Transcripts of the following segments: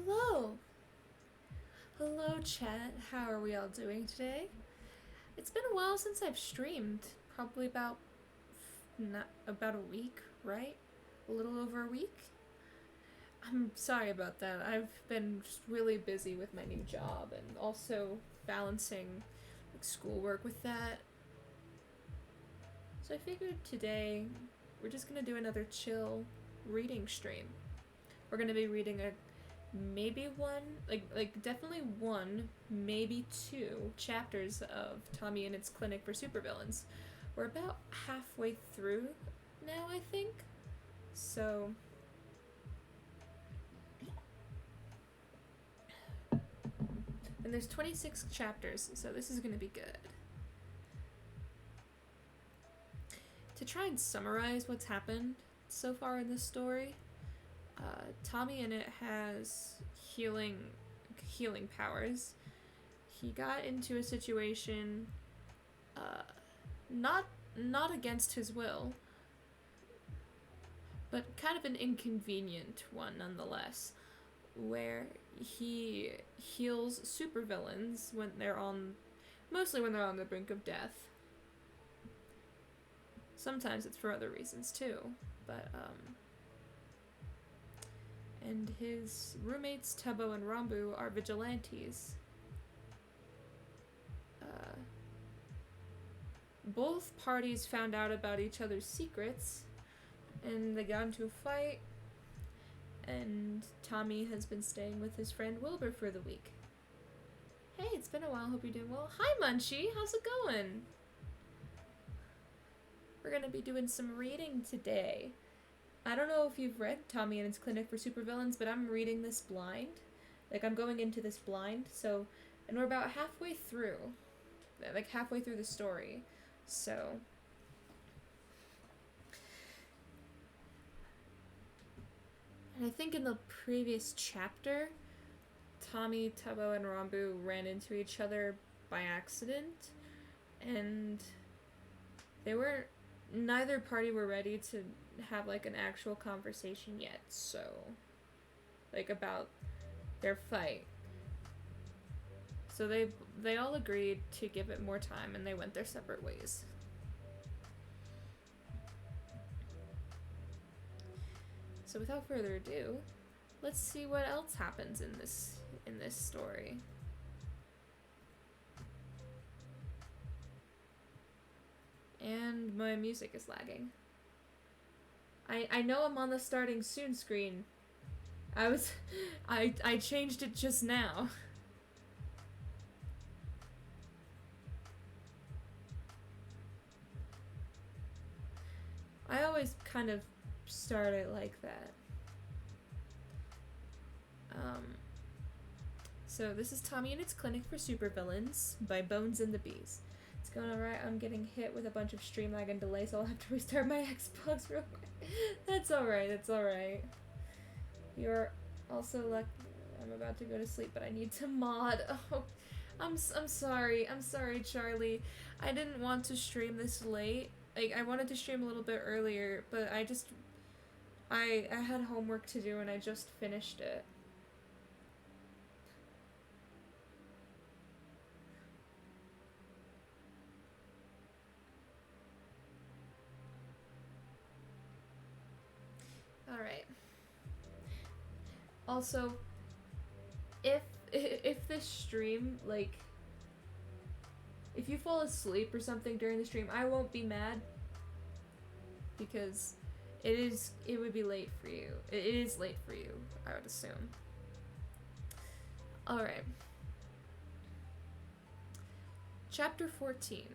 Hello! Hello, chat. How are we all doing today? It's been a while since I've streamed. Probably about a week, right? A little over a week? I'm sorry about that. I've been just really busy with my new job and also balancing schoolwork with that. So I figured today we're just gonna do another chill reading stream. We're gonna be reading maybe one, definitely one, maybe two chapters of Tommyinnit's Clinic for Supervillains. We're about halfway through now, I think. So and there's 26 chapters, so this is gonna be good. To try and summarize what's happened so far in this story, Tommyinnit has healing powers. He got into a situation, not against his will, but kind of an inconvenient one nonetheless, where he heals supervillains mostly when they're on the brink of death. Sometimes it's for other reasons too, but and his roommates Tubbo and Rambu are vigilantes. Both parties found out about each other's secrets, and they got into a fight, and Tommy has been staying with his friend Wilbur for the week. Hey, it's been a while, hope you're doing well. Hi Munchie, how's it going? We're gonna be doing some reading today. I don't know if you've read Tommyinnit's Clinic for Supervillains, but I'm reading this blind. I'm going into this blind, and we're about halfway through. Halfway through the story. So and I think in the previous chapter, Tommy, Tubbo, and Rambu ran into each other by accident, and neither party were ready to have an actual conversation yet, so about their fight. So they all agreed to give it more time, and they went their separate ways. So without further ado, let's see what else happens in this story. And my music is lagging. I know I'm on the starting soon screen. I changed it just now. I always kind of start it like that. So this is Tommyinnit's Clinic for Supervillains by Bones and the Bees. It's going alright. I'm getting hit with a bunch of stream lag and delay, so I'll have to restart my Xbox real quick. That's alright. You're also lucky. I'm about to go to sleep, but I need to mod. Oh, I'm sorry. I'm sorry, Charlie. I didn't want to stream this late. I wanted to stream a little bit earlier, but I had homework to do and I just finished it. Alright. Also, if this stream, if you fall asleep or something during the stream, I won't be mad, because it would be late for you. It is late for you, I would assume. Alright. Chapter 14.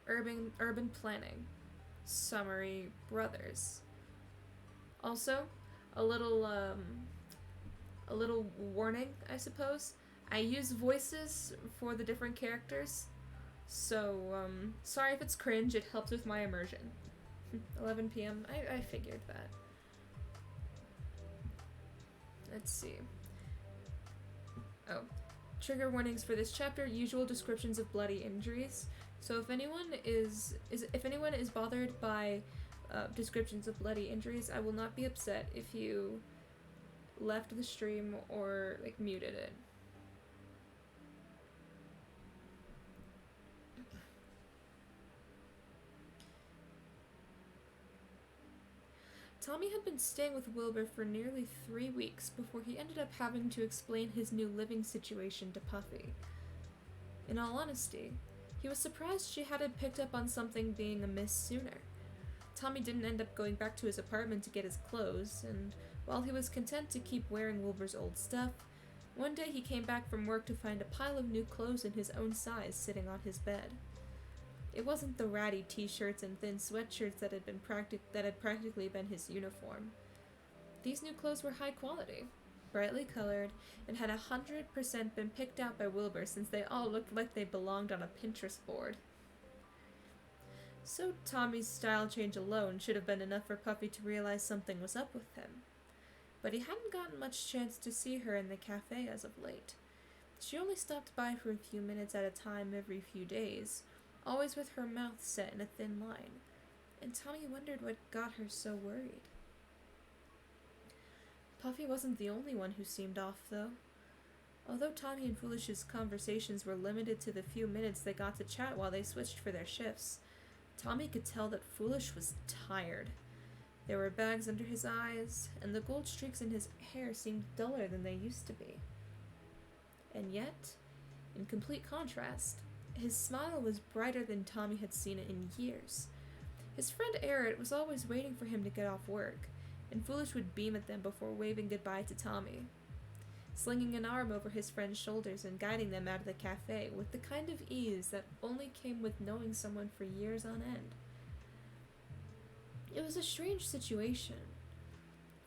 Urban Planning. Summary Brothers. Also, a little warning, I suppose. I use voices for the different characters, so sorry if it's cringe, it helps with my immersion. 11 p.m. I figured that. Let's see. Oh. Trigger warnings for this chapter, usual descriptions of bloody injuries. So if anyone is bothered by descriptions of bloody injuries, I will not be upset if you left the stream or like muted it. Tommy had been staying with Wilbur for nearly 3 weeks before he ended up having to explain his new living situation to Puffy. In all honesty, he was surprised she hadn't picked up on something being amiss sooner. Tommy didn't end up going back to his apartment to get his clothes, and while he was content to keep wearing Wilbur's old stuff, one day he came back from work to find a pile of new clothes in his own size sitting on his bed. It wasn't the ratty t-shirts and thin sweatshirts that had practically been his uniform. These new clothes were high quality, brightly colored, and had 100% been picked out by Wilbur since they all looked like they belonged on a Pinterest board. So Tommy's style change alone should have been enough for Puffy to realize something was up with him. But he hadn't gotten much chance to see her in the cafe as of late. She only stopped by for a few minutes at a time every few days, always with her mouth set in a thin line, and Tommy wondered what got her so worried. Puffy wasn't the only one who seemed off, though. Although Tommy and Foolish's conversations were limited to the few minutes they got to chat while they switched for their shifts, Tommy could tell that Foolish was tired. There were bags under his eyes, and the gold streaks in his hair seemed duller than they used to be. And yet, in complete contrast, his smile was brighter than Tommy had seen it in years. His friend Eric was always waiting for him to get off work, and Foolish would beam at them before waving goodbye to Tommy, slinging an arm over his friend's shoulders and guiding them out of the cafe with the kind of ease that only came with knowing someone for years on end. It was a strange situation.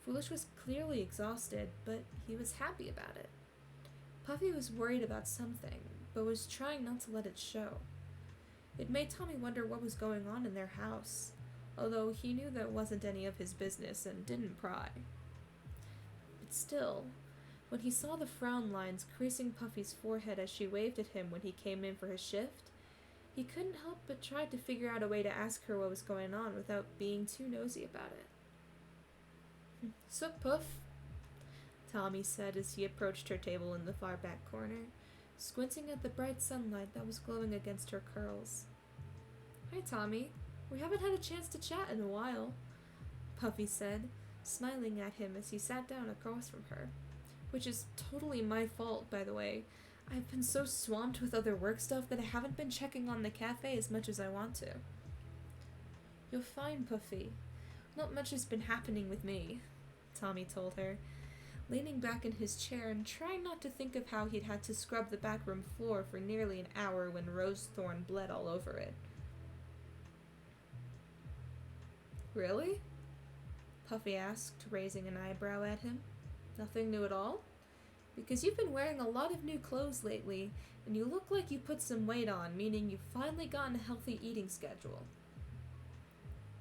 Foolish was clearly exhausted, but he was happy about it. Puffy was worried about something, but was trying not to let it show. It made Tommy wonder what was going on in their house, although he knew that wasn't any of his business and didn't pry. But still, when he saw the frown lines creasing Puffy's forehead as she waved at him when he came in for his shift, he couldn't help but try to figure out a way to ask her what was going on without being too nosy about it. "Sup, Puff?" Tommy said as he approached her table in the far back corner, squinting at the bright sunlight that was glowing against her curls. "Hi, Tommy. We haven't had a chance to chat in a while," Puffy said, smiling at him as he sat down across from her. Which is totally my fault, by the way. I've been so swamped with other work stuff that I haven't been checking on the cafe as much as I want to. "You're fine, Puffy. Not much has been happening with me," Tommy told her, leaning back in his chair and trying not to think of how he'd had to scrub the backroom floor for nearly an hour when Rosethorn bled all over it. "Really?" Puffy asked, raising an eyebrow at him. "Nothing new at all? Because you've been wearing a lot of new clothes lately, and you look like you put some weight on, meaning you've finally gotten a healthy eating schedule."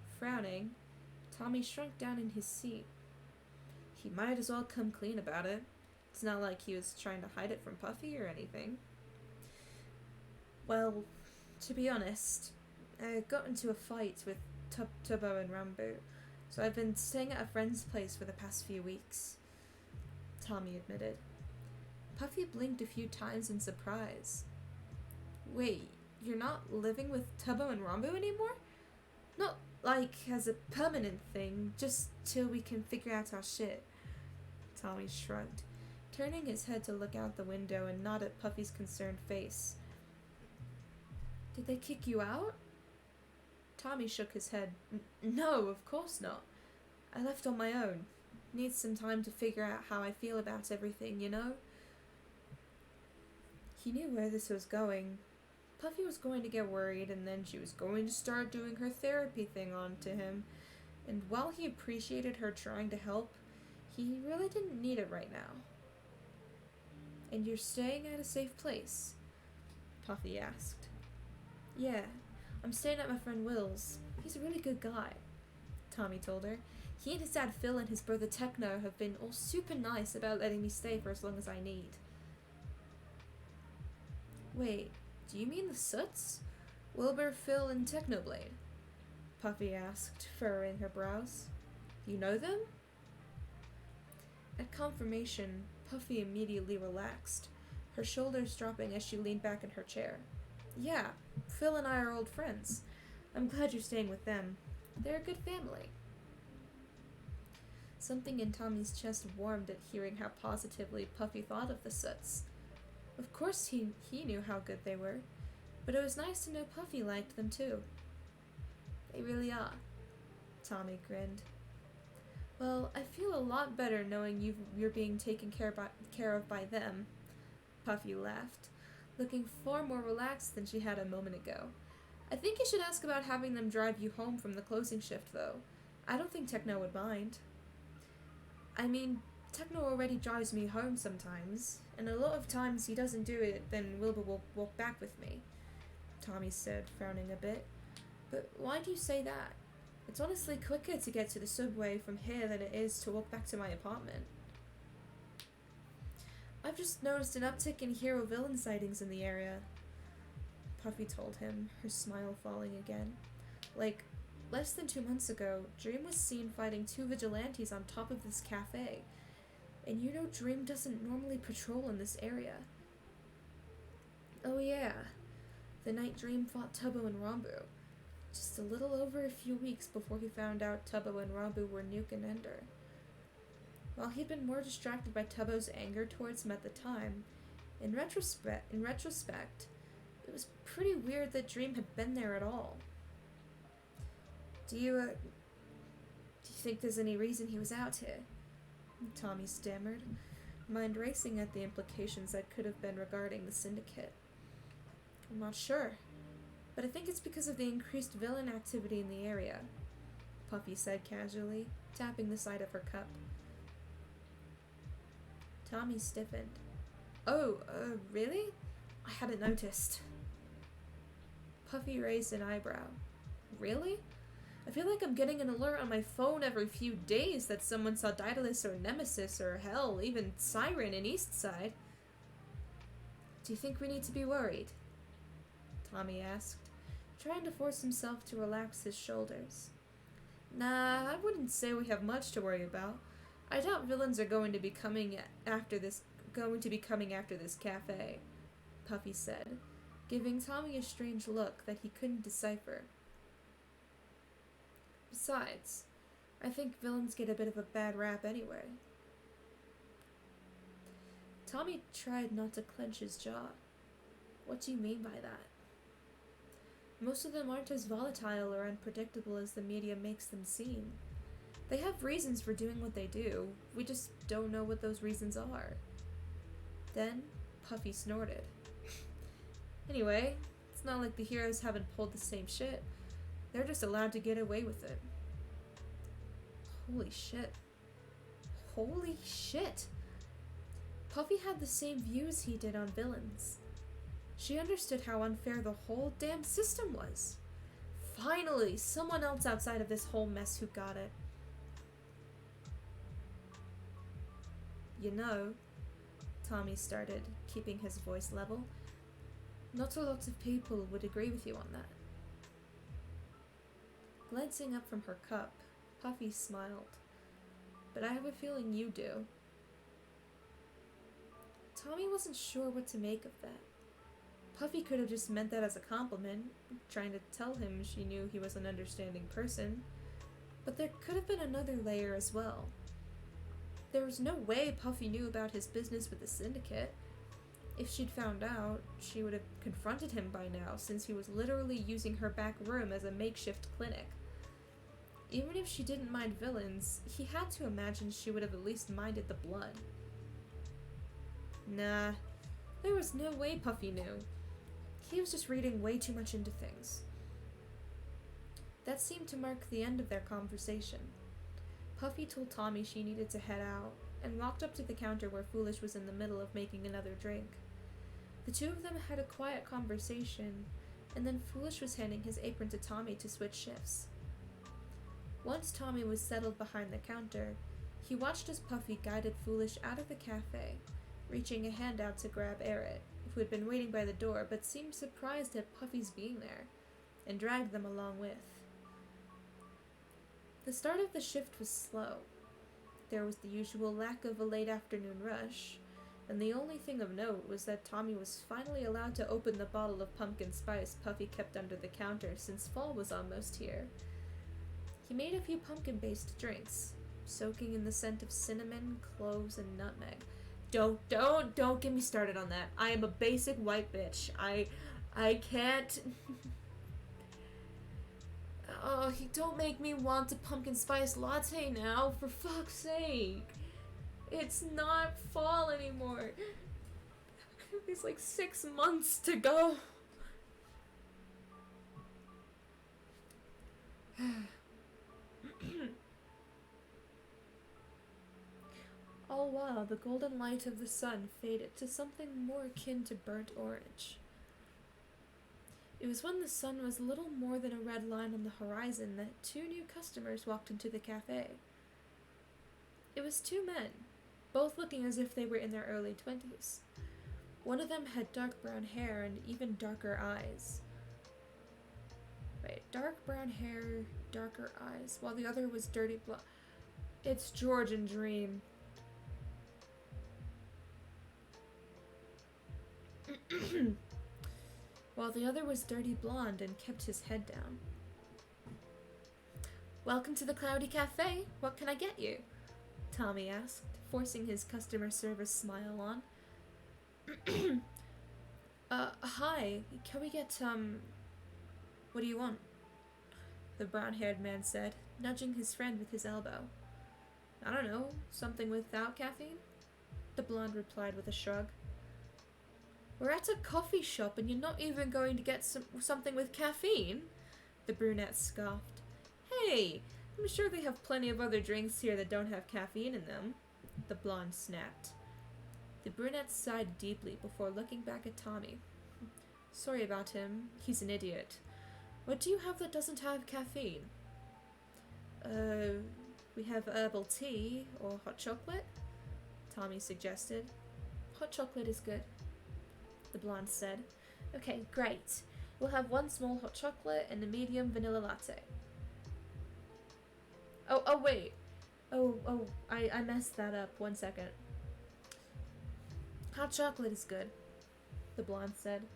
Frowning, Tommy shrunk down in his seat. He might as well come clean about it. It's not like he was trying to hide it from Puffy or anything. "Well, to be honest, I got into a fight with Tubbo and Rambo, so I've been staying at a friend's place for the past few weeks," Tommy admitted. Puffy blinked a few times in surprise. "Wait, you're not living with Tubbo and Rambo anymore? Not like as a permanent thing, just till we can figure out our shit?" Tommy shrugged, turning his head to look out the window and nod at Puffy's concerned face. "Did they kick you out?" Tommy shook his head. No, of course not. I left on my own. Need some time to figure out how I feel about everything, you know?" He knew where this was going. Puffy was going to get worried, and then she was going to start doing her therapy thing on to him, and while he appreciated her trying to help, he really didn't need it right now. "And you're staying at a safe place?" Puffy asked. "Yeah, I'm staying at my friend Will's. He's a really good guy," Tommy told her. "He and his dad Phil and his brother Techno have been all super nice about letting me stay for as long as I need." "Wait, do you mean the Soots? Wilbur, Phil, and Technoblade?" Puffy asked, furrowing her brows. "You know them?" At confirmation, Puffy immediately relaxed, her shoulders dropping as she leaned back in her chair. Yeah, Phil and I are old friends. I'm glad you're staying with them. They're a good family. Something in Tommy's chest warmed at hearing how positively Puffy thought of the Soots. Of course he knew how good they were, but it was nice to know Puffy liked them too. They really are. Tommy grinned. Well, I feel a lot better knowing you're being taken care of by them. Puffy laughed, looking far more relaxed than she had a moment ago. I think you should ask about having them drive you home from the closing shift, though. I don't think Techno would mind. I mean, Techno already drives me home sometimes, and a lot of times he doesn't do it, then Wilbur will walk back with me, Tommy said, frowning a bit. But why do you say that? It's honestly quicker to get to the subway from here than it is to walk back to my apartment. I've just noticed an uptick in hero villain sightings in the area, Puffy told him, her smile falling again. Like, less than 2 months ago, Dream was seen fighting 2 vigilantes on top of this cafe. And you know Dream doesn't normally patrol in this area. Oh yeah, the night Dream fought Tubbo and Rambu. Just a little over a few weeks before he found out Tubbo and Rambu were Nuke and Ender. While he'd been more distracted by Tubbo's anger towards him at the time, in retrospect, it was pretty weird that Dream had been there at all. Do you think there's any reason he was out here? Tommy stammered, mind racing at the implications that could have been regarding the Syndicate. I'm not sure, but I think it's because of the increased villain activity in the area, Puffy said casually, tapping the side of her cup. Tommy stiffened. Oh, really? I hadn't noticed. Puffy raised an eyebrow. Really? I feel like I'm getting an alert on my phone every few days that someone saw Daedalus or Nemesis or hell, even Siren in Eastside. Do you think we need to be worried? Tommy asked, trying to force himself to relax his shoulders. Nah, I wouldn't say we have much to worry about. I doubt villains are going to be coming after this cafe, Puffy said, giving Tommy a strange look that he couldn't decipher. Besides, I think villains get a bit of a bad rap anyway. Tommy tried not to clench his jaw. What do you mean by that? Most of them aren't as volatile or unpredictable as the media makes them seem. They have reasons for doing what they do, we just don't know what those reasons are. Then, Puffy snorted. Anyway, it's not like the heroes haven't pulled the same shit. They're just allowed to get away with it. Holy shit. Holy shit! Puffy had the same views he did on villains. She understood how unfair the whole damn system was. Finally, someone else outside of this whole mess who got it. You know, Tommy started, keeping his voice level, not a lot of people would agree with you on that. Glancing up from her cup, Puffy smiled. But I have a feeling you do. Tommy wasn't sure what to make of that. Puffy could have just meant that as a compliment, trying to tell him she knew he was an understanding person, but there could have been another layer as well. There was no way Puffy knew about his business with the Syndicate. If she'd found out, she would have confronted him by now, since he was literally using her back room as a makeshift clinic. Even if she didn't mind villains, he had to imagine she would have at least minded the blood. Nah, there was no way Puffy knew. He was just reading way too much into things. That seemed to mark the end of their conversation. Puffy told Tommy she needed to head out, and walked up to the counter where Foolish was in the middle of making another drink. The two of them had a quiet conversation, and then Foolish was handing his apron to Tommy to switch shifts. Once Tommy was settled behind the counter, he watched as Puffy guided Foolish out of the cafe, reaching a hand out to grab Eric, who had been waiting by the door but seemed surprised at Puffy's being there, and dragged them along with. The start of the shift was slow. There was the usual lack of a late afternoon rush, and the only thing of note was that Tommy was finally allowed to open the bottle of pumpkin spice Puffy kept under the counter since fall was almost here. He made a few pumpkin-based drinks, soaking in the scent of cinnamon, cloves, and nutmeg. Don't get me started on that. I am a basic white bitch. I can't... Oh, don't make me want a pumpkin spice latte now, for fuck's sake. It's not fall anymore. There's like 6 months to go. All while the golden light of the sun faded to something more akin to burnt orange. It was when the sun was little more than a red line on the horizon that 2 new customers walked into the cafe. It was 2 men, both looking as if they were in their early 20s. One of them had dark brown hair and even darker eyes. Wait, dark brown hair, darker eyes, while the other was dirty blonde. It's George and Dream. While the other was dirty blonde and kept his head down. "Welcome to the Cloudy Cafe. What can I get you?" Tommy asked, forcing his customer service smile on. Hi. Can we get, what do you want?" The brown-haired man said, nudging his friend with his elbow. "I don't know. Something without caffeine?" The blonde replied with a shrug. "We're at a coffee shop and you're not even going to get something with caffeine?" The brunette scoffed. "Hey, I'm sure they have plenty of other drinks here that don't have caffeine in them," the blonde snapped. The brunette sighed deeply before looking back at Tommy. "Sorry about him. He's an idiot. What do you have that doesn't have caffeine?" We have herbal tea or hot chocolate," Tommy suggested. "Hot chocolate is good," the blonde said. "Okay, great. We'll have 1 small hot chocolate and a medium vanilla latte." Wait. I messed that up. 1 second. "Hot chocolate is good," the blonde said.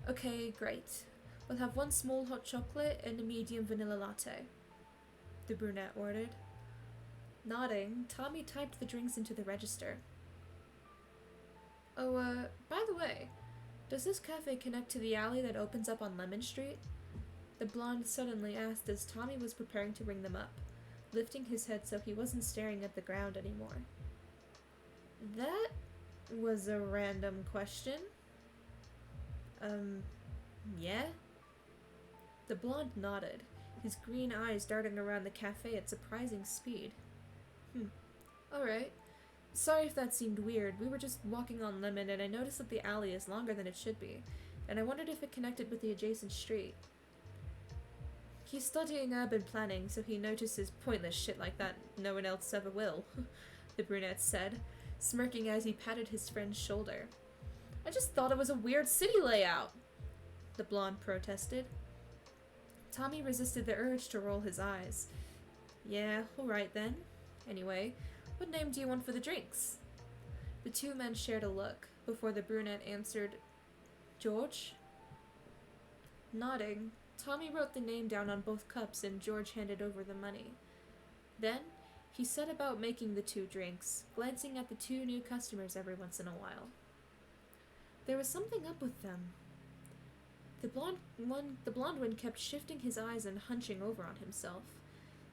"Okay, great. We'll have 1 small hot chocolate and a medium vanilla latte," the brunette ordered. Nodding, Tommy typed the drinks into the register. By the way, does this cafe connect to the alley that opens up on Lemon Street?" The blonde suddenly asked as Tommy was preparing to ring them up, lifting his head so he wasn't staring at the ground anymore. That was a random question. Yeah? The blonde nodded, his green eyes darting around the cafe at surprising speed. Alright. Sorry if that seemed weird. We were just walking on Lemon and I noticed that the alley is longer than it should be, and I wondered if it connected with the adjacent street. He's studying urban planning, so he notices pointless shit like that no one else ever will, the brunette said, smirking as he patted his friend's shoulder. "I just thought it was a weird city layout," the blonde protested. Tommy resisted the urge to roll his eyes. "Yeah, alright then. Anyway, what name do you want for the drinks?" The 2 men shared a look, before the brunette answered, "George?" Nodding, Tommy wrote the name down on both cups and George handed over the money. Then, he set about making the 2 drinks, glancing at the 2 new customers every once in a while. There was something up with them. The blonde one kept shifting his eyes and hunching over on himself,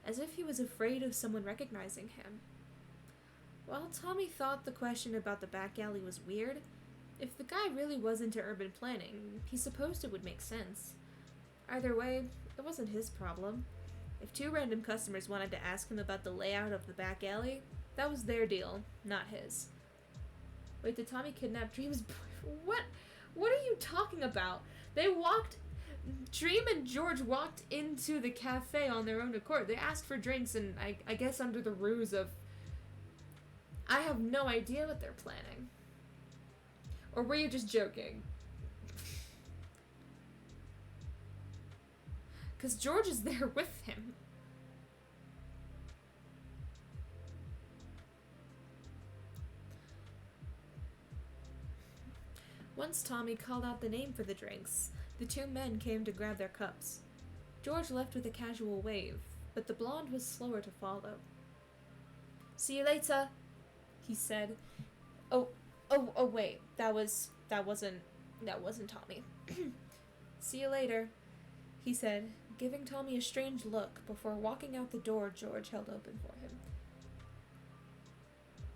as if he was afraid of someone recognizing him. While Tommy thought the question about the back alley was weird, if the guy really was into urban planning, he supposed it would make sense. Either way, it wasn't his problem. If 2 random customers wanted to ask him about the layout of the back alley, that was their deal, not his. Wait, did Tommy kidnap Dream's boyfriend? What are you talking about? Dream and George walked into the cafe on their own accord. They asked for drinks and I guess under the ruse of... I have no idea what they're planning. Or were you just joking? Because George is there with him. Once Tommy called out the name for the drinks, the two men came to grab their cups. George left with a casual wave, but the blonde was slower to follow. "See you later," he said. Oh, wait, that wasn't Tommy. "See you later," he said, giving Tommy a strange look before walking out the door George held open for him.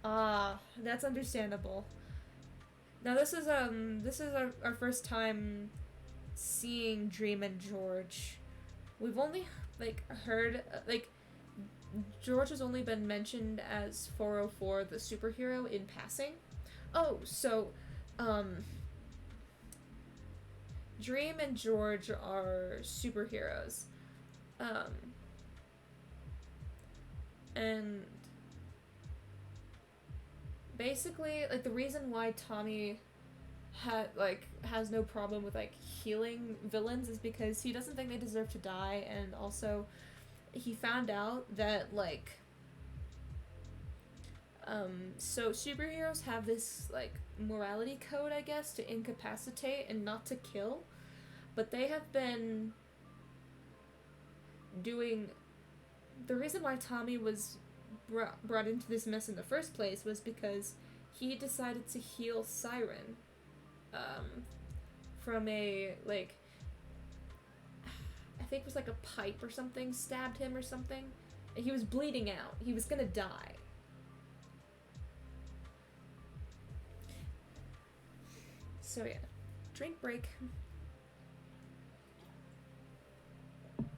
Ah, that's understandable. Now this is our first time seeing Dream and George. We've only heard George has only been mentioned as 404 the superhero in passing. Oh, so Dream and George are superheroes. And basically, the reason why Tommy has no problem with healing villains is because he doesn't think they deserve to die, and also he found out that so superheroes have this morality code, I guess, to incapacitate and not to kill, but they have been doing. The reason why Tommy was brought into this mess in the first place was because he decided to heal Siren from a I think it was a pipe or something stabbed him or something, and he was bleeding out. He was gonna die. So yeah, drink break.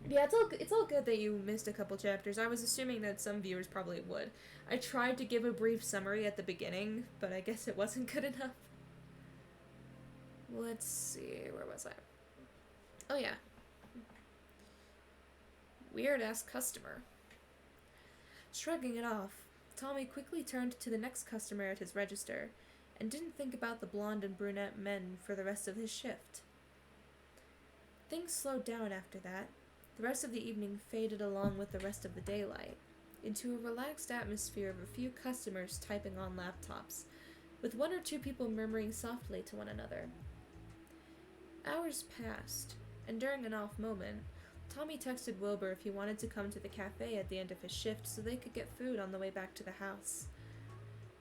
Yeah, it's all good that you missed a couple chapters. I was assuming that some viewers probably would. I tried to give a brief summary at the beginning, but I guess it wasn't good enough. Let's see, where was I? Oh yeah. Weird-ass customer. Shrugging it off, Tommy quickly turned to the next customer at his register, and didn't think about the blonde and brunette men for the rest of his shift. Things slowed down after that. The rest of the evening faded along with the rest of the daylight, into a relaxed atmosphere of a few customers typing on laptops, with one or two people murmuring softly to one another. Hours passed, and during an off moment, Tommy texted Wilbur if he wanted to come to the cafe at the end of his shift so they could get food on the way back to the house.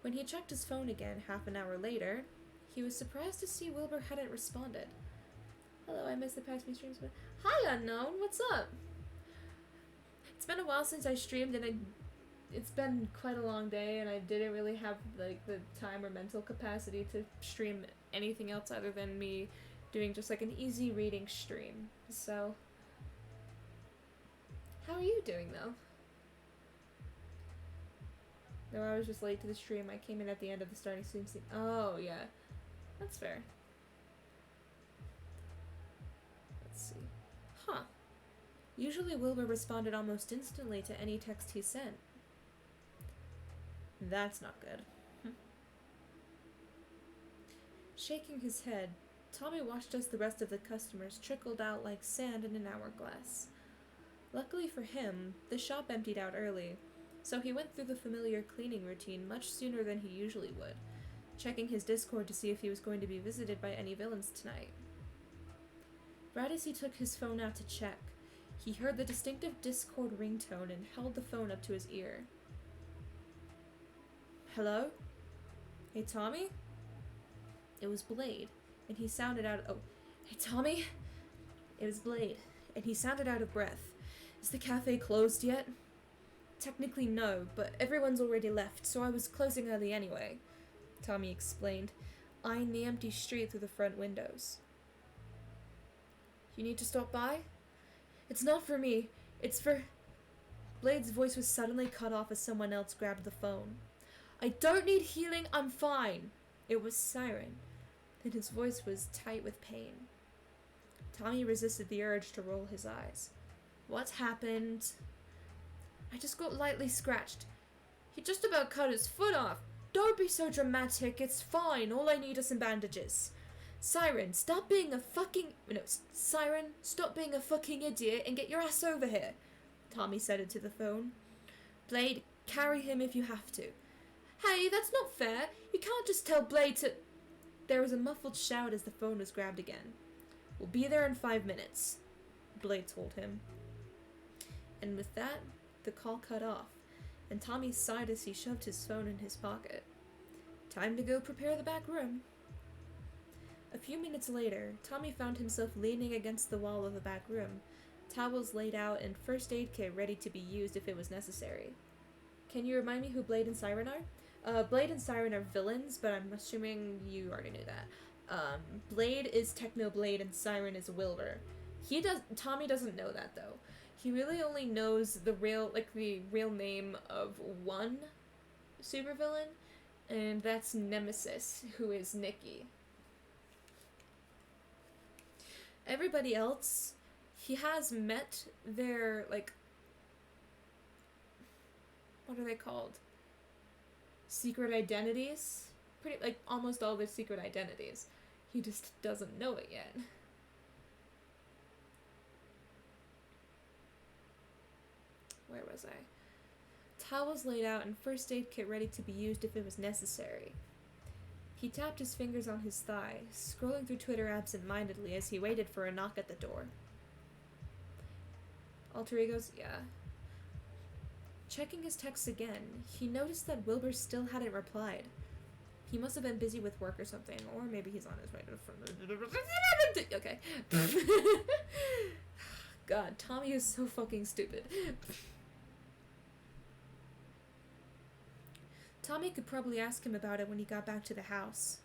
When he checked his phone again half an hour later, he was surprised to see Wilbur hadn't responded. "Hello, I missed the past few streams, but..." "Hi, Unknown, what's up?" "It's been a while since I streamed, and it's been quite a long day, and I didn't really have, the time or mental capacity to stream anything else other than me doing just, an easy reading stream. So, how are you doing, though?" No, I was just late to the stream. I came in at the end of the starting stream scene. Oh, yeah. That's fair. Let's see. Huh. Usually Wilbur responded almost instantly to any text he sent. That's not good. Shaking his head, Tommy watched as the rest of the customers trickled out like sand in an hourglass. Luckily for him, the shop emptied out early, so he went through the familiar cleaning routine much sooner than he usually would, checking his Discord to see if he was going to be visited by any villains tonight. Right as he took his phone out to check, he heard the distinctive Discord ringtone and held the phone up to his ear. "Hello? Hey, Tommy?" It was Blade, and he sounded out of... Oh, "Hey, Tommy?" It was Blade, and he sounded out of breath. "Is the cafe closed yet?" "Technically no, but everyone's already left, so I was closing early anyway," Tommy explained, eyeing the empty street through the front windows. "You need to stop by?" "It's not for me. It's for..." Blade's voice was suddenly cut off as someone else grabbed the phone. "I don't need healing, I'm fine." It was Siren, and his voice was tight with pain. Tommy resisted the urge to roll his eyes. "What happened?" "I just got lightly scratched. He just about cut his foot off. Don't be so dramatic, it's fine, all I need are some bandages." Siren, stop being a fucking idiot and get your ass over here," Tommy said into the phone. "Blade, carry him if you have to." "Hey, that's not fair. You can't just tell Blade to..." There was a muffled shout as the phone was grabbed again. "We'll be there in 5 minutes," Blade told him. And with that, the call cut off, and Tommy sighed as he shoved his phone in his pocket. Time to go prepare the back room. A few minutes later, Tommy found himself leaning against the wall of the back room, towels laid out and first aid kit ready to be used if it was necessary. Can you remind me who Blade and Siren are? Blade and Siren are villains, but I'm assuming you already knew that. Blade is Technoblade and Siren is Wilbur. Tommy doesn't know that though. He really only knows the real name of one supervillain, and that's Nemesis, who is Nikki. Everybody else, he has met their, what are they called? Secret identities? Almost all their secret identities. He just doesn't know it yet. Where was I? Towels laid out and first aid kit ready to be used if it was necessary. He tapped his fingers on his thigh, scrolling through Twitter absent-mindedly as he waited for a knock at the door. Alter egos? Yeah. Checking his texts again, he noticed that Wilbur still hadn't replied. He must have been busy with work or something, or maybe he's on his way to the Okay. God, Tommy is so fucking stupid. Tommy could probably ask him about it when he got back to the house.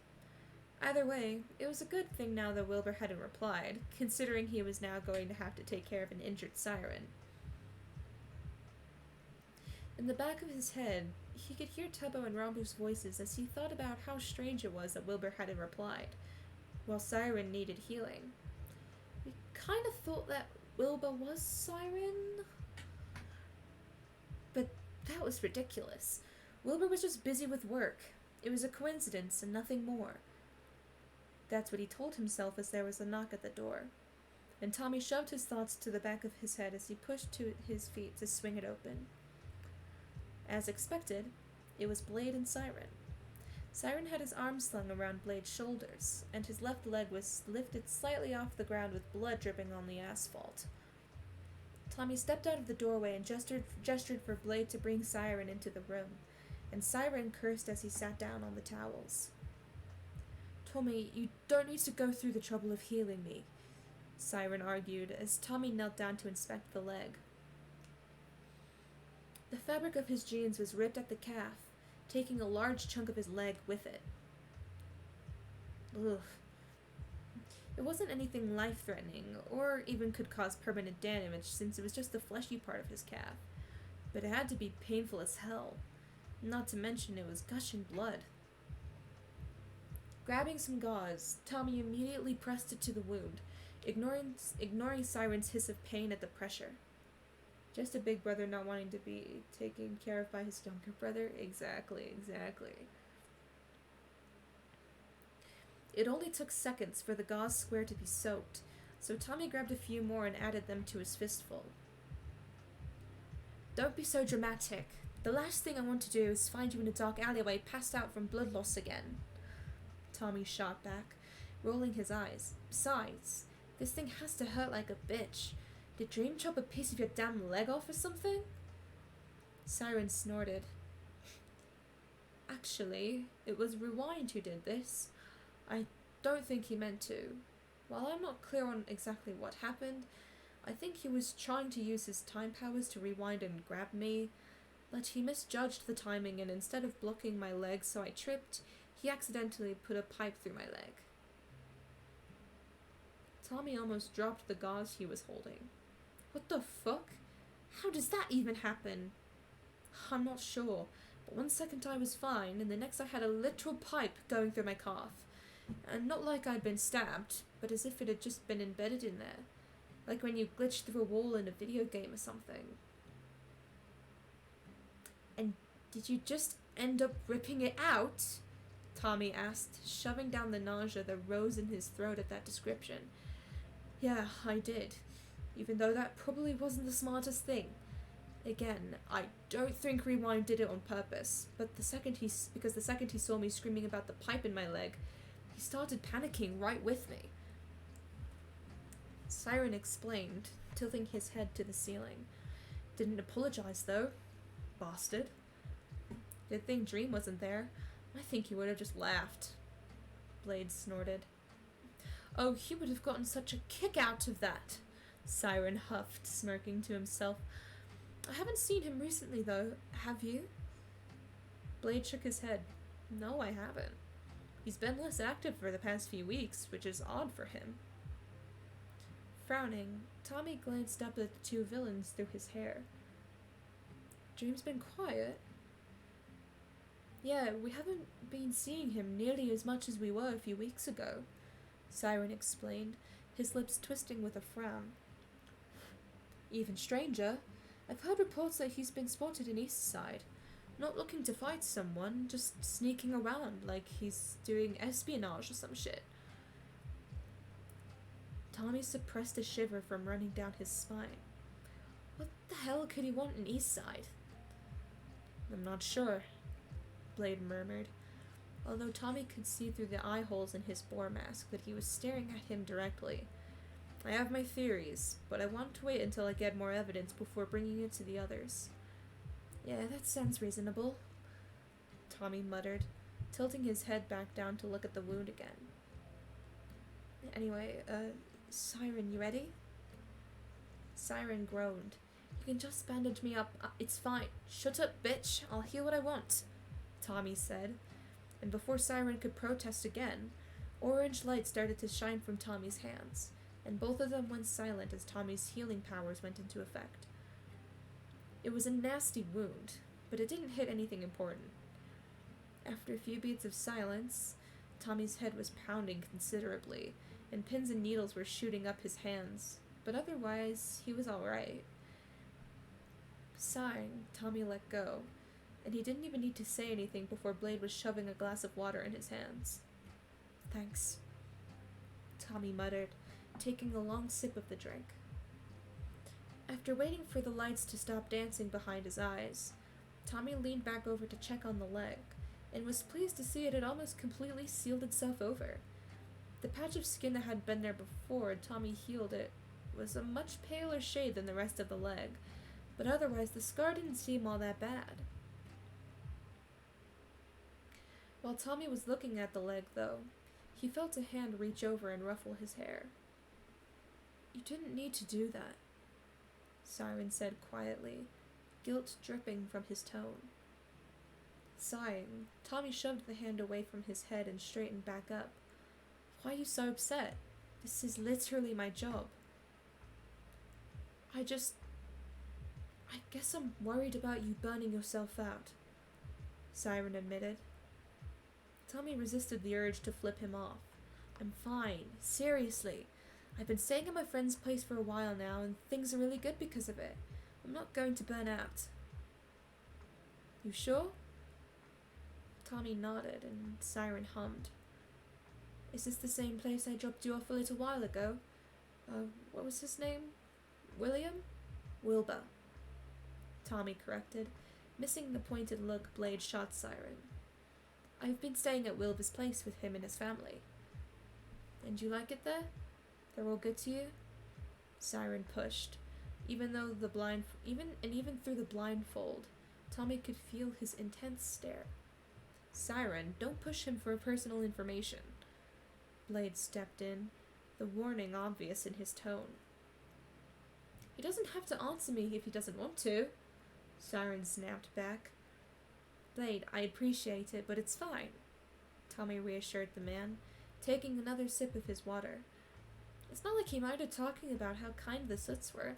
Either way, it was a good thing now that Wilbur hadn't replied, considering he was now going to have to take care of an injured Siren. In the back of his head, he could hear Tubbo and Rambu's voices as he thought about how strange it was that Wilbur hadn't replied, while Siren needed healing. He kind of thought that Wilbur was Siren, but that was ridiculous. Wilbur was just busy with work. It was a coincidence and nothing more. That's what he told himself as there was a knock at the door, and Tommy shoved his thoughts to the back of his head as he pushed to his feet to swing it open. As expected, it was Blade and Siren. Siren had his arms slung around Blade's shoulders, and his left leg was lifted slightly off the ground with blood dripping on the asphalt. Tommy stepped out of the doorway and gestured for Blade to bring Siren into the room, and Siren cursed as he sat down on the towels. "Tommy, you don't need to go through the trouble of healing me," Siren argued as Tommy knelt down to inspect the leg. The fabric of his jeans was ripped at the calf, taking a large chunk of his leg with it. Ugh. It wasn't anything life-threatening, or even could cause permanent damage since it was just the fleshy part of his calf, but it had to be painful as hell, not to mention it was gushing blood. Grabbing some gauze, Tommy immediately pressed it to the wound, ignoring Siren's hiss of pain at the pressure. Just a big brother not wanting to be taken care of by his younger brother? Exactly. It only took seconds for the gauze square to be soaked, so Tommy grabbed a few more and added them to his fistful. "Don't be so dramatic. The last thing I want to do is find you in a dark alleyway passed out from blood loss again," Tommy shot back, rolling his eyes. "Besides, this thing has to hurt like a bitch. Did Dream chop a piece of your damn leg off or something?" Siren snorted. "Actually, it was Rewind who did this. I don't think he meant to. While I'm not clear on exactly what happened, I think he was trying to use his time powers to rewind and grab me, but he misjudged the timing and instead of blocking my leg so I tripped, he accidentally put a pipe through my leg." Tommy almost dropped the gauze he was holding. "What the fuck? How does that even happen?" "I'm not sure, but one second I was fine, and the next I had a literal pipe going through my calf. And not like I'd been stabbed, but as if it had just been embedded in there. Like when you glitch through a wall in a video game or something." "And did you just end up ripping it out?" Tommy asked, shoving down the nausea that rose in his throat at that description. "Yeah, I did. Even though that probably wasn't the smartest thing. Again, I don't think Rewind did it on purpose, but the second he saw me screaming about the pipe in my leg, He started panicking right with me. Siren explained, tilting his head to the ceiling. Didn't apologize, though. Bastard. Good thing Dream wasn't there. I think he would have just laughed. Blade snorted. Oh, he would have gotten such a kick out of that, Siren huffed, smirking to himself. I haven't seen him recently, though. Have you? Blade shook his head. No, I haven't. He's been less active for the past few weeks, which is odd for him. Frowning, Tommy glanced up at the two villains through his hair. Dream's been quiet. Yeah, we haven't been seeing him nearly as much as we were a few weeks ago, Siren explained, his lips twisting with a frown. Even stranger, I've heard reports that he's been spotted in Eastside. Not looking to fight someone, just sneaking around like he's doing espionage or some shit. Tommy suppressed a shiver from running down his spine. What the hell could he want in Eastside? I'm not sure, Blade murmured, although Tommy could see through the eye holes in his boar mask that he was staring at him directly. I have my theories, but I want to wait until I get more evidence before bringing it to the others. Yeah, that sounds reasonable, Tommy muttered, tilting his head back down to look at the wound again. Anyway, Siren, you ready? Siren groaned. You can just bandage me up. It's fine. Shut up, bitch. I'll hear what I want, Tommy said. And before Siren could protest again, orange light started to shine from Tommy's hands, and both of them went silent as Tommy's healing powers went into effect. It was a nasty wound, but it didn't hit anything important. After a few beats of silence, Tommy's head was pounding considerably, and pins and needles were shooting up his hands, but otherwise, he was alright. Sighing, Tommy let go, and he didn't even need to say anything before Blade was shoving a glass of water in his hands. Thanks, Tommy muttered, taking a long sip of the drink. After waiting for the lights to stop dancing behind his eyes, Tommy leaned back over to check on the leg, and was pleased to see it had almost completely sealed itself over. The patch of skin that had been there before Tommy healed it was a much paler shade than the rest of the leg, but otherwise the scar didn't seem all that bad. While Tommy was looking at the leg, though, he felt a hand reach over and ruffle his hair. You didn't need to do that, Siren said quietly, guilt dripping from his tone. Sighing, Tommy shoved the hand away from his head and straightened back up. Why are you so upset? This is literally my job. I guess I'm worried about you burning yourself out, Siren admitted. Tommy resisted the urge to flip him off. I'm fine, seriously. I've been staying at my friend's place for a while now, and things are really good because of it. I'm not going to burn out. You sure? Tommy nodded, and Siren hummed. Is this the same place I dropped you off a little while ago? What was his name? William? Wilbur, Tommy corrected, missing the pointed look Blade shot Siren. I've been staying at Wilbur's place with him and his family. And you like it there? They're all good to you? Siren pushed. Even through the blindfold, Tommy could feel his intense stare. Siren, don't push him for personal information. Blade stepped in, the warning obvious in his tone. He doesn't have to answer me if he doesn't want to, Siren snapped back. Blade, I appreciate it, but it's fine, Tommy reassured the man, taking another sip of his water. It's not like he minded talking about how kind the Soots were,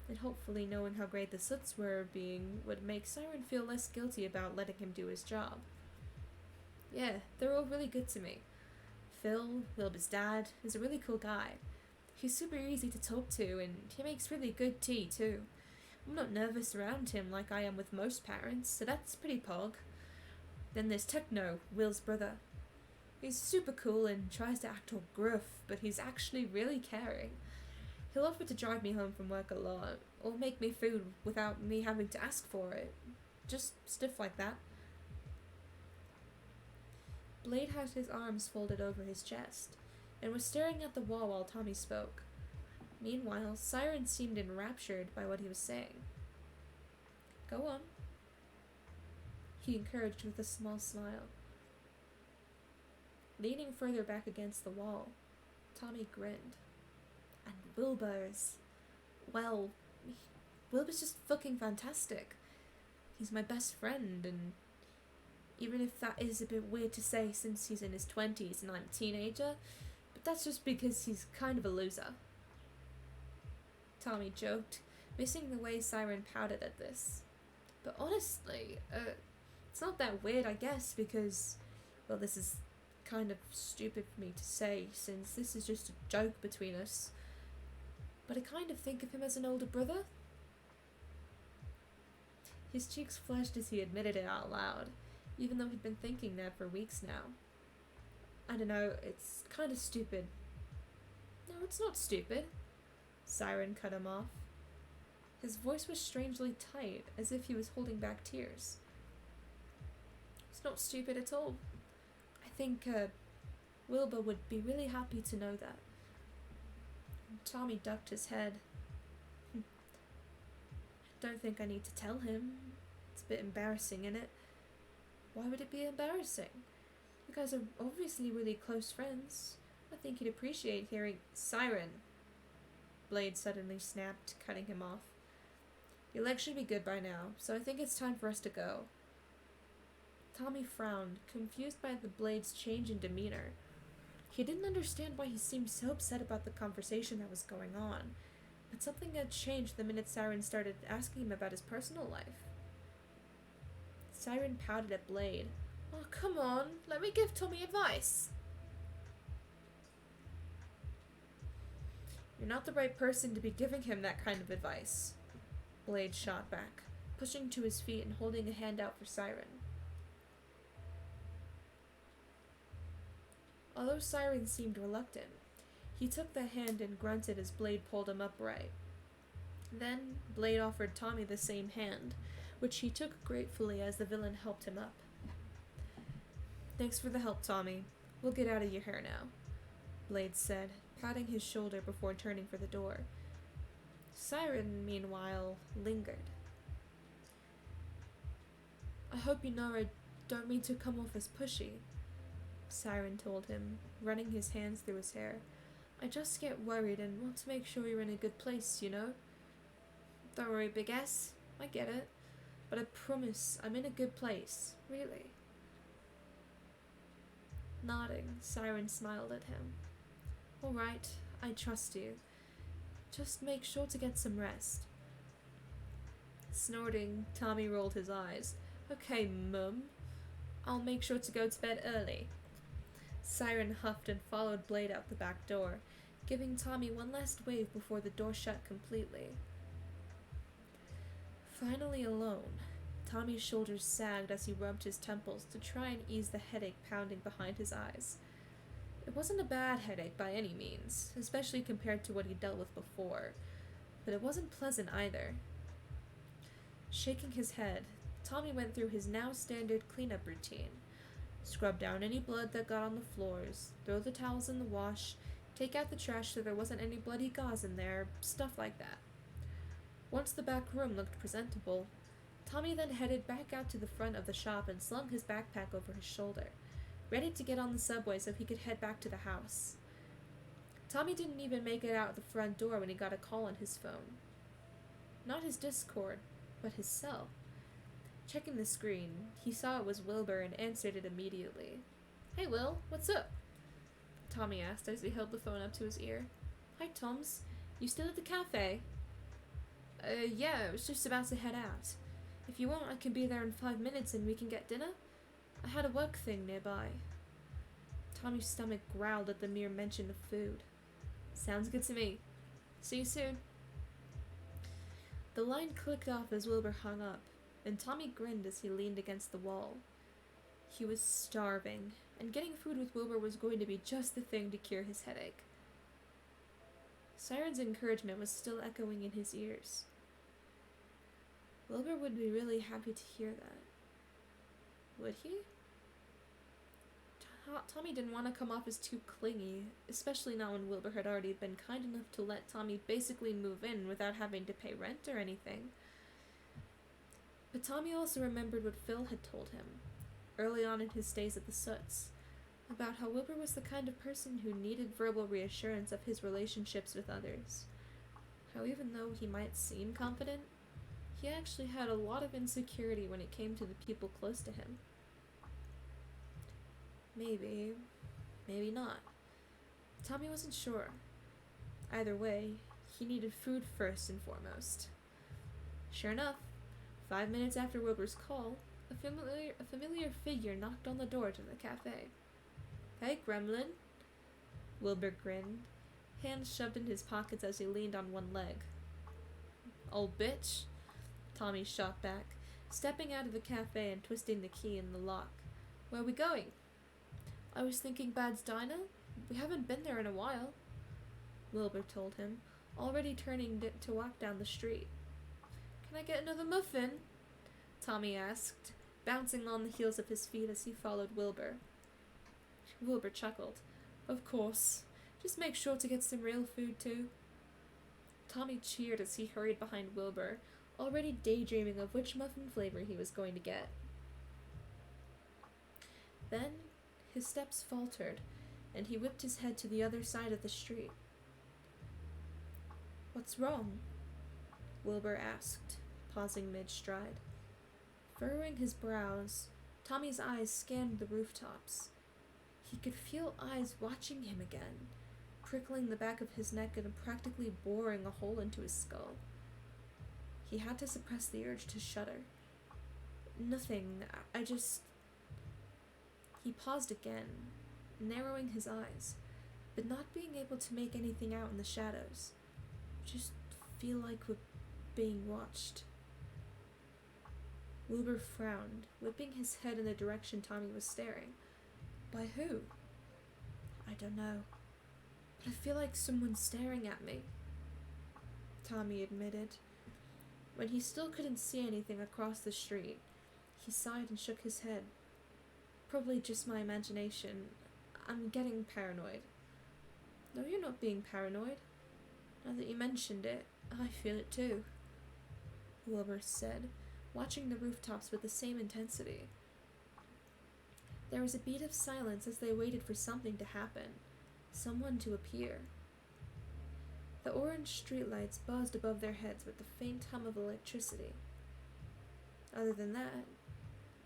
and hopefully knowing how great the Soots were being would make Siren feel less guilty about letting him do his job. Yeah, they're all really good to me. Phil, Wilbur's dad, is a really cool guy. He's super easy to talk to, and he makes really good tea, too. I'm not nervous around him like I am with most parents, so that's pretty pog. Then there's Techno, Will's brother. He's super cool and tries to act all gruff, but he's actually really caring. He'll offer to drive me home from work a lot, or make me food without me having to ask for it. Just stuff like that. Blade had his arms folded over his chest, and was staring at the wall while Tommy spoke. Meanwhile, Siren seemed enraptured by what he was saying. Go on, he encouraged with a small smile. Leaning further back against the wall, Tommy grinned. And Wilbur's... well, Wilbur's just fucking fantastic. He's my best friend, and even if that is a bit weird to say since he's in his 20s and I'm a teenager, but that's just because he's kind of a loser. Tommy joked, missing the way Siren pouted at this. But honestly, it's not that weird, I guess, because, well, this is kind of stupid for me to say, since this is just a joke between us. But I kind of think of him as an older brother. His cheeks flushed as he admitted it out loud, even though he'd been thinking that for weeks now. I don't know, it's kind of stupid. No, it's not stupid. Siren cut him off. His voice was strangely tight, as if he was holding back tears. It's not stupid at all. I think, Wilbur would be really happy to know that. Tommy ducked his head. I don't think I need to tell him. It's a bit embarrassing, innit? Why would it be embarrassing? You guys are obviously really close friends. I think he'd appreciate hearing— Siren! Blade suddenly snapped, cutting him off. Your leg should be good by now, so I think it's time for us to go. Tommy frowned, confused by the Blade's change in demeanor. He didn't understand why he seemed so upset about the conversation that was going on, but something had changed the minute Siren started asking him about his personal life. Siren pouted at Blade. Oh, come on, let me give Tommy advice. You're not the right person to be giving him that kind of advice. Blade shot back, pushing to his feet and holding a hand out for Siren. Although Siren seemed reluctant, he took the hand and grunted as Blade pulled him upright. Then, Blade offered Tommy the same hand, which he took gratefully as the villain helped him up. Thanks for the help, Tommy. We'll get out of your hair now, Blade said, patting his shoulder before turning for the door. Siren, meanwhile, lingered. I hope you know I don't mean to come off as pushy, Siren told him, running his hands through his hair. I just get worried and want to make sure you're in a good place, you know? Don't worry, big ass. I get it. But I promise I'm in a good place. Really. Nodding, Siren smiled at him. All right, I trust you. Just make sure to get some rest. Snorting, Tommy rolled his eyes. Okay, Mum. I'll make sure to go to bed early. Siren huffed and followed Blade out the back door, giving Tommy one last wave before the door shut completely. Finally alone, Tommy's shoulders sagged as he rubbed his temples to try and ease the headache pounding behind his eyes. It wasn't a bad headache by any means, especially compared to what he'd dealt with before, but it wasn't pleasant either. Shaking his head, Tommy went through his now standard cleanup routine. Scrub down any blood that got on the floors, throw the towels in the wash, take out the trash so there wasn't any bloody gauze in there, stuff like that. Once the back room looked presentable, Tommy then headed back out to the front of the shop and slung his backpack over his shoulder, ready to get on the subway so he could head back to the house. Tommy didn't even make it out the front door when he got a call on his phone. Not his Discord, but his cell. Checking the screen, he saw it was Wilbur and answered it immediately. Hey Will, what's up? Tommy asked as he held the phone up to his ear. Hi Toms, you still at the cafe? Yeah, I was just about to head out. If you want, I can be there in 5 minutes and we can get dinner. I had a work thing nearby. Tommy's stomach growled at the mere mention of food. Sounds good to me. See you soon. The line clicked off as Wilbur hung up, and Tommy grinned as he leaned against the wall. He was starving, and getting food with Wilbur was going to be just the thing to cure his headache. Siren's encouragement was still echoing in his ears. Wilbur would be really happy to hear that. Would he? Tommy didn't want to come off as too clingy, especially not when Wilbur had already been kind enough to let Tommy basically move in without having to pay rent or anything. But Tommy also remembered what Phil had told him, early on in his days at the Soots, about how Wilbur was the kind of person who needed verbal reassurance of his relationships with others. How even though he might seem confident, he actually had a lot of insecurity when it came to the people close to him. Maybe, maybe not. Tommy wasn't sure. Either way, he needed food first and foremost. Sure enough, 5 minutes after Wilbur's call, a familiar figure knocked on the door to the cafe. "Hey, Gremlin." Wilbur grinned, hands shoved in his pockets as he leaned on one leg. "Old bitch," Tommy shot back, stepping out of the cafe and twisting the key in the lock. "Where are we going?" "I was thinking Bad's Diner. We haven't been there in a while," Wilbur told him, already turning to walk down the street. "Can I get another muffin?" Tommy asked, bouncing on the heels of his feet as he followed Wilbur. Wilbur chuckled. "Of course. Just make sure to get some real food, too." Tommy cheered as he hurried behind Wilbur, already daydreaming of which muffin flavor he was going to get. Then, his steps faltered, and he whipped his head to the other side of the street. "What's wrong?" Wilbur asked, pausing mid-stride. Furrowing his brows, Tommy's eyes scanned the rooftops. He could feel eyes watching him again, prickling the back of his neck and practically boring a hole into his skull. He had to suppress the urge to shudder. "Nothing, I just..." He paused again, narrowing his eyes, but not being able to make anything out in the shadows. "Just feel like we're being watched." Wilbur frowned, whipping his head in the direction Tommy was staring. "By who?" "I don't know, but I feel like someone's staring at me," Tommy admitted. When he still couldn't see anything across the street, he sighed and shook his head. "Probably just my imagination. I'm getting paranoid." "No, you're not being paranoid. Now that you mentioned it, I feel it too," Wilbur said, watching the rooftops with the same intensity. There was a beat of silence as they waited for something to happen, someone to appear. The orange streetlights buzzed above their heads with the faint hum of electricity. Other than that,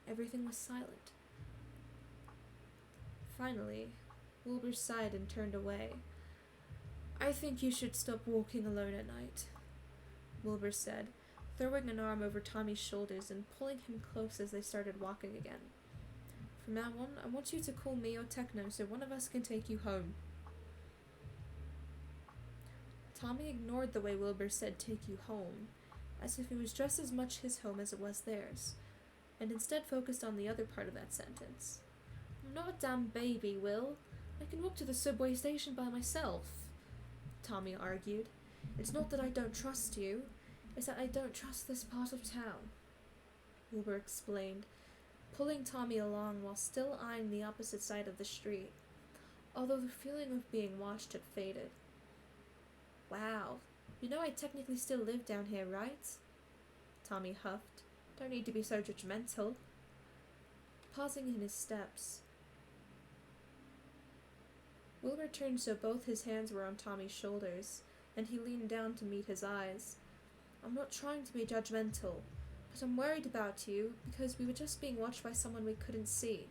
everything was silent. Finally, Wilbur sighed and turned away. "I think you should stop walking alone at night," Wilbur said, throwing an arm over Tommy's shoulders and pulling him close as they started walking again. "From now on, I want you to call me or Techno so one of us can take you home." Tommy ignored the way Wilbur said "take you home," as if it was just as much his home as it was theirs, and instead focused on the other part of that sentence. "I'm not a damn baby, Will. I can walk to the subway station by myself," Tommy argued. "It's not that I don't trust you, it's that I don't trust this part of town," Wilbur explained, pulling Tommy along while still eyeing the opposite side of the street, although the feeling of being watched had faded. "Wow, you know I technically still live down here, right?" Tommy huffed. "Don't need to be so judgmental." Pausing in his steps, Wilbur turned so both his hands were on Tommy's shoulders, and he leaned down to meet his eyes. "I'm not trying to be judgmental, but I'm worried about you because we were just being watched by someone we couldn't see."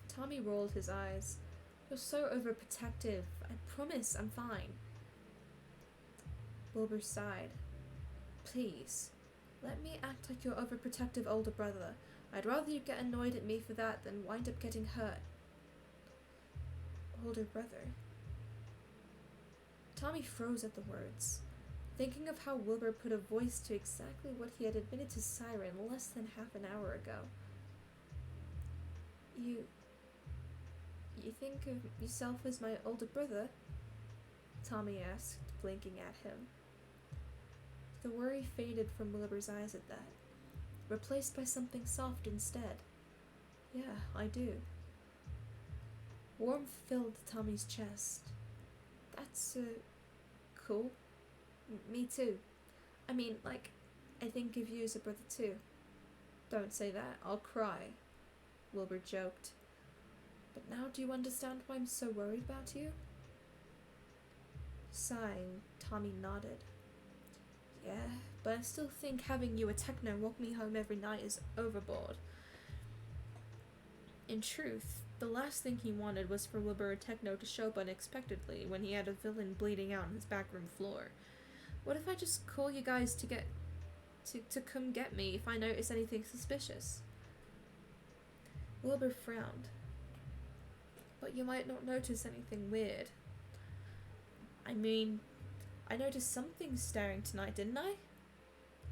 Tommy rolled his eyes. "You're so overprotective. I promise I'm fine." Wilbur sighed. "Please, let me act like your overprotective older brother. I'd rather you get annoyed at me for that than wind up getting hurt." "Older brother?" Tommy froze at the words, thinking of how Wilbur put a voice to exactly what he had admitted to Siren less than half an hour ago. You think of yourself as my older brother?" Tommy asked, blinking at him. The worry faded from Wilbur's eyes at that, replaced by something soft instead. "Yeah, I do." Warmth filled Tommy's chest. That's, cool. Me too. I mean, like, I think of you as a brother too. Don't say that, I'll cry, Wilbur joked. But now do you understand why I'm so worried about you? Sighing, Tommy nodded. Yeah, but I still think having you a techno walk me home every night is overboard. In truth, the last thing he wanted was for Wilbur or Techno to show up unexpectedly when he had a villain bleeding out on his backroom floor. What if I just call you guys to come get me if I notice anything suspicious? Wilbur frowned. But you might not notice anything weird. I mean, I noticed something staring tonight, didn't I?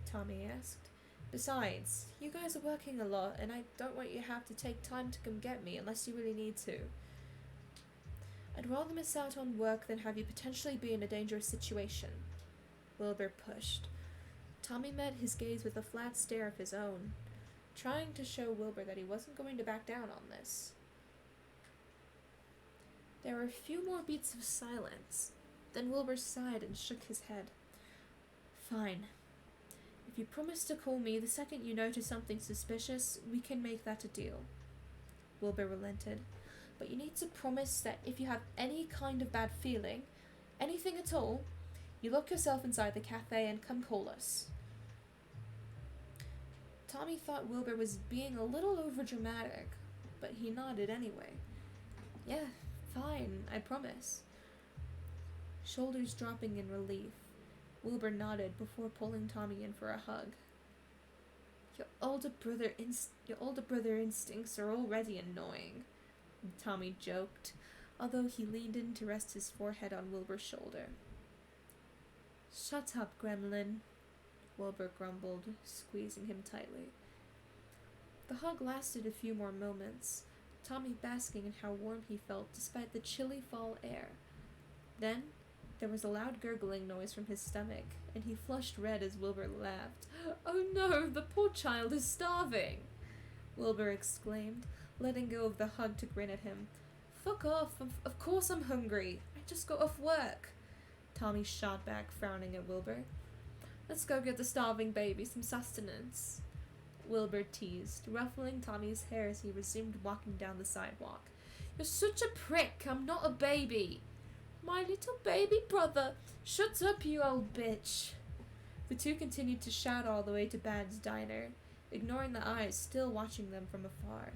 Tommy asked. Besides, you guys are working a lot, and I don't want you to have to take time to come get me unless you really need to. I'd rather miss out on work than have you potentially be in a dangerous situation. Wilbur pushed. Tommy met his gaze with a flat stare of his own, trying to show Wilbur that he wasn't going to back down on this. There were a few more beats of silence. Then Wilbur sighed and shook his head. Fine. If you promise to call me the second you notice something suspicious, we can make that a deal. Wilbur relented. But you need to promise that if you have any kind of bad feeling, anything at all, you lock yourself inside the cafe and come call us. Tommy thought Wilbur was being a little overdramatic, but he nodded anyway. Yeah, fine, I promise. Shoulders dropping in relief, Wilbur nodded before pulling Tommy in for a hug. Your older brother instincts are already annoying, Tommy joked, although he leaned in to rest his forehead on Wilbur's shoulder. Shut up, gremlin, Wilbur grumbled, squeezing him tightly. The hug lasted a few more moments, Tommy basking in how warm he felt despite the chilly fall air. Then, there was a loud gurgling noise from his stomach, and he flushed red as Wilbur laughed. Oh no, the poor child is starving, Wilbur exclaimed, letting go of the hug to grin at him. Fuck off, of course I'm hungry. I just got off work. Tommy shot back, frowning at Wilbur. Let's go get the starving baby some sustenance, Wilbur teased, ruffling Tommy's hair as he resumed walking down the sidewalk. You're such a prick, I'm not a baby. My little baby brother, shut up, you old bitch. The two continued to shout all the way to Bad's diner, ignoring the eyes still watching them from afar.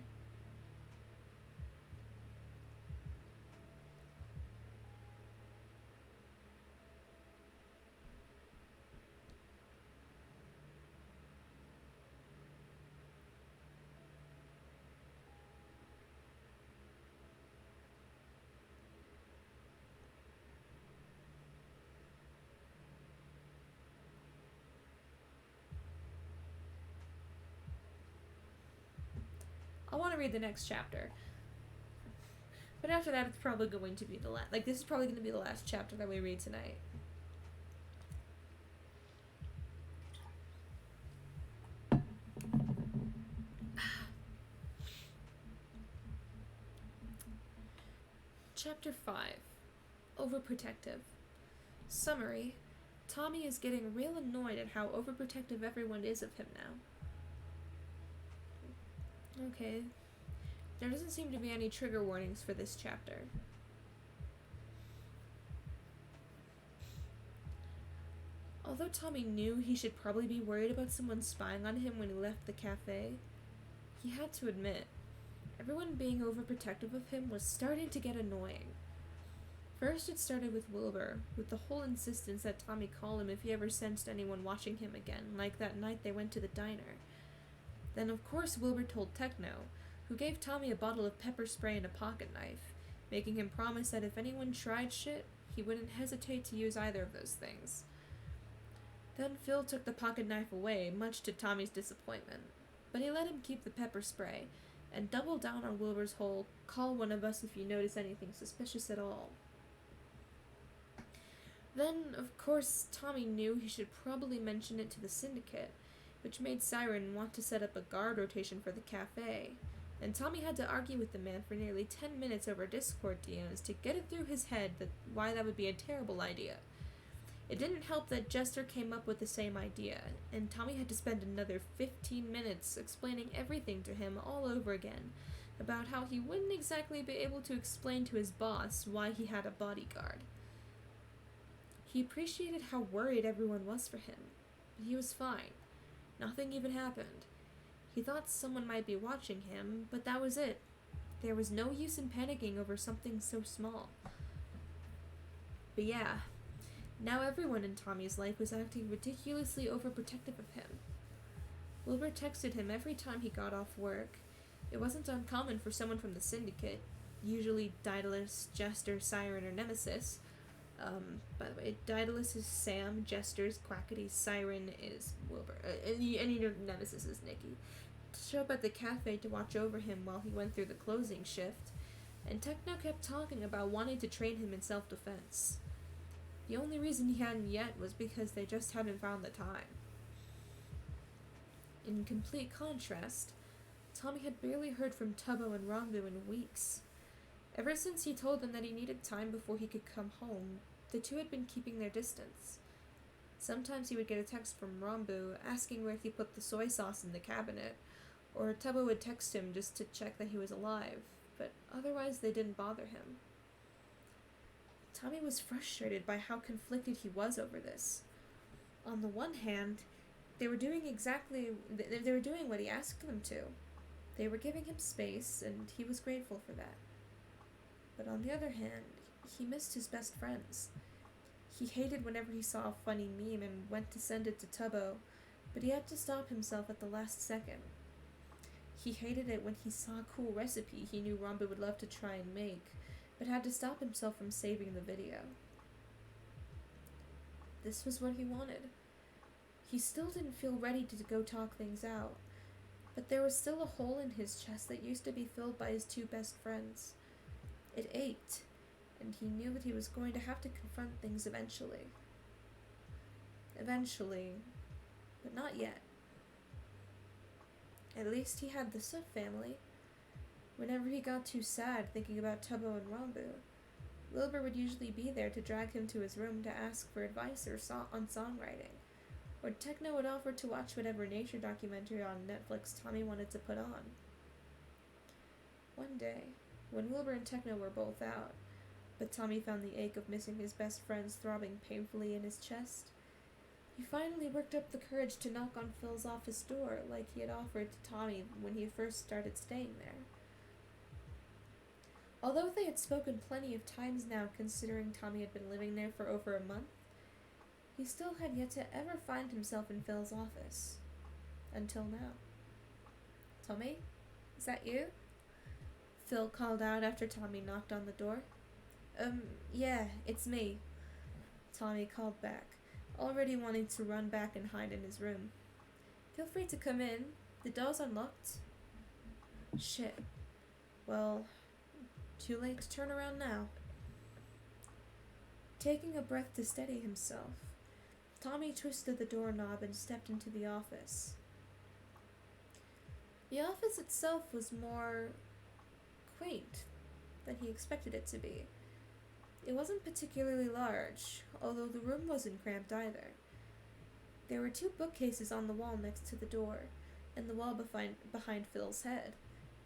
I want to read the next chapter. But after that, it's probably going to be the last. This is probably going to be the last chapter that we read tonight. Chapter 5. Overprotective. Summary. Tommy is getting real annoyed at how overprotective everyone is of him now. Okay. There doesn't seem to be any trigger warnings for this chapter. Although Tommy knew he should probably be worried about someone spying on him when he left the cafe, he had to admit, everyone being overprotective of him was starting to get annoying. First it started with Wilbur, with the whole insistence that Tommy call him if he ever sensed anyone watching him again, like that night they went to the diner. Then of course Wilbur told Techno, who gave Tommy a bottle of pepper spray and a pocket knife, making him promise that if anyone tried shit, he wouldn't hesitate to use either of those things. Then Phil took the pocket knife away, much to Tommy's disappointment, but he let him keep the pepper spray, and doubled down on Wilbur's whole, call one of us if you notice anything suspicious at all. Then, of course, Tommy knew he should probably mention it to the syndicate, which made Siren want to set up a guard rotation for the cafe, and Tommy had to argue with the man for nearly 10 minutes over Discord DMs to get it through his head why that would be a terrible idea. It didn't help that Jester came up with the same idea, and Tommy had to spend another 15 minutes explaining everything to him all over again, about how he wouldn't exactly be able to explain to his boss why he had a bodyguard. He appreciated how worried everyone was for him, but he was fine. Nothing even happened. He thought someone might be watching him, but that was it. There was no use in panicking over something so small. But yeah, now everyone in Tommy's life was acting ridiculously overprotective of him. Wilbur texted him every time he got off work. It wasn't uncommon for someone from the Syndicate, usually Daedalus, Jester, Siren, or Nemesis. By the way, Daedalus is Sam, Jester's Quackity, Siren is Wilbur, and your Nemesis is Nikki, to show up at the cafe to watch over him while he went through the closing shift, and Techno kept talking about wanting to train him in self-defense. The only reason he hadn't yet was because they just hadn't found the time. In complete contrast, Tommy had barely heard from Tubbo and Rombu in weeks. Ever since he told them that he needed time before he could come home, the two had been keeping their distance. Sometimes he would get a text from Rombu asking where he put the soy sauce in the cabinet, or Tubbo would text him just to check that he was alive, but otherwise they didn't bother him. Tommy was frustrated by how conflicted he was over this. On the one hand, they were doing what he asked them to. They were giving him space, and he was grateful for that. But on the other hand, he missed his best friends. He hated whenever he saw a funny meme and went to send it to Tubbo, but he had to stop himself at the last second. He hated it when he saw a cool recipe he knew Rombu would love to try and make, but had to stop himself from saving the video. This was what he wanted. He still didn't feel ready to go talk things out, but there was still a hole in his chest that used to be filled by his two best friends. It ached, and he knew that he was going to have to confront things eventually. Eventually, but not yet. At least he had the Soot family. Whenever he got too sad thinking about Tubbo and Rombu, Wilbur would usually be there to drag him to his room to ask for advice on songwriting, or Techno would offer to watch whatever nature documentary on Netflix Tommy wanted to put on. One day, when Wilbur and Techno were both out, but Tommy found the ache of missing his best friends throbbing painfully in his chest, he finally worked up the courage to knock on Phil's office door like he had offered to Tommy when he first started staying there. Although they had spoken plenty of times now considering Tommy had been living there for over a month, he still had yet to ever find himself in Phil's office. Until now. "Tommy? Is that you?" Phil called out after Tommy knocked on the door. Yeah, it's me," Tommy called back, already wanting to run back and hide in his room. "Feel free to come in. The door's unlocked." Shit. Well, too late to turn around now. Taking a breath to steady himself, Tommy twisted the doorknob and stepped into the office. The office itself was more quaint than he expected it to be. It wasn't particularly large, although the room wasn't cramped either. There were 2 bookcases on the wall next to the door, and the wall behind Phil's head,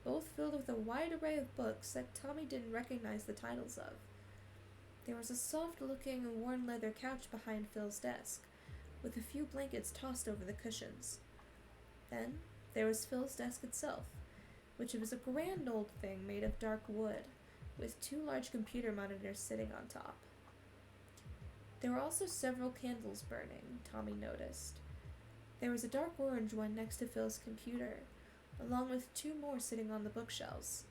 both filled with a wide array of books that Tommy didn't recognize the titles of. There was a soft-looking, worn leather couch behind Phil's desk, with a few blankets tossed over the cushions. Then there was Phil's desk itself, which was a grand old thing made of dark wood, with 2 large computer monitors sitting on top. There were also several candles burning, Tommy noticed. There was a dark orange one next to Phil's computer, along with 2 more sitting on the bookshelves.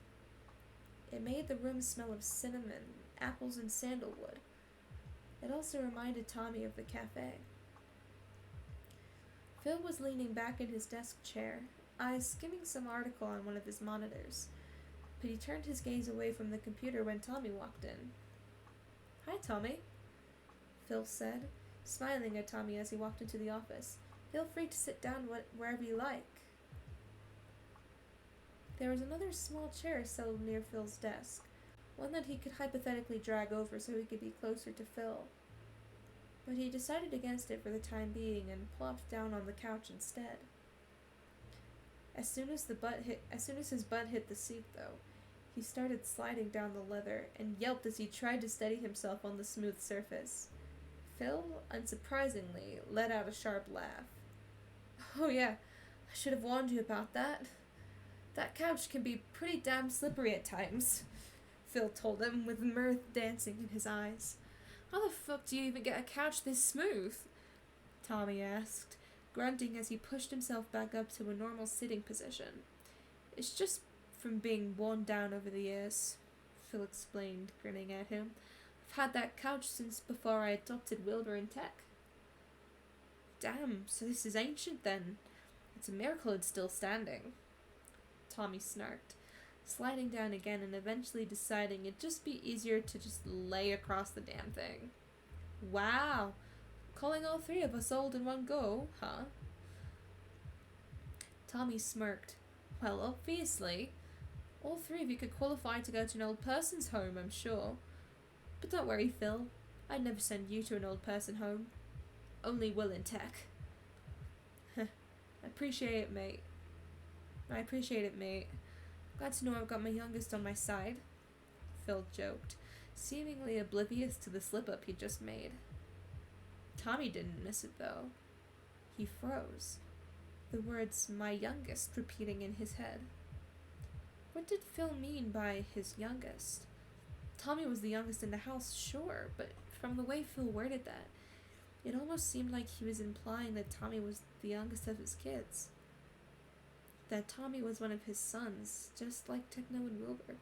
It made the room smell of cinnamon, apples, and sandalwood. It also reminded Tommy of the cafe. Phil was leaning back in his desk chair, eyes skimming some article on one of his monitors, but he turned his gaze away from the computer when Tommy walked in. "Hi, Tommy," Phil said, smiling at Tommy as he walked into the office. "Feel free to sit down wherever you like." There was another small chair settled near Phil's desk, one that he could hypothetically drag over so he could be closer to Phil. But he decided against it for the time being and plopped down on the couch instead. As soon as his butt hit the seat, though, he started sliding down the leather and yelped as he tried to steady himself on the smooth surface. Phil, unsurprisingly, let out a sharp laugh. "Oh yeah, I should have warned you about that. That couch can be pretty damn slippery at times," Phil told him, with mirth dancing in his eyes. "How the fuck do you even get a couch this smooth?" Tommy asked, grunting as he pushed himself back up to a normal sitting position. "It's just from being worn down over the years," Phil explained, grinning at him. "I've had that couch since before I adopted Wilbur and Tech." "Damn, so this is ancient then. It's a miracle it's still standing," Tommy snarked, sliding down again and eventually deciding it'd just be easier to just lay across the damn thing. "Wow, calling all three of us old in one go, huh?" Tommy smirked. "Well, obviously. All three of you could qualify to go to an old person's home, I'm sure. But don't worry, Phil. I'd never send you to an old person home. Only Will and Tech." "I appreciate it, mate. Glad to know I've got my youngest on my side," Phil joked, seemingly oblivious to the slip-up he'd just made. Tommy didn't miss it, though. He froze, the words "my youngest" repeating in his head. What did Phil mean by his youngest? Tommy was the youngest in the house, sure, but from the way Phil worded that, it almost seemed like he was implying that Tommy was the youngest of his kids. That Tommy was one of his sons, just like Techno and Wilbur.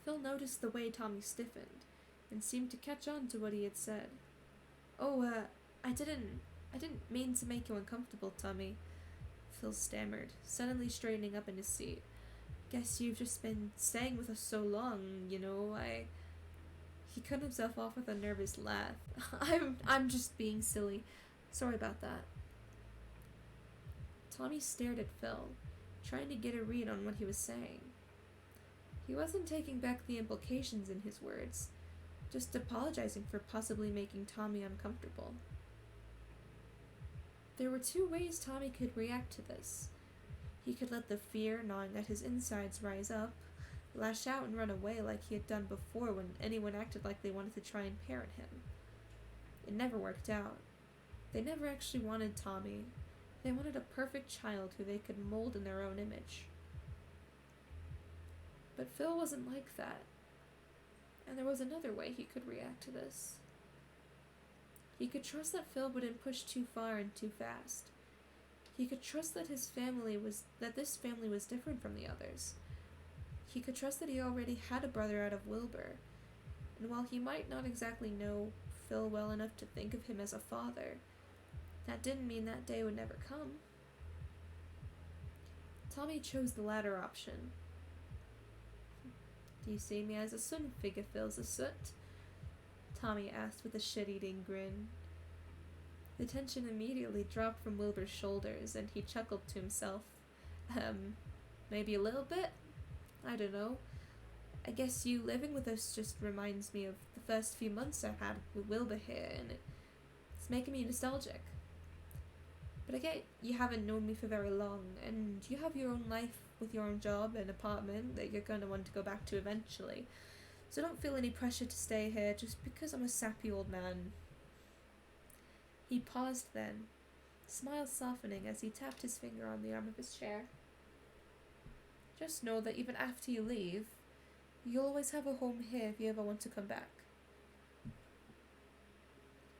Phil noticed the way Tommy stiffened, and seemed to catch on to what he had said. "Oh, I didn't mean to make you uncomfortable, Tommy," Phil stammered, suddenly straightening up in his seat. "Guess you've just been staying with us so long, you know, He cut himself off with a nervous laugh. I'm just being silly. Sorry about that." Tommy stared at Phil, trying to get a read on what he was saying. He wasn't taking back the implications in his words, just apologizing for possibly making Tommy uncomfortable. There were two ways Tommy could react to this. He could let the fear gnawing at his insides rise up, lash out and run away like he had done before when anyone acted like they wanted to try and parent him. It never worked out. They never actually wanted Tommy. They wanted a perfect child who they could mold in their own image. But Phil wasn't like that. And there was another way he could react to this. He could trust that Phil wouldn't push too far and too fast. He could trust that this family was different from the others. He could trust that he already had a brother out of Wilbur, and while he might not exactly know Phil well enough to think of him as a father, that didn't mean that day would never come. Tommy chose the latter option. "Do you see me as a son figure, Phil's a soot?" Tommy asked with a shit-eating grin. The tension immediately dropped from Wilbur's shoulders, and he chuckled to himself. Maybe a little bit? I don't know. I guess you living with us just reminds me of the first few months I've had with Wilbur here, and it's making me nostalgic. But I get you haven't known me for very long, and you have your own life with your own job and apartment that you're going to want to go back to eventually. So don't feel any pressure to stay here just because I'm a sappy old man." He paused then, smile softening as he tapped his finger on the arm of his chair. "Just know that even after you leave, you'll always have a home here if you ever want to come back."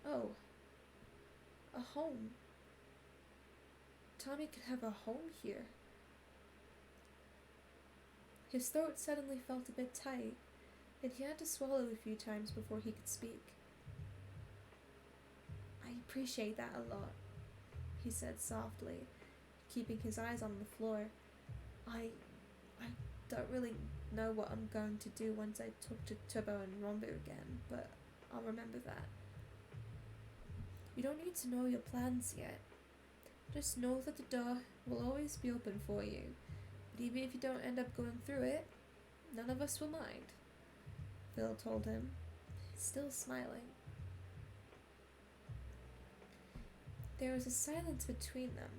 "Oh, a home. Tommy could have a home here." His throat suddenly felt a bit tight, and he had to swallow a few times before he could speak. "I appreciate that a lot," he said softly, keeping his eyes on the floor. I don't really know what I'm going to do once I talk to Turbo and Rombo again, but I'll remember that." "You don't need to know your plans yet. Just know that the door will always be open for you. But even if you don't end up going through it, none of us will mind, Phil told him, still smiling. There was a silence between them.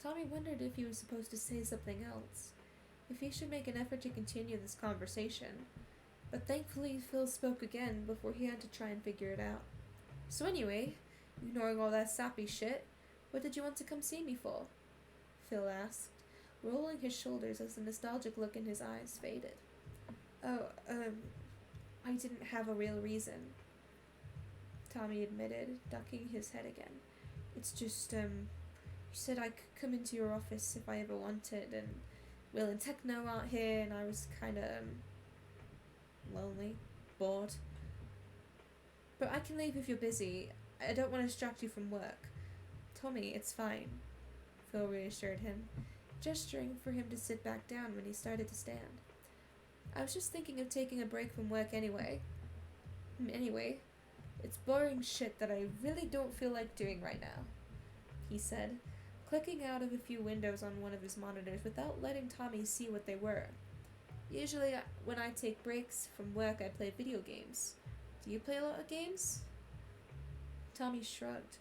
Tommy wondered if he was supposed to say something else, if he should make an effort to continue this conversation. But thankfully Phil spoke again before he had to try and figure it out. So anyway, ignoring all that sappy shit, what did you want to come see me for? Phil asked, rolling his shoulders as the nostalgic look in his eyes faded. Oh, I didn't have a real reason, Tommy admitted, ducking his head again. It's just, you said I could come into your office if I ever wanted, and Will and Techno aren't here, and I was kinda, lonely, bored. But I can leave if you're busy. I don't want to distract you from work. Tommy, it's fine, Phil reassured him, gesturing for him to sit back down when he started to stand. I was just thinking of taking a break from work anyway. Anyway, it's boring shit that I really don't feel like doing right now, he said, clicking out of a few windows on one of his monitors without letting Tommy see what they were. Usually, when I take breaks from work, I play video games. Do you play a lot of games? Tommy shrugged.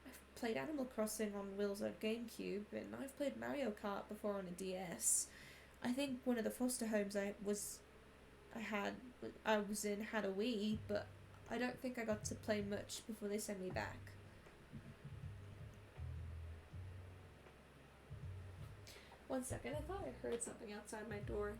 I've played Animal Crossing on Will's GameCube, and I've played Mario Kart before on a DS. I think one of the foster homes I was in had a Wii, but I don't think I got to play much before they sent me back. One second, I thought I heard something outside my door.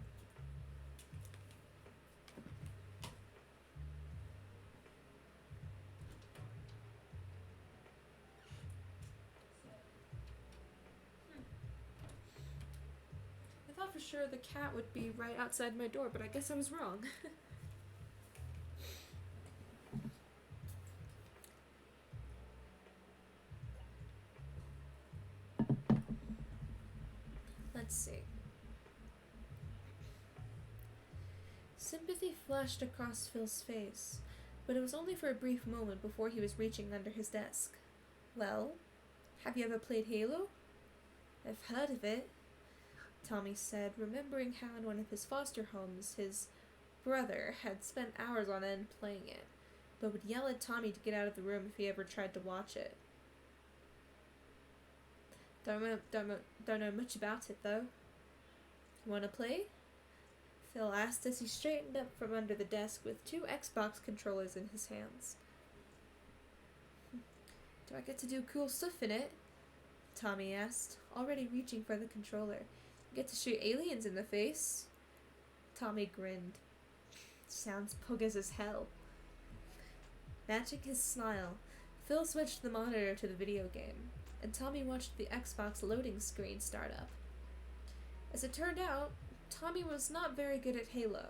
I thought for sure the cat would be right outside my door, but I guess I was wrong. Let's see. Sympathy flashed across Phil's face, but it was only for a brief moment before he was reaching under his desk. Well, have you ever played Halo? I've heard of it, Tommy said, remembering how in one of his foster homes his brother had spent hours on end playing it, but would yell at Tommy to get out of the room if he ever tried to watch it. Don't know much about it, though. Want to play? Phil asked as he straightened up from under the desk with 2 Xbox controllers in his hands. Do I get to do cool stuff in it? Tommy asked, already reaching for the controller. Get to shoot aliens in the face? Tommy grinned. Sounds bogus as hell. Matching his smile, Phil switched the monitor to the video game, and Tommy watched the Xbox loading screen start up. As it turned out, Tommy was not very good at Halo.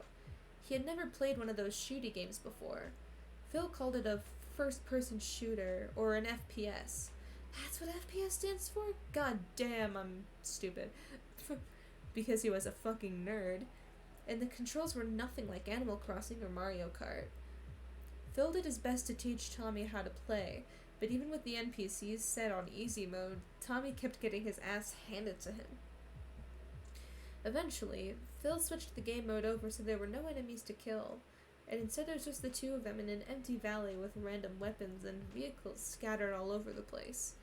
He had never played one of those shooty games before. Phil called it a first-person shooter, or an FPS. That's what FPS stands for? God damn, I'm stupid. Because he was a fucking nerd. And the controls were nothing like Animal Crossing or Mario Kart. Phil did his best to teach Tommy how to play, but even with the NPCs set on easy mode, Tommy kept getting his ass handed to him. Eventually, Phil switched the game mode over so there were no enemies to kill, and instead there was just the 2 of them in an empty valley with random weapons and vehicles scattered all over the place.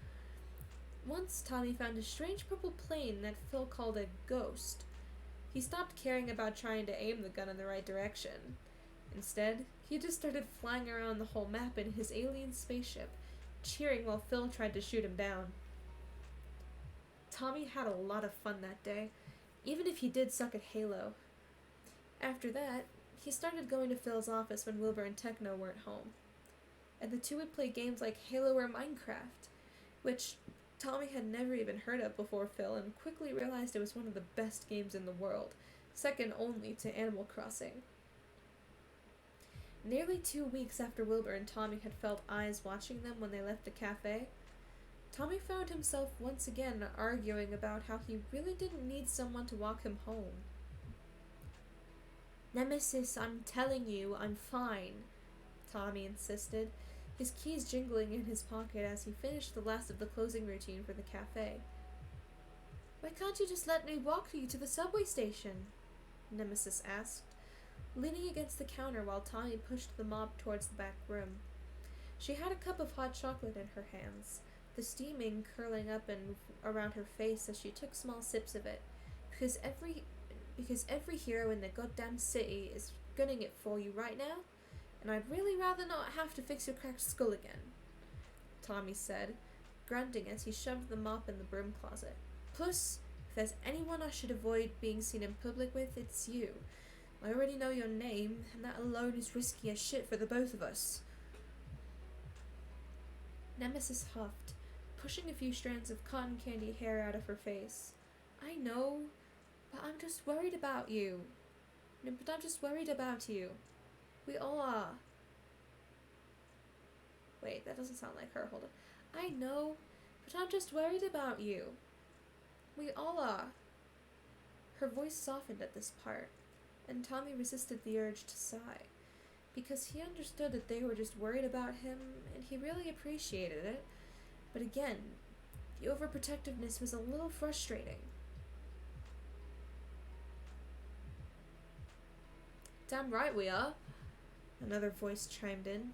Once, Tommy found a strange purple plane that Phil called a ghost. He stopped caring about trying to aim the gun in the right direction. Instead, he just started flying around the whole map in his alien spaceship, cheering while Phil tried to shoot him down. Tommy had a lot of fun that day, even if he did suck at Halo. After that, he started going to Phil's office when Wilbur and Techno weren't home, and the 2 would play games like Halo or Minecraft, which Tommy had never even heard of before Phil, and quickly realized it was one of the best games in the world, second only to Animal Crossing. Nearly 2 weeks after Wilbur and Tommy had felt eyes watching them when they left the cafe, Tommy found himself once again arguing about how he really didn't need someone to walk him home. Nemesis, I'm telling you, I'm fine, Tommy insisted, his keys jingling in his pocket as he finished the last of the closing routine for the cafe. "Why can't you just let me walk you to the subway station?" Nemesis asked, leaning against the counter while Tommy pushed the mop towards the back room. She had a cup of hot chocolate in her hands, the steaming curling up and around her face as she took small sips of it, because every hero in the goddamn city is gunning it for you right now, and I'd really rather not have to fix your cracked skull again," Tommy said, grunting as he shoved the mop in the broom closet. "Plus, if there's anyone I should avoid being seen in public with, it's you. I already know your name, and that alone is risky as shit for the both of us." Nemesis huffed, pushing a few strands of cotton candy hair out of her face. "I know, but I'm just worried about you. We all are." Wait, that doesn't sound like her. Hold on. "I know, but I'm just worried about you. We all are." Her voice softened at this part, and Tommy resisted the urge to sigh, because he understood that they were just worried about him, and he really appreciated it. But again, the overprotectiveness was a little frustrating. "Damn right we are," another voice chimed in.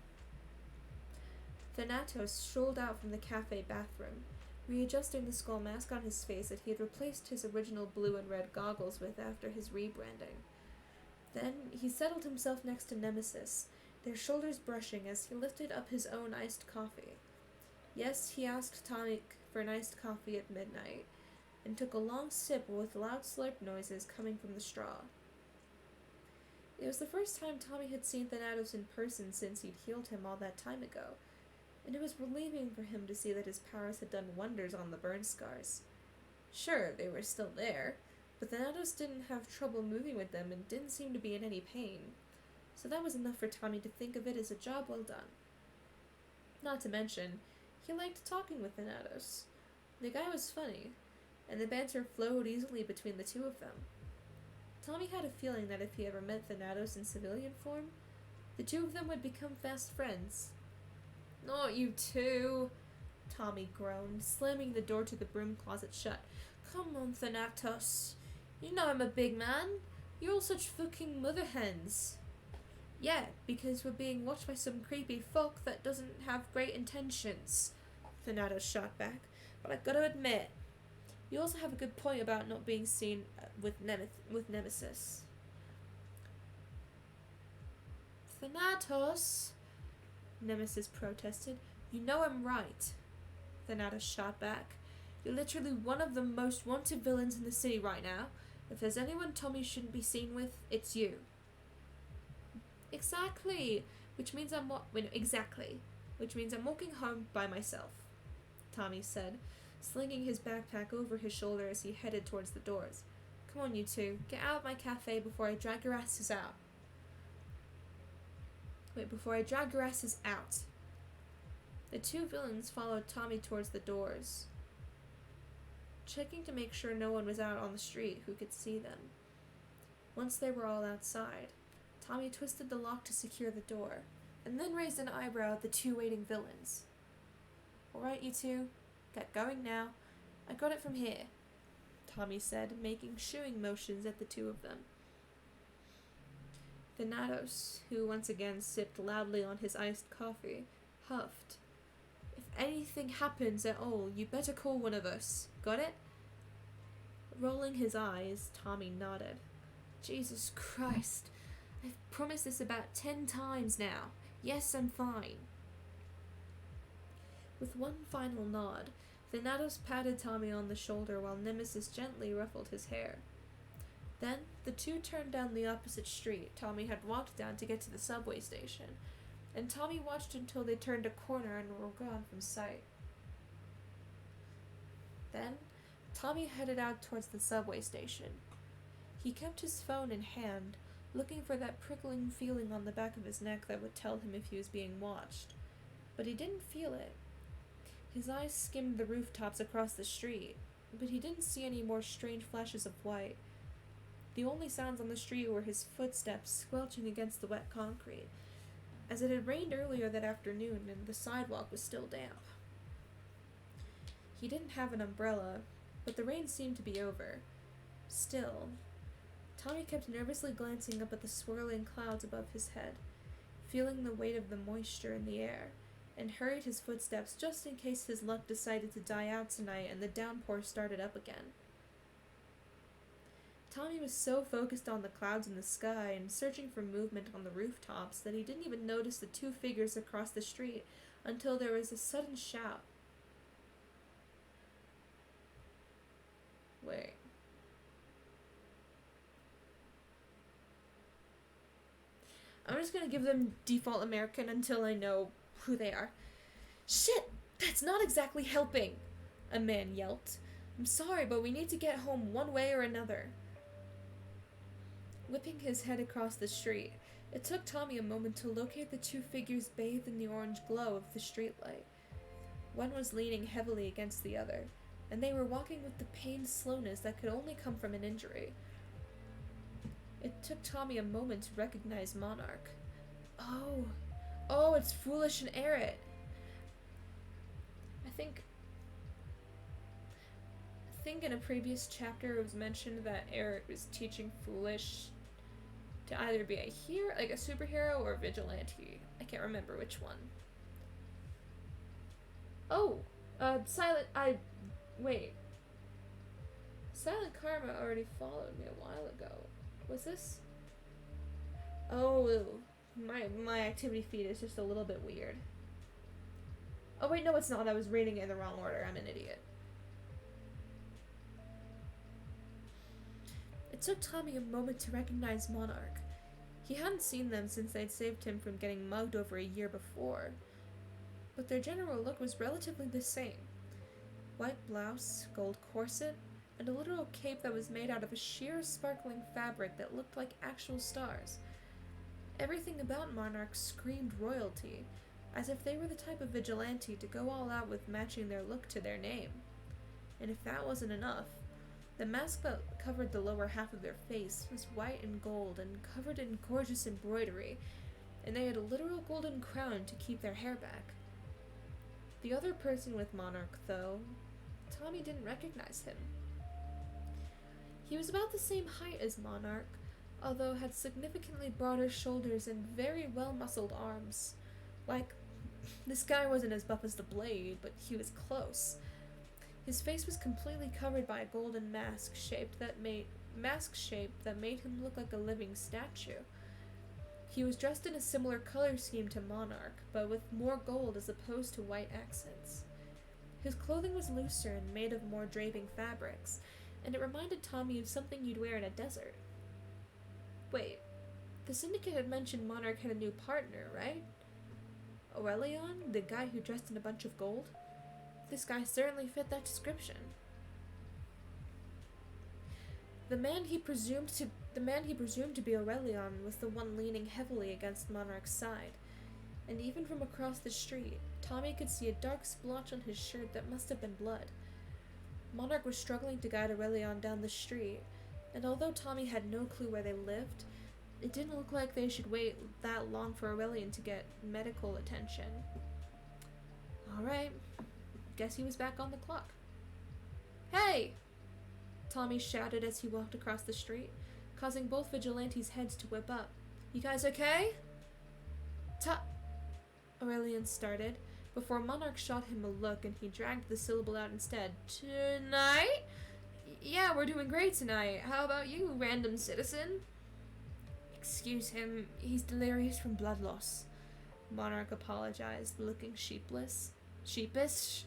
Thanatos strolled out from the cafe bathroom, readjusting the skull mask on his face that he had replaced his original blue and red goggles with after his rebranding. Then he settled himself next to Nemesis, their shoulders brushing as he lifted up his own iced coffee. Yes, he asked Tommy for an iced coffee at midnight, and took a long sip with loud slurp noises coming from the straw. It was the first time Tommy had seen Thanatos in person since he'd healed him all that time ago, and it was relieving for him to see that his powers had done wonders on the burn scars. Sure, they were still there, but Thanatos didn't have trouble moving with them and didn't seem to be in any pain, so that was enough for Tommy to think of it as a job well done. Not to mention, he liked talking with Thanatos. The guy was funny, and the banter flowed easily between the two of them. Tommy had a feeling that if he ever met Thanatos in civilian form, the two of them would become fast friends. "Not you two," Tommy groaned, slamming the door to the broom closet shut. "Come on, Thanatos. You know I'm a big man. You're all such fucking mother hens." "Yeah, because we're being watched by some creepy fuck that doesn't have great intentions," Thanatos shot back. "But I gotta admit, you also have a good point about not being seen with Nemesis." "Thanatos," Nemesis protested. "You know I'm right," Thanatos shot back. "You're literally one of the most wanted villains in the city right now. If there's anyone Tommy shouldn't be seen with, it's you." Exactly, which means I'm walking home by myself," Tommy said, slinging his backpack over his shoulder as he headed towards the doors. "Come on, you two, get out of my cafe before I drag your asses out." The two villains followed Tommy towards the doors, checking to make sure no one was out on the street who could see them. Once they were all outside, Tommy twisted the lock to secure the door, and then raised an eyebrow at the two waiting villains. "All right, you two, get going now. I got it from here," Tommy said, making shooing motions at the two of them. Thanatos, who once again sipped loudly on his iced coffee, huffed. "If anything happens at all, you better call one of us. Got it?" Rolling his eyes, Tommy nodded. "Jesus Christ. I've promised this about 10 times now. Yes, I'm fine." With one final nod, Thanatos patted Tommy on the shoulder while Nemesis gently ruffled his hair. Then the two turned down the opposite street Tommy had walked down to get to the subway station, and Tommy watched until they turned a corner and were gone from sight. Then Tommy headed out towards the subway station. He kept his phone in hand, looking for that prickling feeling on the back of his neck that would tell him if he was being watched. But he didn't feel it. His eyes skimmed the rooftops across the street, but he didn't see any more strange flashes of white. The only sounds on the street were his footsteps squelching against the wet concrete, as it had rained earlier that afternoon and the sidewalk was still damp. He didn't have an umbrella, but the rain seemed to be over. Still, Tommy kept nervously glancing up at the swirling clouds above his head, feeling the weight of the moisture in the air, and hurried his footsteps just in case his luck decided to die out tonight and the downpour started up again. Tommy was so focused on the clouds in the sky and searching for movement on the rooftops that he didn't even notice the two figures across the street until there was a sudden shout. Wait. I'm just gonna give them default American until I know who they are. Shit! That's not exactly helping! A man yelped. I'm sorry, but we need to get home one way or another. Whipping his head across the street, it took Tommy a moment to locate the two figures bathed in the orange glow of the streetlight. One was leaning heavily against the other, and they were walking with the pained slowness that could only come from an injury. It took Tommy a moment to recognize Monarch. Oh, it's Foolish and Aerith. I think in a previous chapter it was mentioned that Aerith was teaching Foolish to either be a hero, like a superhero, or a vigilante. I can't remember which one. Oh, Silent Karma already followed me a while ago. Was this? Oh, my activity feed is just a little bit weird. Oh wait, no it's not. I was reading it in the wrong order. I'm an idiot. It took Tommy a moment to recognize Monarch. He hadn't seen them since they'd saved him from getting mugged over a year before, but their general look was relatively the same. White blouse, gold corset, and a literal cape that was made out of a sheer sparkling fabric that looked like actual stars. Everything about Monarch screamed royalty, as if they were the type of vigilante to go all out with matching their look to their name. And if that wasn't enough, the mask that covered the lower half of their face was white and gold and covered in gorgeous embroidery, and they had a literal golden crown to keep their hair back. The other person with Monarch, though, Tommy didn't recognize him. He was about the same height as Monarch, although had significantly broader shoulders and very well-muscled arms. Like, this guy wasn't as buff as the Blade, but he was close. His face was completely covered by a golden mask shape that made him look like a living statue. He was dressed in a similar color scheme to Monarch, but with more gold as opposed to white accents. His clothing was looser and made of more draping fabrics, and it reminded Tommy of something you'd wear in a desert. Wait, the Syndicate had mentioned Monarch had a new partner, right? Aurelion, the guy who dressed in a bunch of gold? This guy certainly fit that description. The man he presumed to be Aurelion was the one leaning heavily against Monarch's side, and even from across the street, Tommy could see a dark splotch on his shirt that must have been blood. Monarch was struggling to guide Aurelion down the street, and although Tommy had no clue where they lived, it didn't look like they should wait that long for Aurelion to get medical attention. Alright, guess he was back on the clock. Hey! Tommy shouted as he walked across the street, causing both vigilantes' heads to whip up. You guys okay? Aurelion started, before Monarch shot him a look and he dragged the syllable out instead. Tonight? Yeah, we're doing great tonight. How about you, random citizen? Excuse him, he's delirious from blood loss. Monarch apologized, looking sheepish? Sheepless?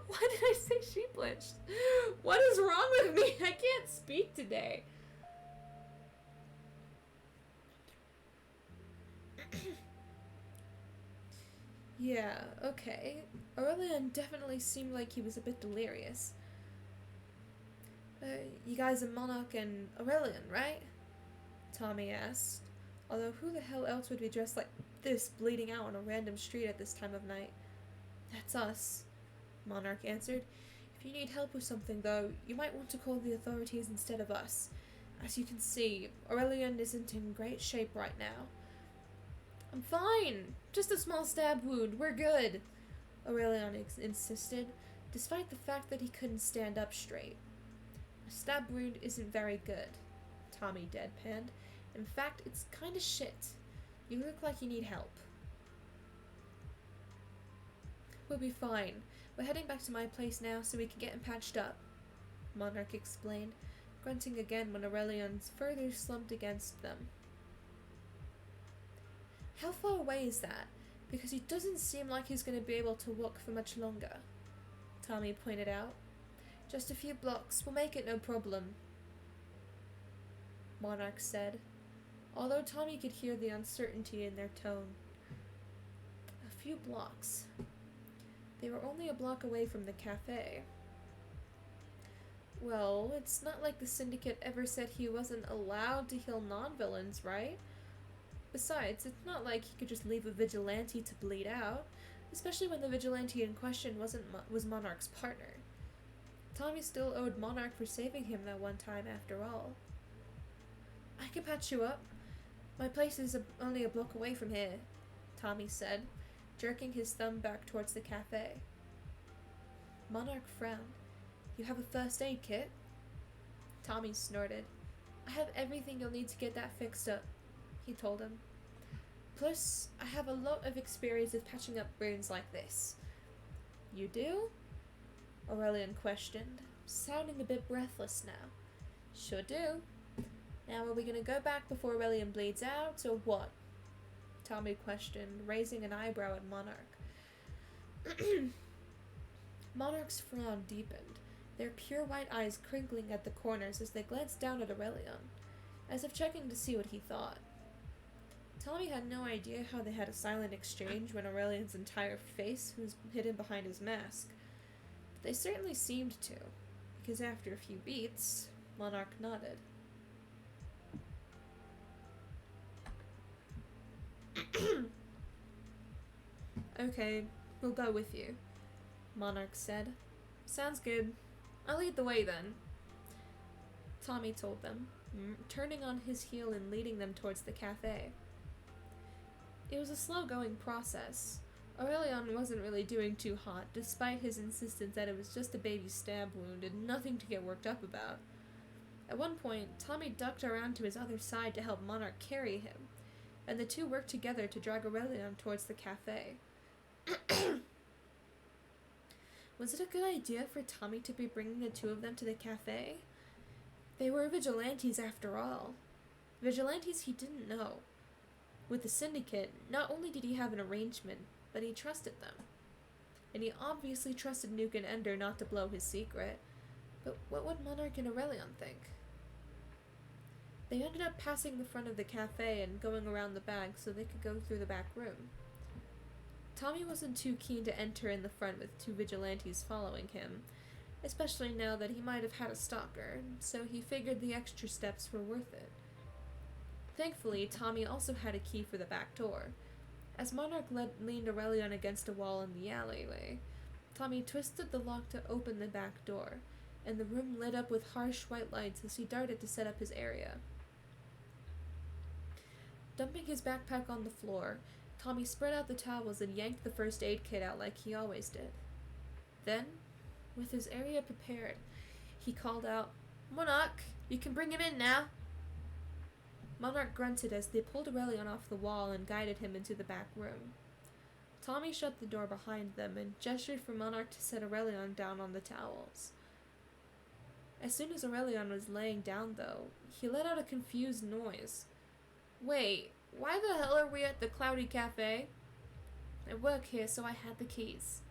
Why did I say sheepish? What is wrong with me? I can't speak today. Yeah, okay. Aurelion definitely seemed like he was a bit delirious. You guys are Monarch and Aurelion, right? Tommy asked. Although who the hell else would be dressed like this, bleeding out on a random street at this time of night? That's us, Monarch answered. If you need help with something, though, you might want to call the authorities instead of us. As you can see, Aurelian isn't in great shape right now. I'm fine. Just a small stab wound. We're good, Aurelian insisted, despite the fact that he couldn't stand up straight. A stab wound isn't very good, Tommy deadpanned. In fact, it's kinda shit. You look like you need help. We'll be fine. We're heading back to my place now so we can get him patched up, Monarch explained, grunting again when Aurelian further slumped against them. How far away is that? Because he doesn't seem like he's going to be able to walk for much longer, Tommy pointed out. Just a few blocks. We'll make it no problem, Monarch said, although Tommy could hear the uncertainty in their tone. A few blocks. They were only a block away from the cafe. Well, it's not like the Syndicate ever said he wasn't allowed to heal non-villains, right? Besides, it's not like he could just leave a vigilante to bleed out, especially when the vigilante in question was Monarch's partner. Tommy still owed Monarch for saving him that one time after all. I can patch you up. My place is only a block away from here, Tommy said, jerking his thumb back towards the cafe. Monarch frowned. You have a first aid kit? Tommy snorted. I have everything you'll need to get that fixed up, he told him. Plus, I have a lot of experience with patching up wounds like this. You do? Aurelian questioned, sounding a bit breathless now. Sure do. Now are we gonna go back before Aurelian bleeds out, or what? Tommy questioned, raising an eyebrow at Monarch. Monarch's frown deepened, their pure white eyes crinkling at the corners as they glanced down at Aurelian, as if checking to see what he thought. Tommy had no idea how they had a silent exchange when Aurelian's entire face was hidden behind his mask, but they certainly seemed to, because after a few beats, Monarch nodded. Okay, we'll go with you, Monarch said. Sounds good. I'll lead the way then, Tommy told them, turning on his heel and leading them towards the cafe. It was a slow-going process. Aurelian wasn't really doing too hot, despite his insistence that it was just a baby stab wound and nothing to get worked up about. At one point, Tommy ducked around to his other side to help Monarch carry him, and the two worked together to drag Aurelian towards the cafe. Was it a good idea for Tommy to be bringing the two of them to the cafe? They were vigilantes after all. Vigilantes he didn't know. With the Syndicate, not only did he have an arrangement, but he trusted them. And he obviously trusted Nuke and Ender not to blow his secret. But what would Monarch and Aurelian think? They ended up passing the front of the cafe and going around the back so they could go through the back room. Tommy wasn't too keen to enter in the front with two vigilantes following him, especially now that he might have had a stalker, so he figured the extra steps were worth it. Thankfully, Tommy also had a key for the back door. As Monarch leaned Aurelian against a wall in the alleyway, Tommy twisted the lock to open the back door, and the room lit up with harsh white lights as he darted to set up his area. Dumping his backpack on the floor, Tommy spread out the towels and yanked the first aid kit out like he always did. Then, with his area prepared, he called out, "Monarch, you can bring him in now." Monarch grunted as they pulled Aurelian off the wall and guided him into the back room. Tommy shut the door behind them and gestured for Monarch to set Aurelian down on the towels. As soon as Aurelian was laying down, though, he let out a confused noise. Wait, why the hell are we at the Cloudy Cafe? I work here, so I had the keys.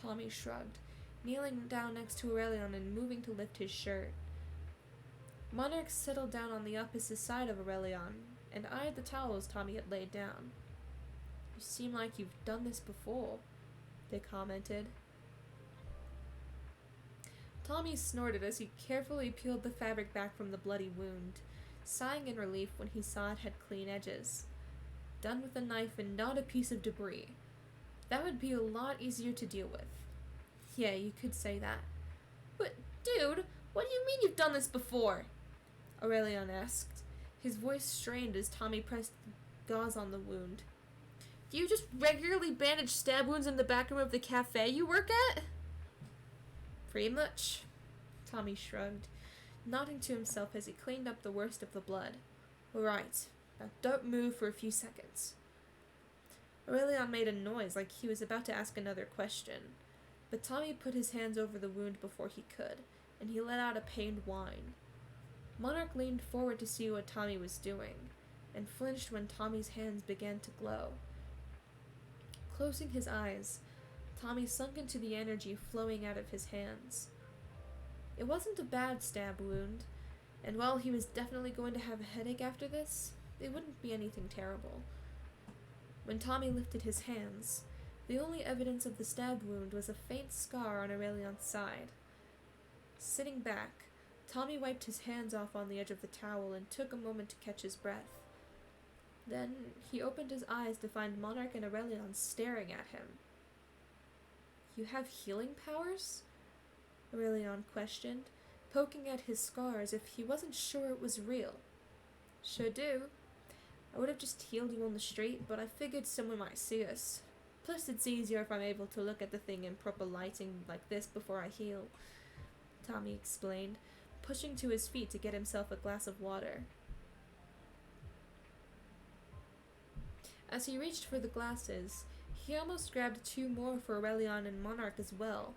Tommy shrugged, kneeling down next to Aurelian and moving to lift his shirt. Monarch settled down on the opposite side of Aurelian and eyed the towels Tommy had laid down. You seem like you've done this before, they commented. Tommy snorted as he carefully peeled the fabric back from the bloody wound, sighing in relief when he saw it had clean edges. Done with a knife and not a piece of debris. That would be a lot easier to deal with. Yeah, you could say that. But, dude, what do you mean you've done this before? Aurelion asked. His voice strained as Tommy pressed gauze on the wound. Do you just regularly bandage stab wounds in the back room of the cafe you work at? Pretty much. Tommy shrugged, nodding to himself as he cleaned up the worst of the blood. Right, now don't move for a few seconds. Aurelion made a noise like he was about to ask another question, but Tommy put his hands over the wound before he could, and he let out a pained whine. Monarch leaned forward to see what Tommy was doing, and flinched when Tommy's hands began to glow. Closing his eyes, Tommy sunk into the energy flowing out of his hands. It wasn't a bad stab wound, and while he was definitely going to have a headache after this, it wouldn't be anything terrible. When Tommy lifted his hands, the only evidence of the stab wound was a faint scar on Aurelion's side. Sitting back, Tommy wiped his hands off on the edge of the towel and took a moment to catch his breath. Then he opened his eyes to find Monarch and Aurelion staring at him. You have healing powers? Aurelion questioned, poking at his scar as if he wasn't sure it was real. Sure do. I would have just healed you on the street, but I figured someone might see us. Plus it's easier if I'm able to look at the thing in proper lighting like this before I heal, Tommy explained, pushing to his feet to get himself a glass of water. As he reached for the glasses, he almost grabbed 2 more for Aurelion and Monarch as well,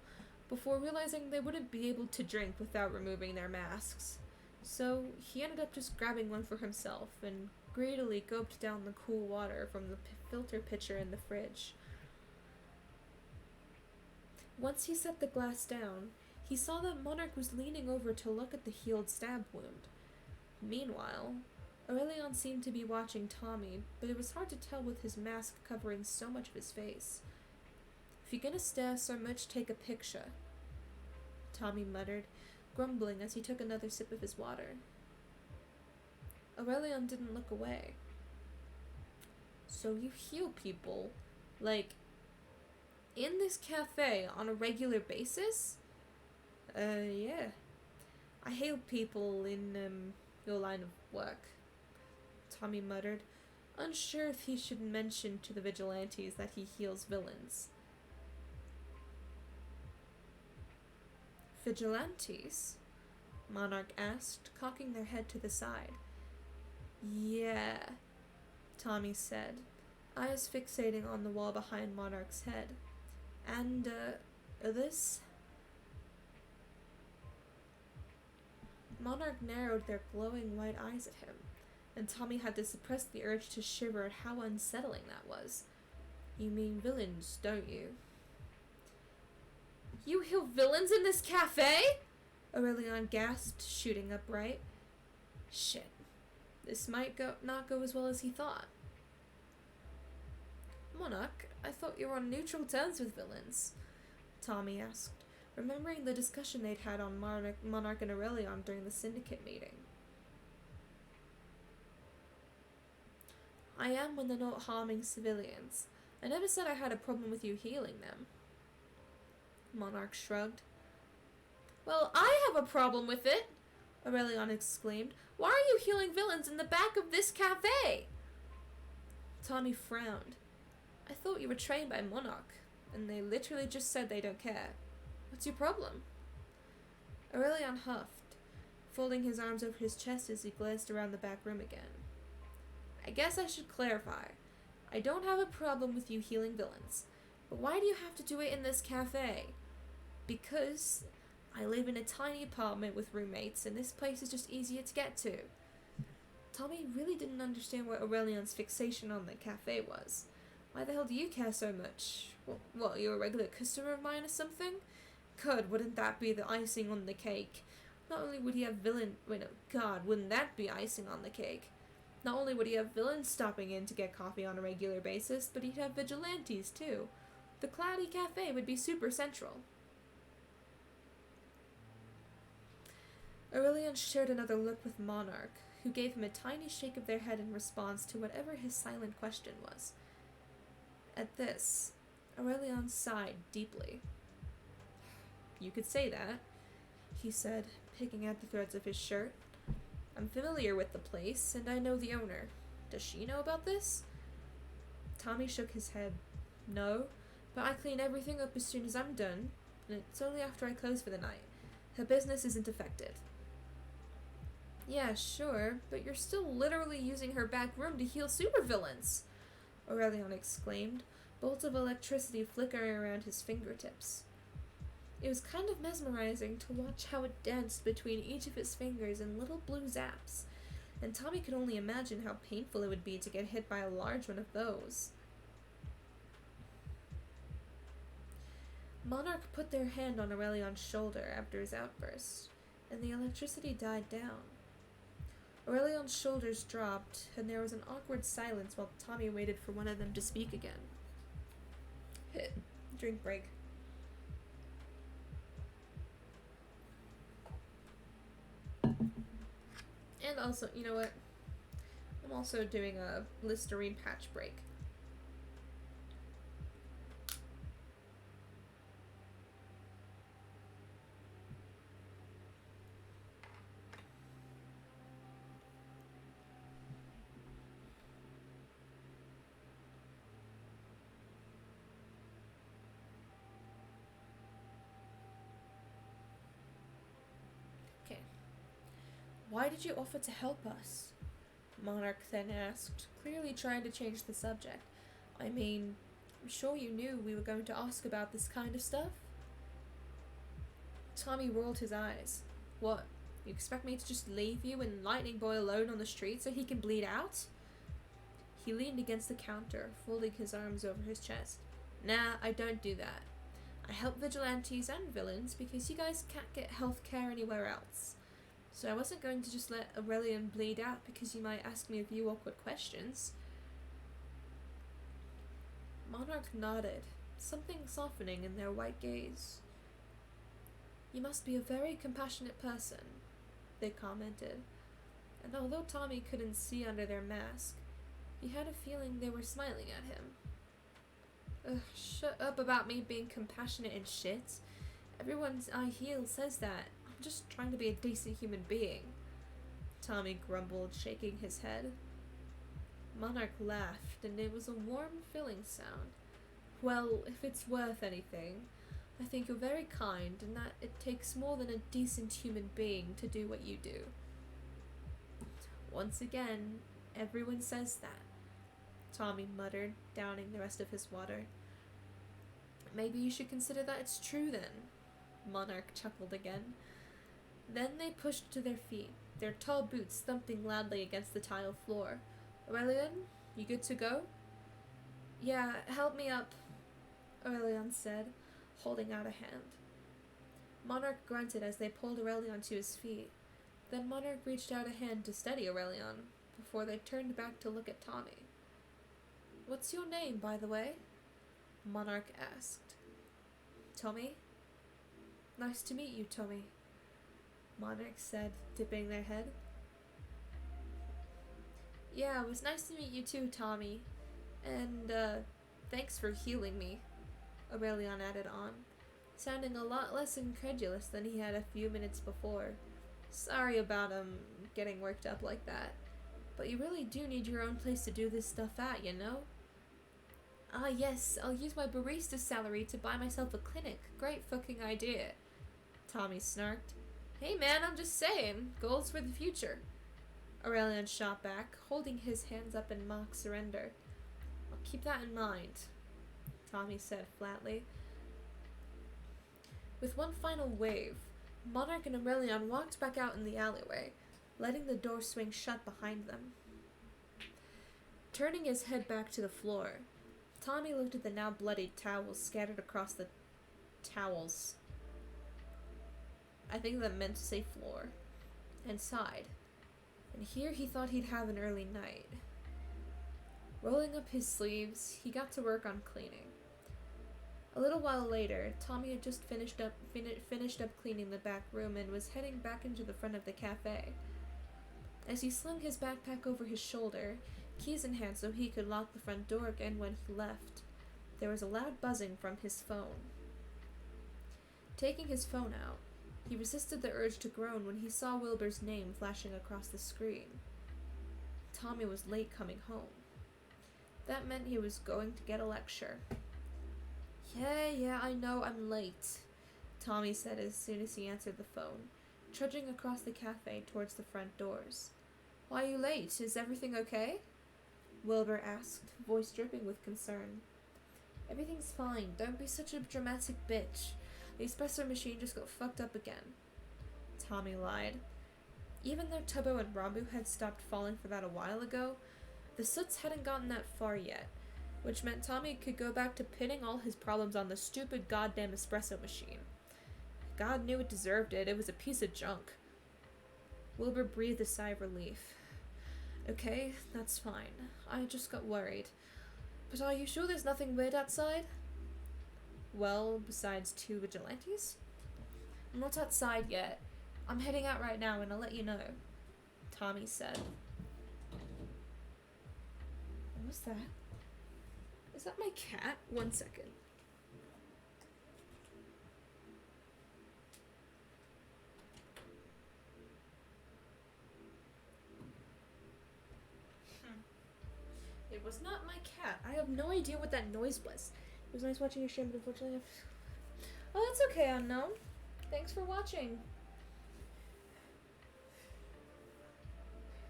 before realizing they wouldn't be able to drink without removing their masks. So he ended up just grabbing one for himself and greedily gulped down the cool water from the filter pitcher in the fridge. Once he set the glass down, he saw that Monarch was leaning over to look at the healed stab wound. Meanwhile, Aurelion seemed to be watching Tommy, but it was hard to tell with his mask covering so much of his face. If you're gonna stare so much, take a picture, Tommy muttered, grumbling as he took another sip of his water. Aurelion didn't look away. So you heal people, like, in this cafe on a regular basis? Yeah. I heal people in, your line of work, Tommy muttered, unsure if he should mention to the vigilantes that he heals villains. Vigilantes? Monarch asked, cocking their head to the side. Yeah, Tommy said, eyes fixating on the wall behind Monarch's head. And, this? Monarch narrowed their glowing white eyes at him, and Tommy had to suppress the urge to shiver at how unsettling that was. You mean villains, don't you? You heal villains in this cafe? Aurelion gasped, shooting upright. Shit. This might not go as well as he thought. Monarch, I thought you were on neutral terms with villains, Tommy asked, remembering the discussion they'd had on Monarch and Aurelion during the syndicate meeting. I am when they're not harming civilians. I never said I had a problem with you healing them. Monarch shrugged. Well, I have a problem with it, Aurelion exclaimed. Why are you healing villains in the back of this cafe? Tommy frowned. I thought you were trained by Monarch, and they literally just said they don't care. What's your problem? Aurelion huffed, folding his arms over his chest as he glanced around the back room again. I guess I should clarify. I don't have a problem with you healing villains, but why do you have to do it in this cafe? Because I live in a tiny apartment with roommates, and this place is just easier to get to. Tommy really didn't understand what Aurelion's fixation on the cafe was. Why the hell do you care so much? What, you're a regular customer of mine or something? God, wouldn't that be the icing on the cake? Not only would he have God, wouldn't that be icing on the cake? Not only would he have villains stopping in to get coffee on a regular basis, but he'd have vigilantes too. The Cloudy Cafe would be super central. Aurelion shared another look with Monarch, who gave him a tiny shake of their head in response to whatever his silent question was. At this, Aurelion sighed deeply. You could say that, he said, picking at the threads of his shirt. I'm familiar with the place, and I know the owner. Does she know about this? Tommy shook his head. No, but I clean everything up as soon as I'm done, and it's only after I close for the night. Her business isn't affected. Yeah, sure, but you're still literally using her back room to heal supervillains, Aurelion exclaimed, bolts of electricity flickering around his fingertips. It was kind of mesmerizing to watch how it danced between each of his fingers in little blue zaps, and Tommy could only imagine how painful it would be to get hit by a large one of those. Monarch put their hand on Aurelion's shoulder after his outburst, and the electricity died down. Aurelion's shoulders dropped, and there was an awkward silence while Tommy waited for one of them to speak again. Drink break. And also, you know what? I'm also doing a Listerine patch break. Why did you offer to help us? Monarch then asked, clearly trying to change the subject. I mean, I'm sure you knew we were going to ask about this kind of stuff? Tommy rolled his eyes. What, you expect me to just leave you and Lightning Boy alone on the street so he can bleed out? He leaned against the counter, folding his arms over his chest. Nah, I don't do that. I help vigilantes and villains because you guys can't get health care anywhere else. So I wasn't going to just let Aurelion bleed out because you might ask me a few awkward questions. Monarch nodded, something softening in their white gaze. You must be a very compassionate person, they commented, and although Tommy couldn't see under their mask, he had a feeling they were smiling at him. Ugh, shut up about me being compassionate and shit. Everyone I heal says that. I'm just trying to be a decent human being. Tommy grumbled, shaking his head. Monarch laughed, and it was a warm, filling sound. Well, if it's worth anything, I think you're very kind, and that it takes more than a decent human being to do what you do. Once again, everyone says that, Tommy muttered, downing the rest of his water. Maybe you should consider that it's true then, Monarch chuckled again. Then they pushed to their feet, their tall boots thumping loudly against the tile floor. Aurelion, you good to go? Yeah, help me up, Aurelion said, holding out a hand. Monarch grunted as they pulled Aurelion to his feet. Then Monarch reached out a hand to steady Aurelion, before they turned back to look at Tommy. What's your name, by the way? Monarch asked. Tommy? Nice to meet you, Tommy, Monarch said, dipping their head. Yeah, it was nice to meet you too, Tommy. And, thanks for healing me, Aurelion added on, sounding a lot less incredulous than he had a few minutes before. Sorry about, getting worked up like that. But you really do need your own place to do this stuff at, you know? Ah, yes, I'll use my barista salary to buy myself a clinic. Great fucking idea, Tommy snarked. Hey man, I'm just saying, goals for the future. Aurelion shot back, holding his hands up in mock surrender. I'll keep that in mind, Tommy said flatly. With one final wave, Monarch and Aurelion walked back out in the alleyway, letting the door swing shut behind them. Turning his head back to the floor, Tommy looked at the now bloodied towels scattered across the towels. I think that meant to say floor, and sighed. And here he thought he'd have an early night. Rolling up his sleeves, he got to work on cleaning. A little while later, Tommy had just finished up cleaning the back room and was heading back into the front of the cafe. As he slung his backpack over his shoulder, keys in hand so he could lock the front door again when he left, there was a loud buzzing from his phone. Taking his phone out, He resisted the urge to groan when he saw Wilbur's name flashing across the screen. Tommy was late coming home. That meant he was going to get a lecture. Yeah, I know I'm late, Tommy said as soon as he answered the phone, trudging across the cafe towards the front doors. Why are you late? Is everything okay? Wilbur asked, voice dripping with concern. Everything's fine. Don't be such a dramatic bitch. The espresso machine just got fucked up again. Tommy lied. Even though Tubbo and Rambu had stopped falling for that a while ago, the Soots hadn't gotten that far yet, which meant Tommy could go back to pinning all his problems on the stupid goddamn espresso machine. God knew it deserved it. It was a piece of junk. Wilbur breathed a sigh of relief. Okay, that's fine. I just got worried. But are you sure there's nothing weird outside? Well, besides 2 vigilantes? I'm not outside yet. I'm heading out right now and I'll let you know, Tommy said. What was that? Is that my cat? 1 second. It was not my cat. I have no idea what that noise was. It was nice watching your stream, but unfortunately Oh, that's okay, Unknown. Thanks for watching.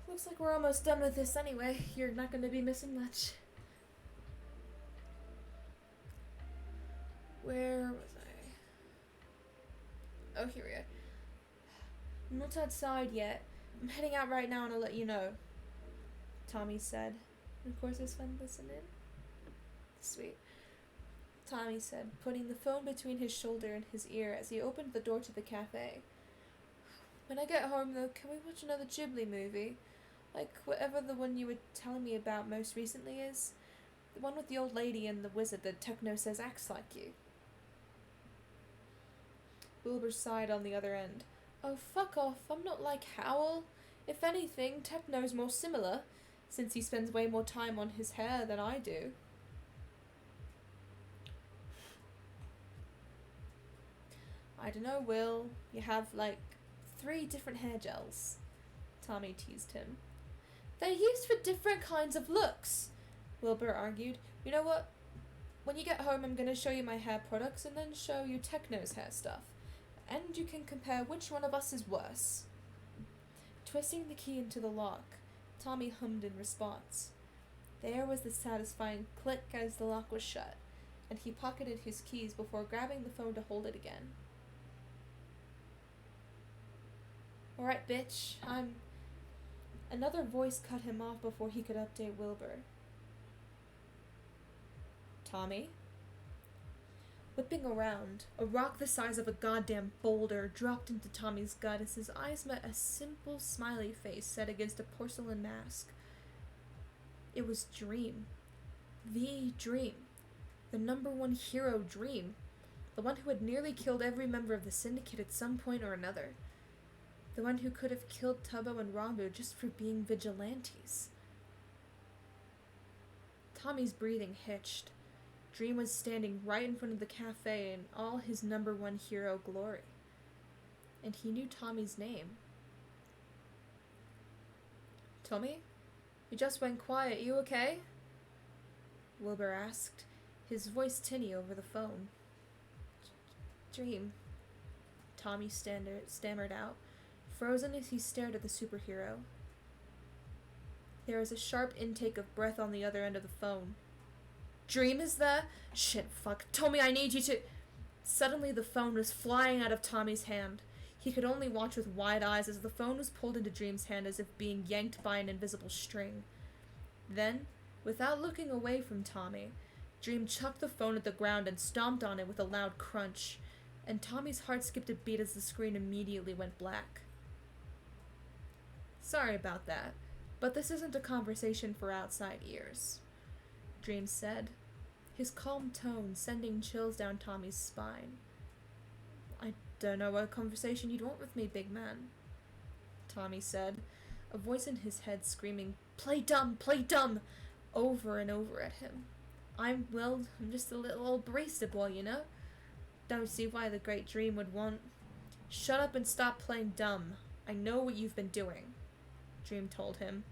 Looks like we're almost done with this anyway. You're not going to be missing much. Where was I? Oh, here we are. I'm not outside yet. I'm heading out right now and I'll let you know, Tommy said. And of course it was fun listening. Sweet. Tommy said, putting the phone between his shoulder and his ear as he opened the door to the cafe. When I get home, though, can we watch another Ghibli movie? Like, whatever the one you were telling me about most recently is? The one with the old lady and the wizard that Techno says acts like you. Wilbur sighed on the other end. Oh, fuck off. I'm not like Howl. If anything, Techno's more similar, since he spends way more time on his hair than I do. I dunno, Will. You have, like, 3 different hair gels. Tommy teased him. They're used for different kinds of looks, Wilbur argued. You know what? When you get home, I'm gonna show you my hair products and then show you Techno's hair stuff. And you can compare which one of us is worse. Twisting the key into the lock, Tommy hummed in response. There was the satisfying click as the lock was shut, and he pocketed his keys before grabbing the phone to hold it again. Alright, bitch, Another voice cut him off before he could update Wilbur. Tommy? Whipping around, a rock the size of a goddamn boulder dropped into Tommy's gut as his eyes met a simple smiley face set against a porcelain mask. It was Dream. The Dream. The #1 hero Dream. The one who had nearly killed every member of the Syndicate at some point or another. The one who could have killed Tubbo and Rambu just for being vigilantes. Tommy's breathing hitched. Dream was standing right in front of the cafe in all his #1 hero glory. And he knew Tommy's name. Tommy? You just went quiet. You okay? Wilbur asked, his voice tinny over the phone. Dream, Tommy stammered out, frozen as he stared at the superhero. There was a sharp intake of breath on the other end of the phone. Dream is there? Shit, fuck. Tommy, I need you to... Suddenly the phone was flying out of Tommy's hand. He could only watch with wide eyes as the phone was pulled into Dream's hand as if being yanked by an invisible string. Then, without looking away from Tommy, Dream chucked the phone at the ground and stomped on it with a loud crunch, and Tommy's heart skipped a beat as the screen immediately went black. Sorry about that, but this isn't a conversation for outside ears, Dream said, his calm tone sending chills down Tommy's spine. I don't know what conversation you'd want with me, big man, Tommy said, a voice in his head screaming, play dumb, over and over at him. I'm just a little old barista boy, you know? Don't see why the great Dream would want... Shut up and stop playing dumb. I know what you've been doing, Dream told him.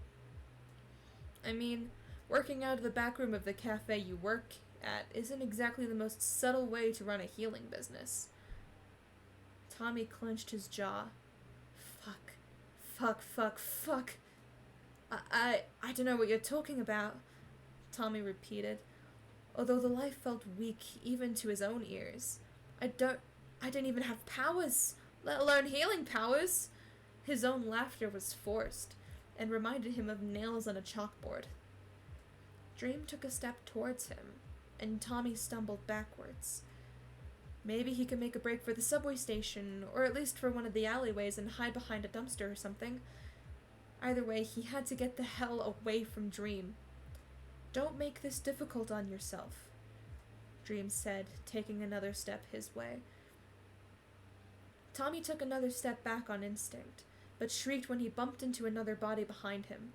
I mean, working out of the back room of the cafe you work at isn't exactly the most subtle way to run a healing business. Tommy clenched his jaw. Fuck. I don't know what you're talking about, Tommy repeated, although the life felt weak even to his own ears. I didn't even have powers, let alone healing powers. His own laughter was forced and reminded him of nails on a chalkboard. Dream took a step towards him, and Tommy stumbled backwards. Maybe he could make a break for the subway station, or at least for one of the alleyways and hide behind a dumpster or something. Either way, he had to get the hell away from Dream. Don't make this difficult on yourself, Dream said, taking another step his way. Tommy took another step back on instinct, but shrieked when he bumped into another body behind him.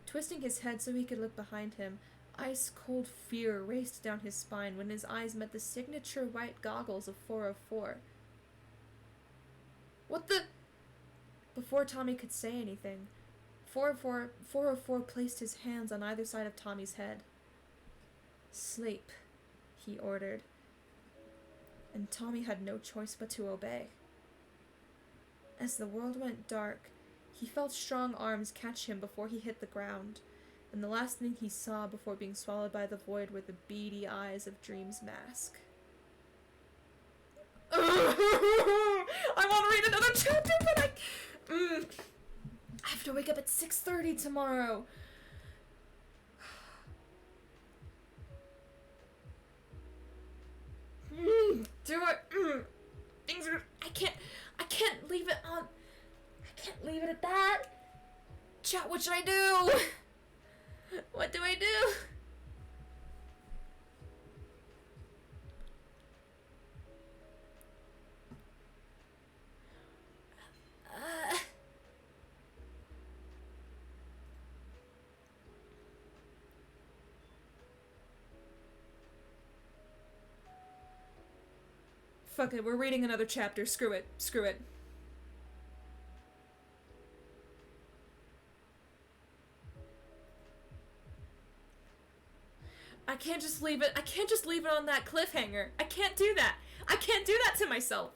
Twisting his head so he could look behind him, ice-cold fear raced down his spine when his eyes met the signature white goggles of 404. What the? Before Tommy could say anything, 404 placed his hands on either side of Tommy's head. Sleep, he ordered, and Tommy had no choice but to obey. As the world went dark, he felt strong arms catch him before he hit the ground, and the last thing he saw before being swallowed by the void were the beady eyes of Dream's mask. I want to read another chapter, but I have to wake up at 6:30 tomorrow. Do it. Things are. I can't leave it on. I can't leave it at that. Chat, what should I do? What do I do? Fuck it, we're reading another chapter. Screw it. I can't just leave it on that cliffhanger. I can't do that. I can't do that to myself.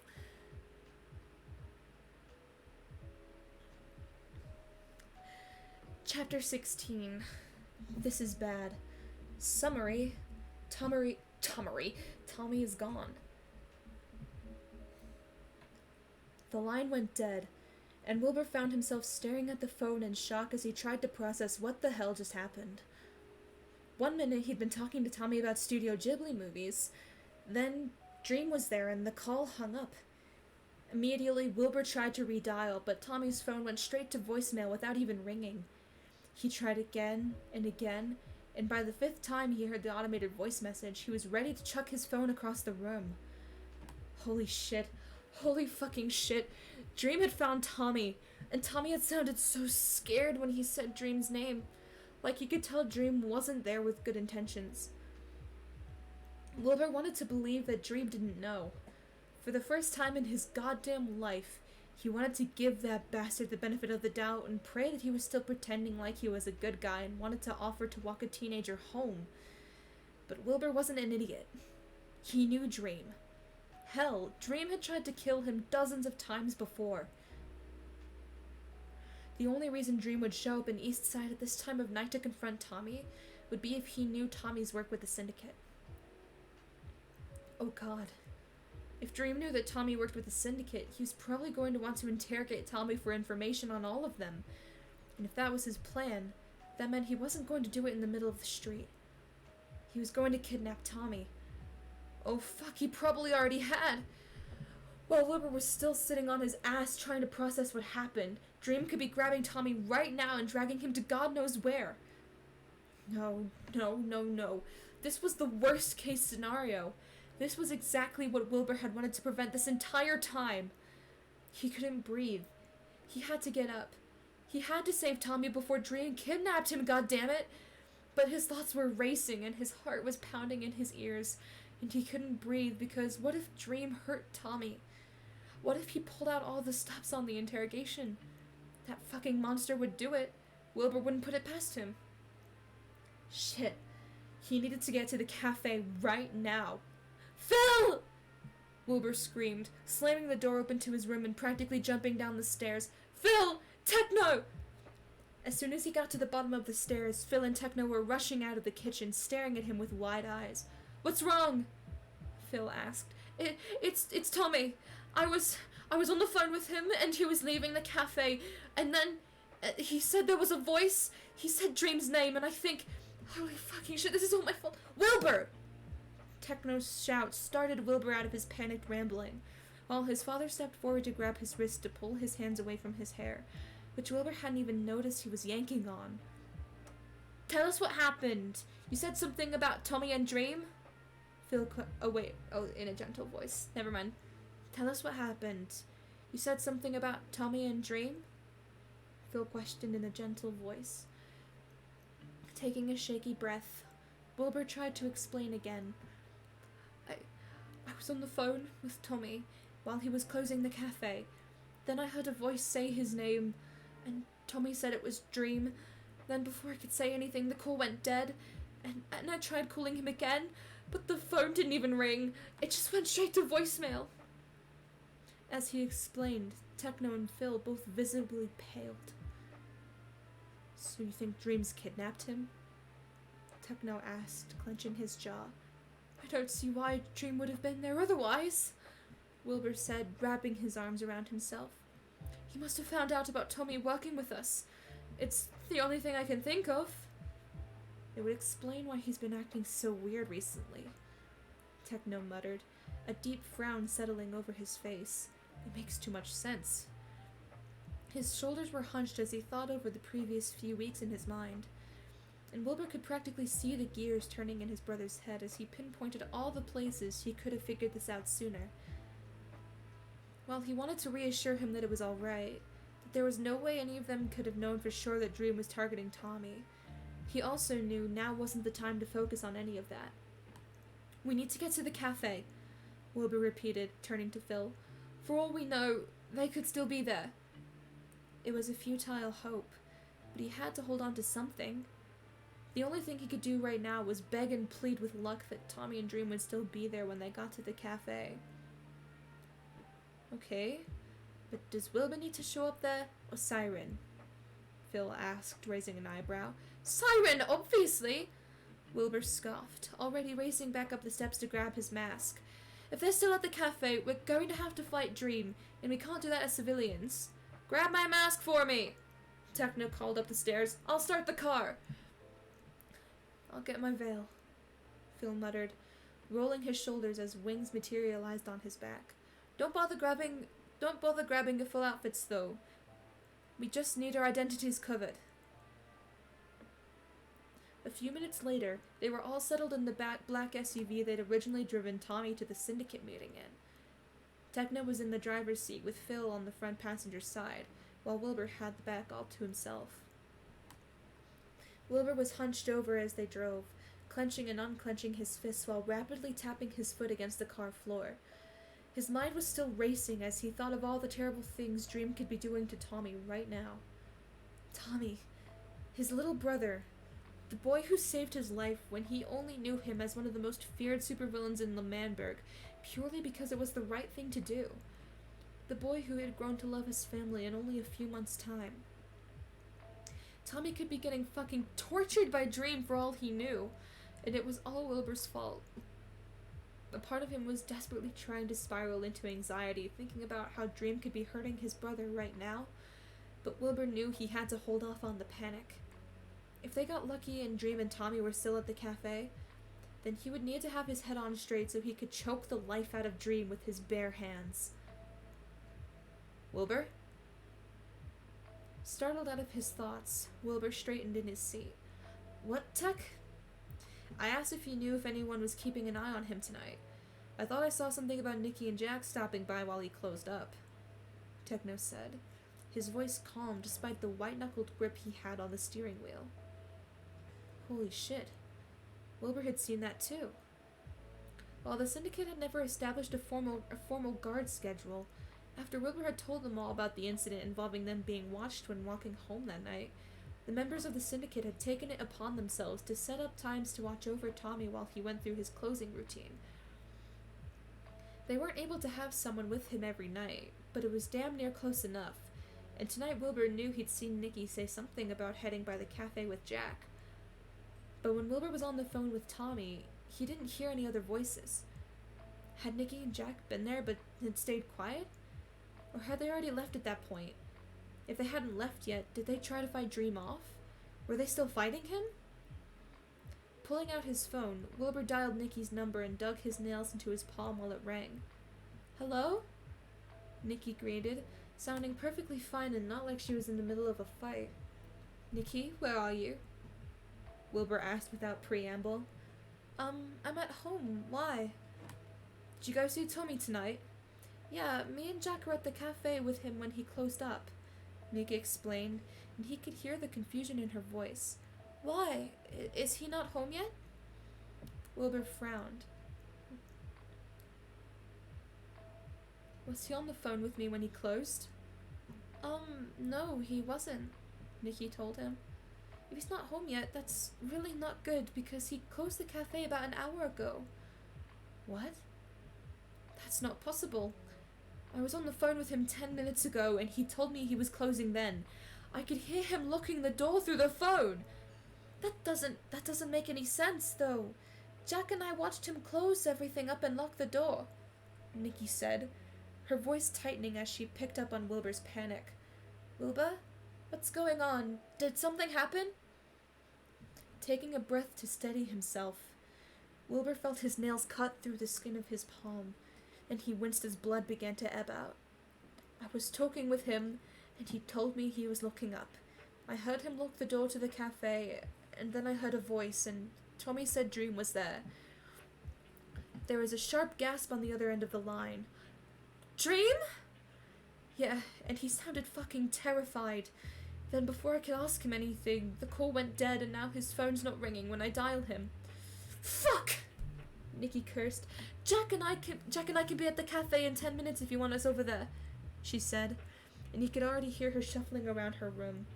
Chapter 16. This is bad. Summary. Tommy is gone. The line went dead, and Wilbur found himself staring at the phone in shock as he tried to process what the hell just happened. 1 minute he'd been talking to Tommy about Studio Ghibli movies, then Dream was there and the call hung up. Immediately, Wilbur tried to redial, but Tommy's phone went straight to voicemail without even ringing. He tried again and again, and by the 5th time he heard the automated voice message, he was ready to chuck his phone across the room. Holy shit. Holy fucking shit. Dream had found Tommy, and Tommy had sounded so scared when he said Dream's name. Like he could tell Dream wasn't there with good intentions. Wilbur wanted to believe that Dream didn't know. For the first time in his goddamn life, he wanted to give that bastard the benefit of the doubt and pray that he was still pretending like he was a good guy and wanted to offer to walk a teenager home. But Wilbur wasn't an idiot. He knew Dream. Hell, Dream had tried to kill him dozens of times before. The only reason Dream would show up in Eastside at this time of night to confront Tommy would be if he knew Tommy's work with the Syndicate. Oh god. If Dream knew that Tommy worked with the Syndicate, he was probably going to want to interrogate Tommy for information on all of them. And if that was his plan, that meant he wasn't going to do it in the middle of the street. He was going to kidnap Tommy. Oh fuck, he probably already had. While Wilbur was still sitting on his ass trying to process what happened, Dream could be grabbing Tommy right now and dragging him to God knows where. No. This was the worst case scenario. This was exactly what Wilbur had wanted to prevent this entire time. He couldn't breathe. He had to get up. He had to save Tommy before Dream kidnapped him, goddammit! But his thoughts were racing and his heart was pounding in his ears, and he couldn't breathe because what if Dream hurt Tommy? What if he pulled out all the stops on the interrogation? That fucking monster would do it. Wilbur wouldn't put it past him. Shit. He needed to get to the cafe right now. Phil! Wilbur screamed, slamming the door open to his room and practically jumping down the stairs. Phil! Techno! As soon as he got to the bottom of the stairs, Phil and Techno were rushing out of the kitchen, staring at him with wide eyes. What's wrong? Phil asked. It's Tommy. I was on the phone with him, and he was leaving the cafe, and then he said there was a voice. He said Dream's name, and I think... Holy fucking shit, this is all my fault. Wilbur! Techno's shout started Wilbur out of his panicked rambling, while his father stepped forward to grab his wrist to pull his hands away from his hair, which Wilbur hadn't even noticed he was yanking on. Tell us what happened. You said something about Tommy and Dream? Phil in a gentle voice. Never mind. Tell us what happened. You said something about Tommy and Dream? Phil questioned in a gentle voice. Taking a shaky breath, Wilbur tried to explain again. I was on the phone with Tommy while he was closing the cafe. Then I heard a voice say his name, and Tommy said it was Dream. Then before I could say anything, the call went dead, and I tried calling him again, but the phone didn't even ring. It just went straight to voicemail. As he explained, Techno and Phil both visibly paled. So you think Dream's kidnapped him? Techno asked, clenching his jaw. I don't see why Dream would have been there otherwise, Wilbur said, wrapping his arms around himself. He must have found out about Tommy working with us. It's the only thing I can think of. It would explain why he's been acting so weird recently, Techno muttered, a deep frown settling over his face. It makes too much sense. His shoulders were hunched as he thought over the previous few weeks in his mind, and Wilbur could practically see the gears turning in his brother's head as he pinpointed all the places he could have figured this out sooner. While he wanted to reassure him that it was all right, that there was no way any of them could have known for sure that Dream was targeting Tommy, he also knew now wasn't the time to focus on any of that. We need to get to the cafe, Wilbur repeated, turning to Phil. For all we know, they could still be there. It was a futile hope, but he had to hold on to something. The only thing he could do right now was beg and plead with luck that Tommy and Dream would still be there when they got to the cafe. Okay, but does Wilbur need to show up there, or Siren? Phil asked, raising an eyebrow. Siren, obviously! Wilbur scoffed, already racing back up the steps to grab his mask. If they're still at the cafe, we're going to have to fight Dream, and we can't do that as civilians. Grab my mask for me! Techno called up the stairs. I'll start the car! I'll get my veil, Phil muttered, rolling his shoulders as wings materialized on his back. Don't bother grabbing your full outfits, though. We just need our identities covered. A few minutes later, they were all settled in the black SUV they'd originally driven Tommy to the syndicate meeting in. Techno was in the driver's seat with Phil on the front passenger side, while Wilbur had the back all to himself. Wilbur was hunched over as they drove, clenching and unclenching his fists while rapidly tapping his foot against the car floor. His mind was still racing as he thought of all the terrible things Dream could be doing to Tommy right now. Tommy, his little brother, the boy who saved his life when he only knew him as one of the most feared supervillains in L'Manberg, purely because it was the right thing to do. The boy who had grown to love his family in only a few months' time. Tommy could be getting fucking tortured by Dream for all he knew, and it was all Wilbur's fault. A part of him was desperately trying to spiral into anxiety, thinking about how Dream could be hurting his brother right now, but Wilbur knew he had to hold off on the panic. If they got lucky and Dream and Tommy were still at the cafe, then he would need to have his head on straight so he could choke the life out of Dream with his bare hands. Wilbur? Startled out of his thoughts, Wilbur straightened in his seat. What, Tech? I asked if you knew if anyone was keeping an eye on him tonight. I thought I saw something about Nikki and Jack stopping by while he closed up, Techno said, his voice calm despite the white-knuckled grip he had on the steering wheel. Holy shit. Wilbur had seen that too. While the syndicate had never established a formal guard schedule, After Wilbur had told them all about the incident involving them being watched when walking home that night, the members of the syndicate had taken it upon themselves to set up times to watch over Tommy while he went through his closing routine. They weren't able to have someone with him every night, but it was damn near close enough, and tonight Wilbur knew he'd seen Nikki say something about heading by the cafe with Jack. But when Wilbur was on the phone with Tommy, he didn't hear any other voices. Had Nikki and Jack been there but had stayed quiet? Or had they already left at that point? If they hadn't left yet, did they try to fight Dream off? Were they still fighting him? Pulling out his phone, Wilbur dialed Nikki's number and dug his nails into his palm while it rang. "Hello?" Nikki greeted, sounding perfectly fine and not like she was in the middle of a fight. "Nikki, where are you?" Wilbur asked without preamble. I'm at home. Why?" "Did you go see Tommy tonight?" "Yeah, me and Jack were at the cafe with him when he closed up," Nikki explained, and he could hear the confusion in her voice. "Why? Is he not home yet?" Wilbur frowned. "Was he on the phone with me when he closed?" No, he wasn't," Nikki told him. "If he's not home yet, that's really not good because he closed the cafe about an hour ago." "What?" "That's not possible. I was on the phone with him 10 minutes ago and he told me he was closing then. I could hear him locking the door through the phone. That doesn't make any sense, though. Jack and I watched him close everything up and lock the door," Nikki said, her voice tightening as she picked up on Wilbur's panic. "Wilbur? What's going on? Did something happen?" Taking a breath to steady himself, Wilbur felt his nails cut through the skin of his palm, and he winced as blood began to ebb out. "I was talking with him, and he told me he was looking up. I heard him lock the door to the cafe, and then I heard a voice, and Tommy said Dream was there." There was a sharp gasp on the other end of the line. "Dream?" "Yeah, and he sounded fucking terrified. Then before I could ask him anything, the call went dead and now his phone's not ringing when I dial him." "Fuck!" Nikki cursed. Jack and I can be at the cafe in 10 minutes if you want us over there," she said, and he could already hear her shuffling around her room.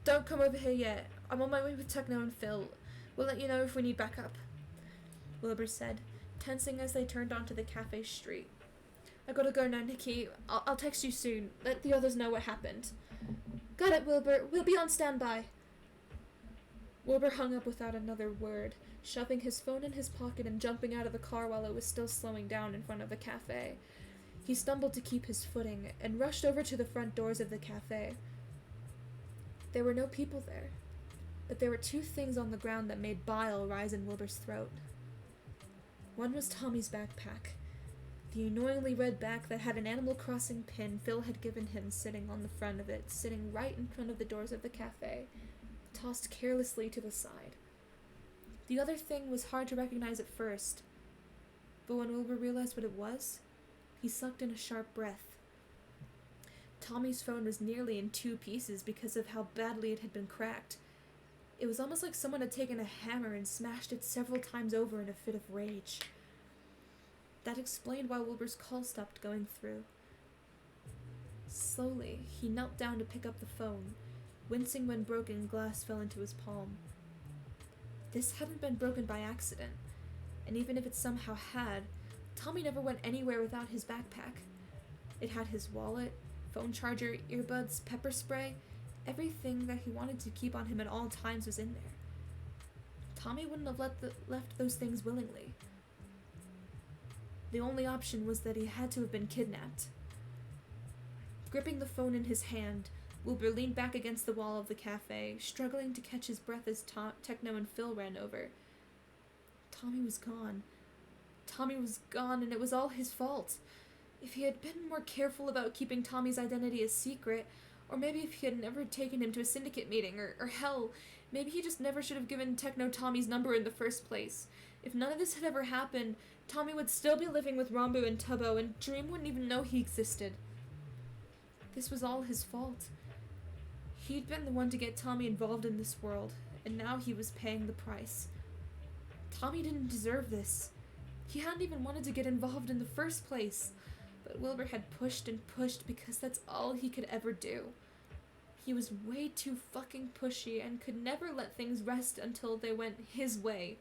"Don't come over here yet. I'm on my way with Techno and Phil. We'll let you know if we need backup," Wilbur said, tensing as they turned onto the cafe street. "I gotta go now, Nikki. I'll text you soon. Let the others know what happened." "Got it, Wilbur. We'll be on standby." Wilbur hung up without another word, shoving his phone in his pocket and jumping out of the car while it was still slowing down in front of the cafe. He stumbled to keep his footing and rushed over to the front doors of the cafe. There were no people there, but there were two things on the ground that made bile rise in Wilbur's throat. One was Tommy's backpack, the annoyingly red bag that had an Animal Crossing pin Phil had given him sitting on the front of it, sitting right in front of the doors of the cafe, tossed carelessly to the side. The other thing was hard to recognize at first, but when Wilbur realized what it was, he sucked in a sharp breath. Tommy's phone was nearly in 2 pieces because of how badly it had been cracked. It was almost like someone had taken a hammer and smashed it several times over in a fit of rage. That explained why Wilbur's call stopped going through. Slowly, he knelt down to pick up the phone, wincing when broken glass fell into his palm. This hadn't been broken by accident, and even if it somehow had, Tommy never went anywhere without his backpack. It had his wallet, phone charger, earbuds, pepper spray. Everything that he wanted to keep on him at all times was in there. Tommy wouldn't have left those things willingly. The only option was that he had to have been kidnapped. Gripping the phone in his hand, Wilbur leaned back against the wall of the cafe, struggling to catch his breath as Techno and Phil ran over. Tommy was gone. Tommy was gone, and it was all his fault. If he had been more careful about keeping Tommy's identity a secret, or maybe if he had never taken him to a syndicate meeting, or hell, maybe he just never should have given Techno Tommy's number in the first place. If none of this had ever happened, Tommy would still be living with Rambu and Tubbo, and Dream wouldn't even know he existed. This was all his fault. He'd been the one to get Tommy involved in this world, and now he was paying the price. Tommy didn't deserve this. He hadn't even wanted to get involved in the first place. But Wilbur had pushed and pushed because that's all he could ever do. He was way too fucking pushy and could never let things rest until they went his way.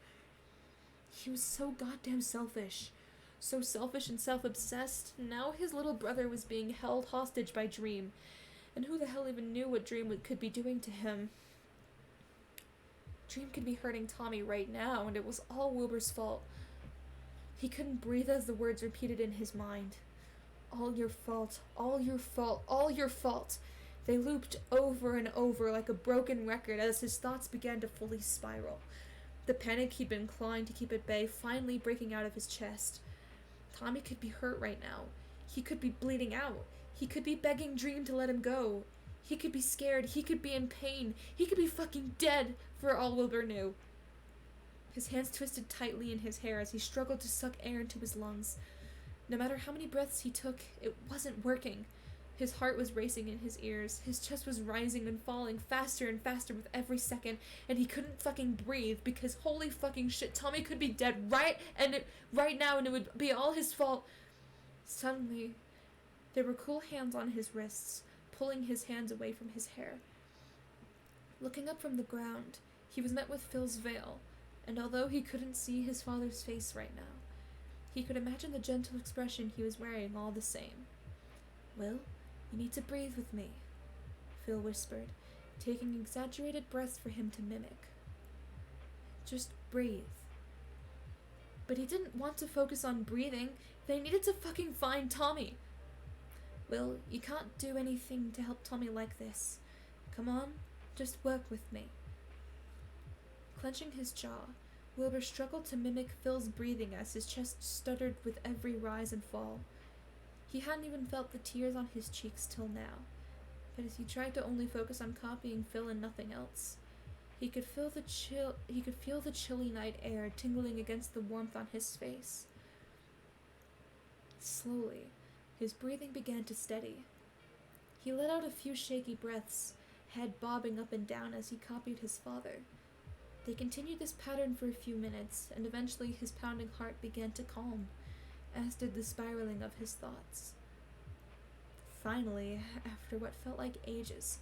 He was so goddamn selfish. So selfish and self-obsessed. Now his little brother was being held hostage by Dream. And who the hell even knew what Dream could be doing to him? Dream could be hurting Tommy right now, and it was all Wilbur's fault. He couldn't breathe as the words repeated in his mind. All your fault, all your fault, all your fault. They looped over and over like a broken record as his thoughts began to fully spiral. The panic he'd been clawing to keep at bay finally breaking out of his chest. Tommy could be hurt right now. He could be bleeding out. He could be begging Dream to let him go. He could be scared. He could be in pain. He could be fucking dead, for all Wilbur knew. His hands twisted tightly in his hair as he struggled to suck air into his lungs. No matter how many breaths he took, it wasn't working. His heart was racing in his ears. His chest was rising and falling faster and faster with every second, and he couldn't fucking breathe because holy fucking shit, Tommy could be dead right now, and it would be all his fault. Suddenly, there were cool hands on his wrists, pulling his hands away from his hair. Looking up from the ground, he was met with Phil's veil, and although he couldn't see his father's face right now, he could imagine the gentle expression he was wearing all the same. Will, you need to breathe with me, Phil whispered, taking exaggerated breaths for him to mimic. Just breathe. But he didn't want to focus on breathing. They needed to fucking find Tommy. Will, you can't do anything to help Tommy like this. Come on, just work with me. Clenching his jaw, Wilbur struggled to mimic Phil's breathing as his chest stuttered with every rise and fall. He hadn't even felt the tears on his cheeks till now, but as he tried to only focus on copying Phil and nothing else, he could feel the chilly night air tingling against the warmth on his face. Slowly, his breathing began to steady. He let out a few shaky breaths, head bobbing up and down as he copied his father. They continued this pattern for a few minutes, and eventually his pounding heart began to calm, as did the spiraling of his thoughts. Finally, after what felt like ages,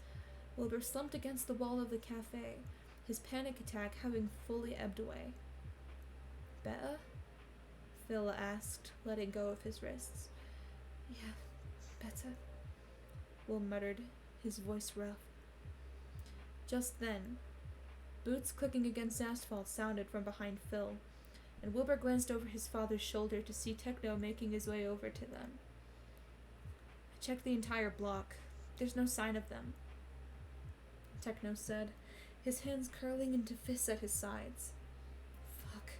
Wilbur slumped against the wall of the cafe, his panic attack having fully ebbed away. Better? Phil asked, letting go of his wrists. Yeah, better, Will muttered, his voice rough. Just then, boots clicking against asphalt sounded from behind Phil, and Wilbur glanced over his father's shoulder to see Techno making his way over to them. I checked the entire block. There's no sign of them, Techno said, his hands curling into fists at his sides. Fuck.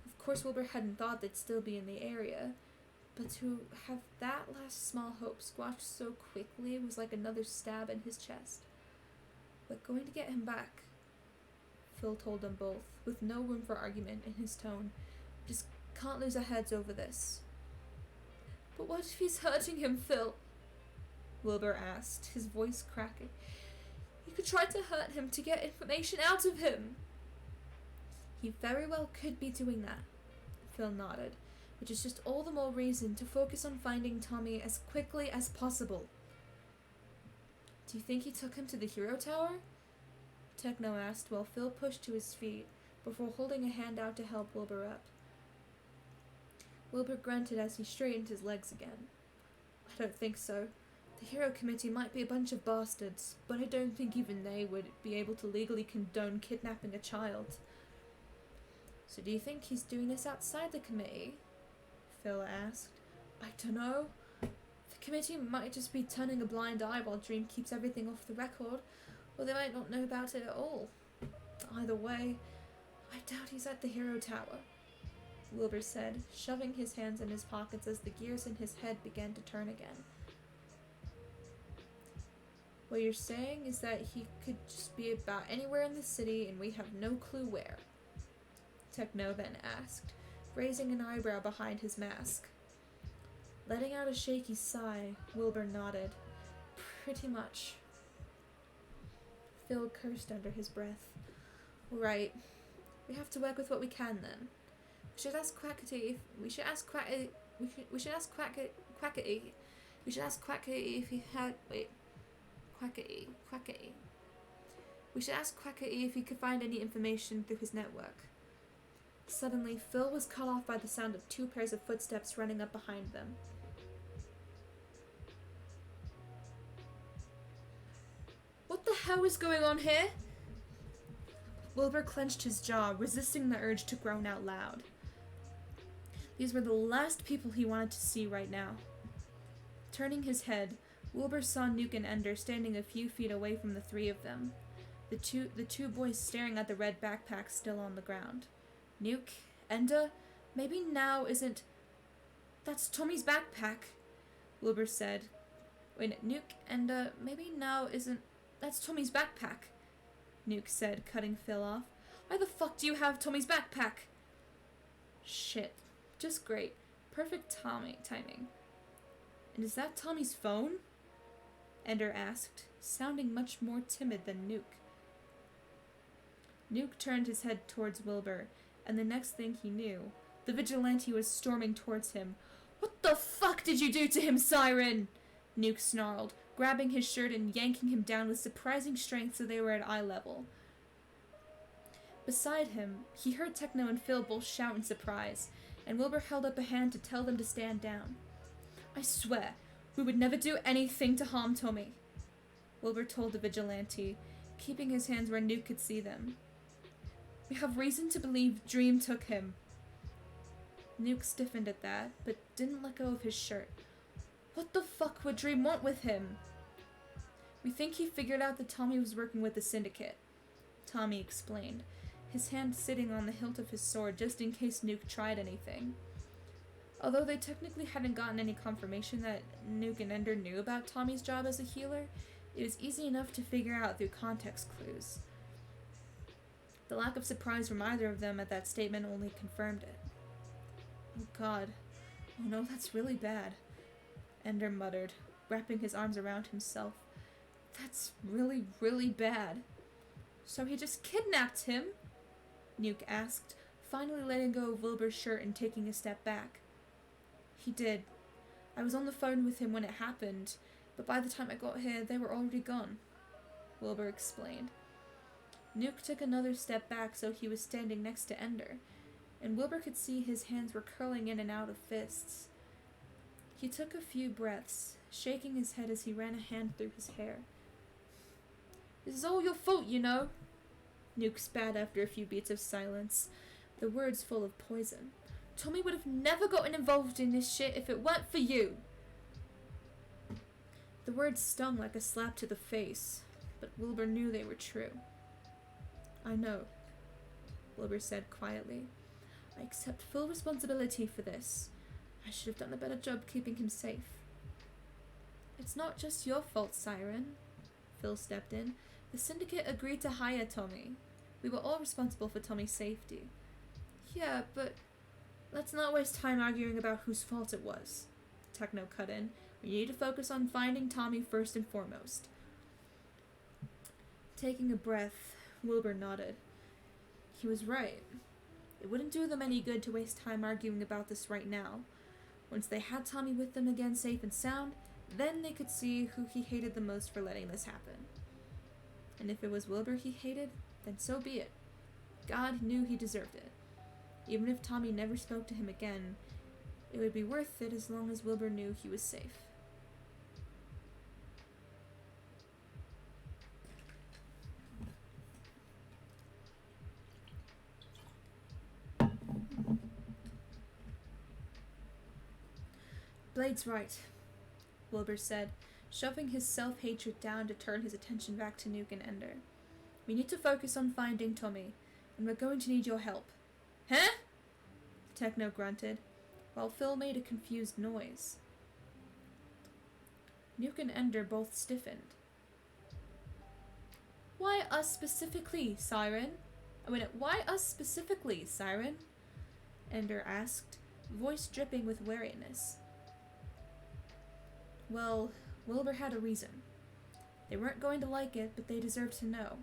Of course Wilbur hadn't thought they'd still be in the area, but to have that last small hope squashed so quickly was like another stab in his chest. We're going to get him back, Phil told them both, with no room for argument in his tone. Just can't lose our heads over this. But what if he's hurting him, Phil? Wilbur asked, his voice cracking. You could try to hurt him to get information out of him. He very well could be doing that, Phil nodded, which is just all the more reason to focus on finding Tommy as quickly as possible. Do you think he took him to the Hero Tower? Techno asked while Phil pushed to his feet before holding a hand out to help Wilbur up. Wilbur grunted as he straightened his legs again. I don't think so. The Hero Committee might be a bunch of bastards, but I don't think even they would be able to legally condone kidnapping a child. So do you think he's doing this outside the committee? Phil asked. I dunno. The committee might just be turning a blind eye while Dream keeps everything off the record, or they might not know about it at all. Either way, I doubt he's at the Hero Tower, Wilbur said, shoving his hands in his pockets as the gears in his head began to turn again. What you're saying is that he could just be about anywhere in the city and we have no clue where? Techno then asked, raising an eyebrow behind his mask. Letting out a shaky sigh, Wilbur nodded. Pretty much. Phil cursed under his breath. All right, we have to work with what we can then. We should ask Quackity Quackity. We should ask Quackity if he had... Wait. Quackity. Quackity. We should ask Quackity if he could find any information through his network. Suddenly, Phil was cut off by the sound of 2 pairs of footsteps running up behind them. What the hell is going on here? Wilbur clenched his jaw, resisting the urge to groan out loud. These were the last people he wanted to see right now. Turning his head, Wilbur saw Nuke and Ender standing a few feet away from the 3 of them. The two boys staring at the red backpack still on the ground. Nuke, Ender, maybe now isn't... That's Tommy's backpack, Wilbur said. Wait, Nuke, Ender, maybe now isn't... That's Tommy's backpack, Nuke said, cutting Phil off. Why the fuck do you have Tommy's backpack? Shit. Just great. Perfect timing. And is that Tommy's phone? Ender asked, sounding much more timid than Nuke. Nuke turned his head towards Wilbur, and the next thing he knew, the vigilante was storming towards him. What the fuck did you do to him, Siren? Nuke snarled, grabbing his shirt and yanking him down with surprising strength so they were at eye level. Beside him, he heard Techno and Phil both shout in surprise, and Wilbur held up a hand to tell them to stand down. I swear, we would never do anything to harm Tommy, Wilbur told the vigilante, keeping his hands where Nuke could see them. We have reason to believe Dream took him. Nuke stiffened at that, but didn't let go of his shirt. What the fuck would Dream want with him? We think he figured out that Tommy was working with the Syndicate, Tommy explained, his hand sitting on the hilt of his sword just in case Nuke tried anything. Although they technically hadn't gotten any confirmation that Nuke and Ender knew about Tommy's job as a healer, it was easy enough to figure out through context clues. The lack of surprise from either of them at that statement only confirmed it. Oh god. Oh no, that's really bad, Ender muttered, wrapping his arms around himself. That's really, really bad. So he just kidnapped him? Nuke asked, finally letting go of Wilbur's shirt and taking a step back. He did. I was on the phone with him when it happened, but by the time I got here, they were already gone, Wilbur explained. Nuke took another step back so he was standing next to Ender, and Wilbur could see his hands were curling in and out of fists. He took a few breaths, shaking his head as he ran a hand through his hair. This is all your fault, you know, Nuke spat after a few beats of silence, the words full of poison. Tommy would have never gotten involved in this shit if it weren't for you. The words stung like a slap to the face, but Wilbur knew they were true. I know, Wilbur said quietly. I accept full responsibility for this. I should have done a better job keeping him safe. It's not just your fault, Siren, Phil stepped in. The Syndicate agreed to hire Tommy. We were all responsible for Tommy's safety. Yeah, but let's not waste time arguing about whose fault it was, Techno cut in. We need to focus on finding Tommy first and foremost. Taking a breath, Wilbur nodded. He was right. It wouldn't do them any good to waste time arguing about this right now. Once they had Tommy with them again safe and sound, then they could see who he hated the most for letting this happen. And if it was Wilbur he hated, then so be it. God knew he deserved it. Even if Tommy never spoke to him again, it would be worth it as long as Wilbur knew he was safe. Blade's right, Wilbur said, shoving his self-hatred down to turn his attention back to Nuke and Ender. We need to focus on finding Tommy, and we're going to need your help. Huh? Techno grunted, while Phil made a confused noise. Nuke and Ender both stiffened. Why us specifically, Siren? Why us specifically, Siren? Ender asked, voice dripping with wariness. Well, Wilbur had a reason. They weren't going to like it, but they deserved to know.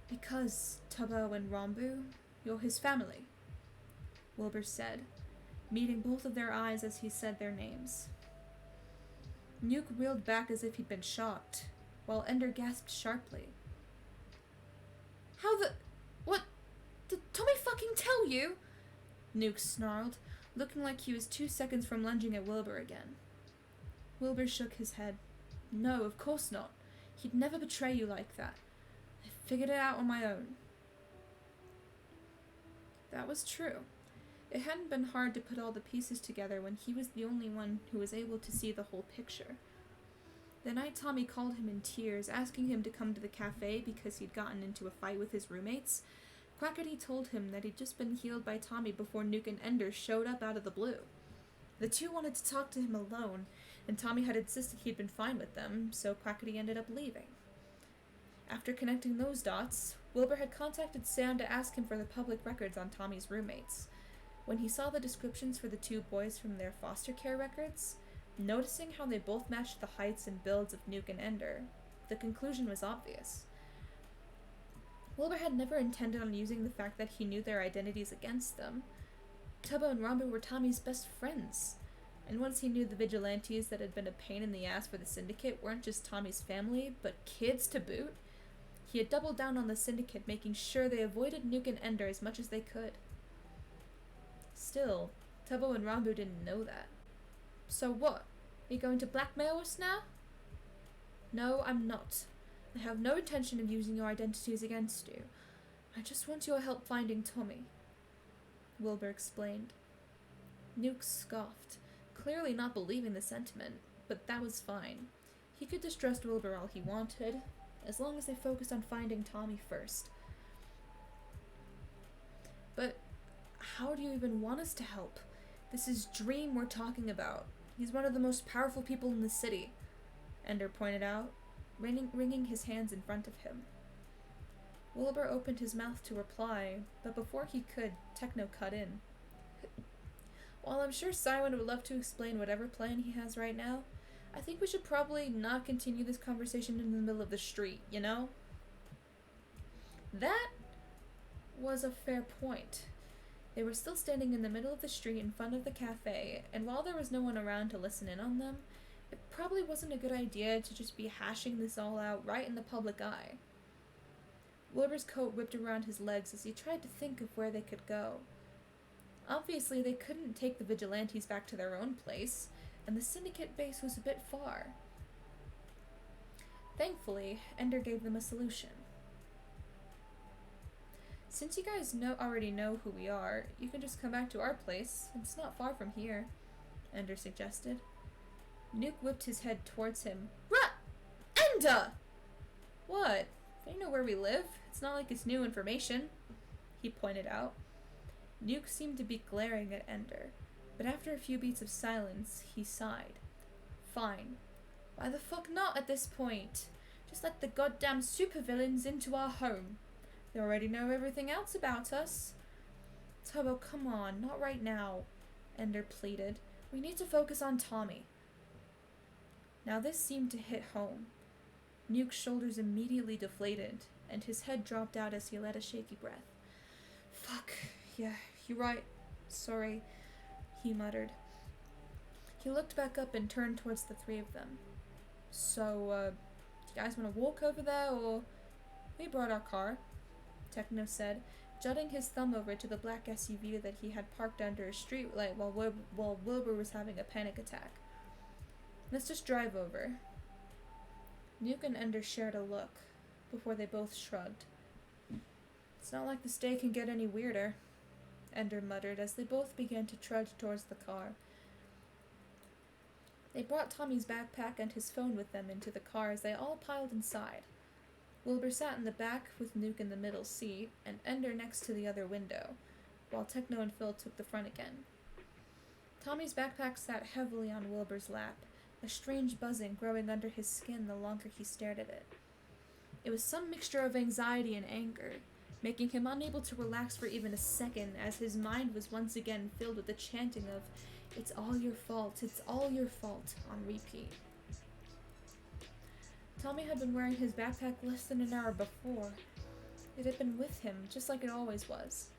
Because, Tubbo and Rombu, you're his family, Wilbur said, meeting both of their eyes as he said their names. Nuke reeled back as if he'd been shocked, while Ender gasped sharply. How the... What? Did Tommy fucking tell you? Nuke snarled, looking like he was 2 seconds from lunging at Wilbur again. Wilbur shook his head. No, of course not. He'd never betray you like that. I figured it out on my own. That was true. It hadn't been hard to put all the pieces together when he was the only one who was able to see the whole picture. The night Tommy called him in tears, asking him to come to the cafe because he'd gotten into a fight with his roommates, Quackity told him that he'd just been healed by Tommy before Nuke and Ender showed up out of the blue. The two wanted to talk to him alone, and Tommy had insisted he'd been fine with them, so Quackity ended up leaving. After connecting those dots, Wilbur had contacted Sam to ask him for the public records on Tommy's roommates. When he saw the descriptions for the two boys from their foster care records, noticing how they both matched the heights and builds of Nuke and Ender, the conclusion was obvious. Wilbur had never intended on using the fact that he knew their identities against them. Tubbo and Rambo were Tommy's best friends, and once he knew the vigilantes that had been a pain in the ass for the Syndicate weren't just Tommy's family, but kids to boot, he had doubled down on the Syndicate, making sure they avoided Nuke and Ender as much as they could. Still, Tubbo and Rambo didn't know that. So what? Are you going to blackmail us now? No, I'm not. I have no intention of using your identities against you. I just want your help finding Tommy, Wilbur explained. Nuke scoffed, clearly not believing the sentiment, but that was fine. He could distrust Wilbur all he wanted, as long as they focused on finding Tommy first. But how do you even want us to help? This is Dream we're talking about. He's one of the most powerful people in the city, Ender pointed out, wringing his hands in front of him. Wilbur opened his mouth to reply, but before he could, Techno cut in. While I'm sure Simon would love to explain whatever plan he has right now, I think we should probably not continue this conversation in the middle of the street, you know? That was a fair point. They were still standing in the middle of the street in front of the cafe, and while there was no one around to listen in on them, it probably wasn't a good idea to just be hashing this all out right in the public eye. Wilbur's coat whipped around his legs as he tried to think of where they could go. Obviously, they couldn't take the vigilantes back to their own place, and the Syndicate base was a bit far. Thankfully, Ender gave them a solution. Since you guys already know who we are, you can just come back to our place. It's not far from here, Ender suggested. Nuke whipped his head towards him. Ender! What? They know where we live. It's not like it's new information, he pointed out. Nuke seemed to be glaring at Ender, but after a few beats of silence, he sighed. Fine. Why the fuck not at this point? Just let the goddamn supervillains into our home. They already know everything else about us. Tubbo, come on, not right now, Ender pleaded. We need to focus on Tommy. Now this seemed to hit home. Nuke's shoulders immediately deflated, and his head dropped out as he let a shaky breath. Fuck, yeah, you're right. Sorry, he muttered. He looked back up and turned towards the three of them. So, do you guys want to walk over there, or... We brought our car, Techno said, jutting his thumb over to the black SUV that he had parked under a streetlight while Wilbur was having a panic attack. Let's just drive over. Nuke and Ender shared a look, before they both shrugged. It's not like this day can get any weirder, Ender muttered as they both began to trudge towards the car. They brought Tommy's backpack and his phone with them into the car as they all piled inside. Wilbur sat in the back with Nuke in the middle seat, and Ender next to the other window, while Techno and Phil took the front again. Tommy's backpack sat heavily on Wilbur's lap, a strange buzzing growing under his skin the longer he stared at it. It was some mixture of anxiety and anger, making him unable to relax for even a second as his mind was once again filled with the chanting of, "It's all your fault, it's all your fault," on repeat. Tommy had been wearing his backpack less than an hour before. It had been with him, just like it always was.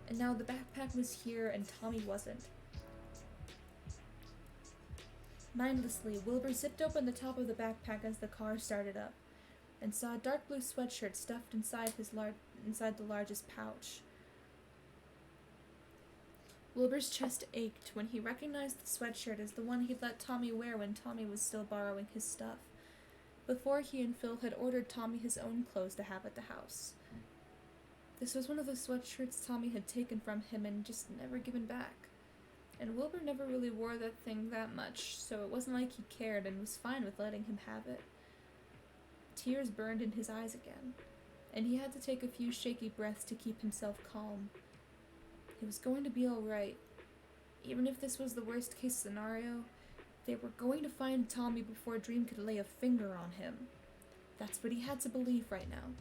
And now the backpack was here and Tommy wasn't. Mindlessly, Wilbur zipped open the top of the backpack as the car started up, and saw a dark blue sweatshirt stuffed inside the largest pouch. Wilbur's chest ached when he recognized the sweatshirt as the one he'd let Tommy wear when Tommy was still borrowing his stuff, before he and Phil had ordered Tommy his own clothes to have at the house. This was one of the sweatshirts Tommy had taken from him and just never given back. And Wilbur never really wore that thing that much, so it wasn't like he cared and was fine with letting him have it. Tears burned in his eyes again, and he had to take a few shaky breaths to keep himself calm. It was going to be alright. Even if this was the worst case scenario, they were going to find Tommy before Dream could lay a finger on him. That's what he had to believe right now.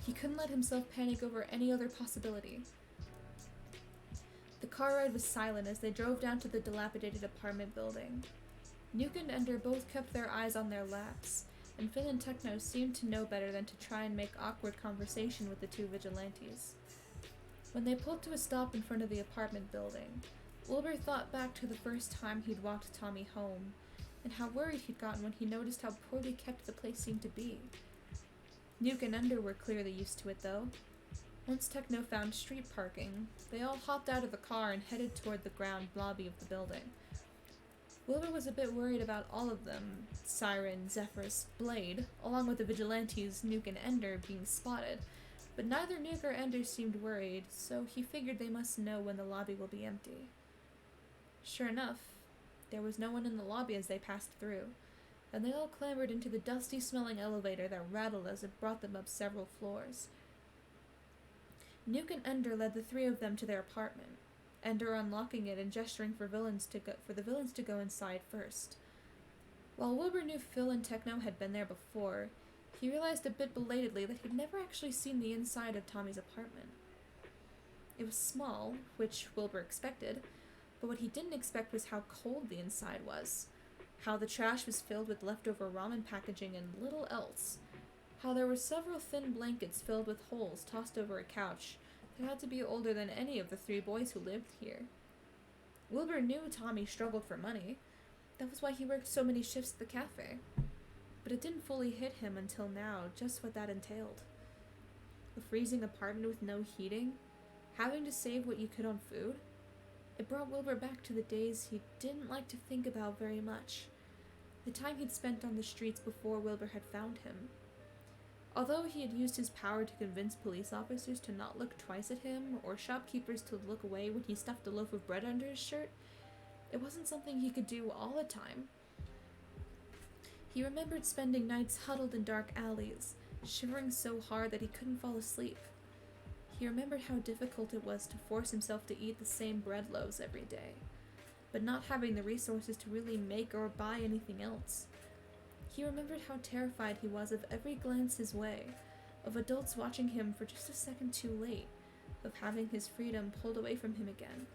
He couldn't let himself panic over any other possibility. The car ride was silent as they drove down to the dilapidated apartment building. Nuke and Ender both kept their eyes on their laps, and Phil and Techno seemed to know better than to try and make awkward conversation with the two vigilantes. When they pulled to a stop in front of the apartment building, Wilbur thought back to the first time he'd walked Tommy home, and how worried he'd gotten when he noticed how poorly kept the place seemed to be. Nuke and Ender were clearly used to it, though. Once Techno found street parking, they all hopped out of the car and headed toward the ground lobby of the building. Wilbur was a bit worried about all of them, Siren, Zephyrus, Blade, along with the vigilantes Nuke and Ender being spotted, but neither Nuke or Ender seemed worried, so he figured they must know when the lobby will be empty. Sure enough, there was no one in the lobby as they passed through, and they all clambered into the dusty-smelling elevator that rattled as it brought them up several floors. Nuke and Ender led the three of them to their apartment, Ender unlocking it and gesturing for the villains to go inside first. While Wilbur knew Phil and Techno had been there before, he realized a bit belatedly that he'd never actually seen the inside of Tommy's apartment. It was small, which Wilbur expected, but what he didn't expect was how cold the inside was, how the trash was filled with leftover ramen packaging and little else, how there were several thin blankets filled with holes tossed over a couch that had to be older than any of the three boys who lived here. Wilbur knew Tommy struggled for money. That was why he worked so many shifts at the cafe. But it didn't fully hit him until now just what that entailed. A freezing apartment with no heating, having to save what you could on food. It brought Wilbur back to the days he didn't like to think about very much, the time he'd spent on the streets before Wilbur had found him. Although he had used his power to convince police officers to not look twice at him, or shopkeepers to look away when he stuffed a loaf of bread under his shirt, it wasn't something he could do all the time. He remembered spending nights huddled in dark alleys, shivering so hard that he couldn't fall asleep. He remembered how difficult it was to force himself to eat the same bread loaves every day, but not having the resources to really make or buy anything else. He remembered how terrified he was of every glance his way, of adults watching him for just a second too late, of having his freedom pulled away from him again.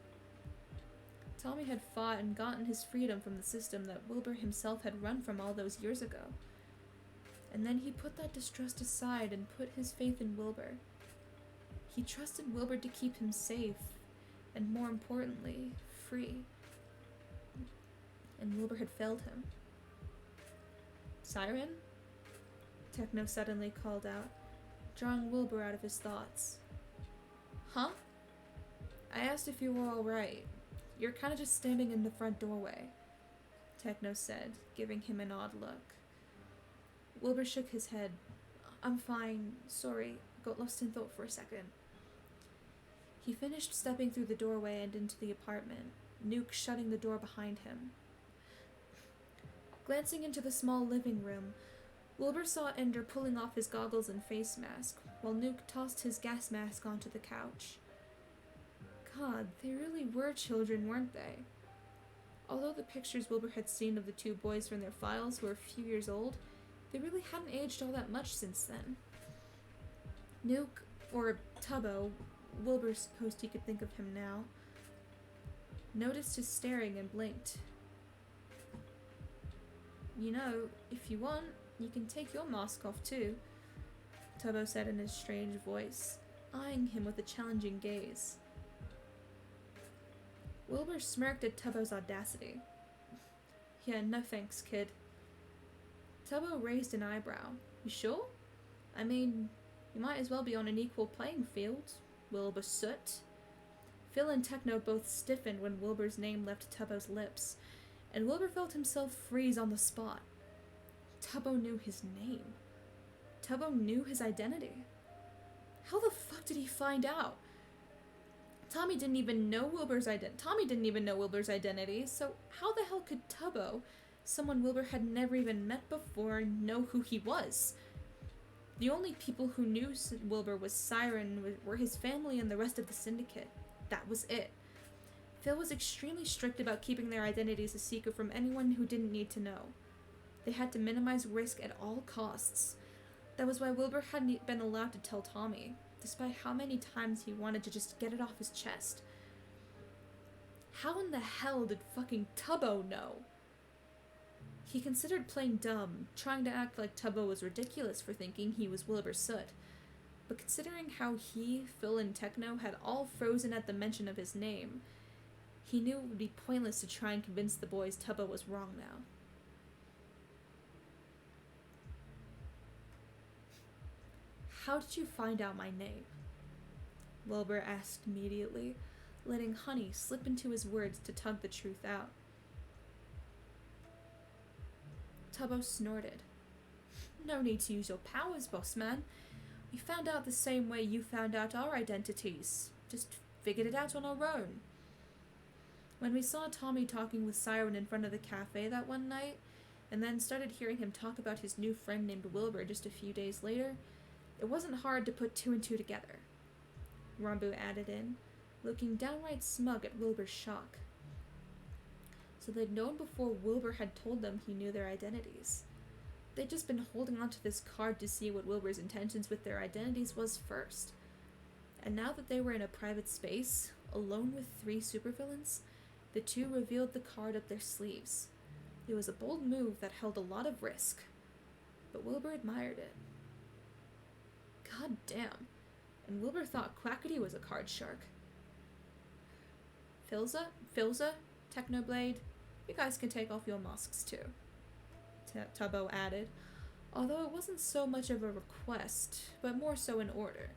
Tommy had fought and gotten his freedom from the system that Wilbur himself had run from all those years ago. And then he put that distrust aside and put his faith in Wilbur. He trusted Wilbur to keep him safe, and more importantly, free. And Wilbur had failed him. Siren? Techno suddenly called out, drawing Wilbur out of his thoughts. Huh? I asked if you were alright. You're kind of just standing in the front doorway, Techno said, giving him an odd look. Wilbur shook his head. I'm fine. Sorry, got lost in thought for a second. He finished stepping through the doorway and into the apartment, Nuke shutting the door behind him. Glancing into the small living room, Wilbur saw Ender pulling off his goggles and face mask, while Nuke tossed his gas mask onto the couch. God, they really were children, weren't they? Although the pictures Wilbur had seen of the two boys from their files were a few years old, they really hadn't aged all that much since then. Nuke, or Tubbo, Wilbur supposed he could think of him now, noticed his staring and blinked. You know, if you want, you can take your mask off too, Tubbo said in his strange voice, eyeing him with a challenging gaze. Wilbur smirked at Tubbo's audacity. Yeah, no thanks, kid. Tubbo raised an eyebrow. You sure? I mean, you might as well be on an equal playing field, Wilbur Soot. Phil and Techno both stiffened when Wilbur's name left Tubbo's lips, and Wilbur felt himself freeze on the spot. Tubbo knew his name. Tubbo knew his identity. How the fuck did he find out? Tommy didn't even know Wilbur's identity, so how the hell could Tubbo, someone Wilbur had never even met before, know who he was? The only people who knew Wilbur was Siren were his family and the rest of the syndicate. That was it. Phil was extremely strict about keeping their identities a secret from anyone who didn't need to know. They had to minimize risk at all costs. That was why Wilbur hadn't been allowed to tell Tommy, despite how many times he wanted to just get it off his chest. How in the hell did fucking Tubbo know? He considered playing dumb, trying to act like Tubbo was ridiculous for thinking he was Wilbur Soot. But considering how he, Phil, and Techno had all frozen at the mention of his name, he knew it would be pointless to try and convince the boys Tubbo was wrong now. How did you find out my name? Wilbur asked immediately, letting honey slip into his words to tug the truth out. Tubbo snorted. No need to use your powers, boss man. We found out the same way you found out our identities. Just figured it out on our own. When we saw Tommy talking with Siren in front of the cafe that one night, and then started hearing him talk about his new friend named Wilbur just a few days later, it wasn't hard to put two and two together. Rambo added in, looking downright smug at Wilbur's shock. So they'd known before Wilbur had told them he knew their identities. They'd just been holding onto this card to see what Wilbur's intentions with their identities was first. And now that they were in a private space, alone with 3 supervillains, the two revealed the card up their sleeves. It was a bold move that held a lot of risk, but Wilbur admired it. God damn, and Wilbur thought Quackity was a card shark. Filza, Technoblade, you guys can take off your masks too, Tubbo added, although it wasn't so much of a request, but more so an order.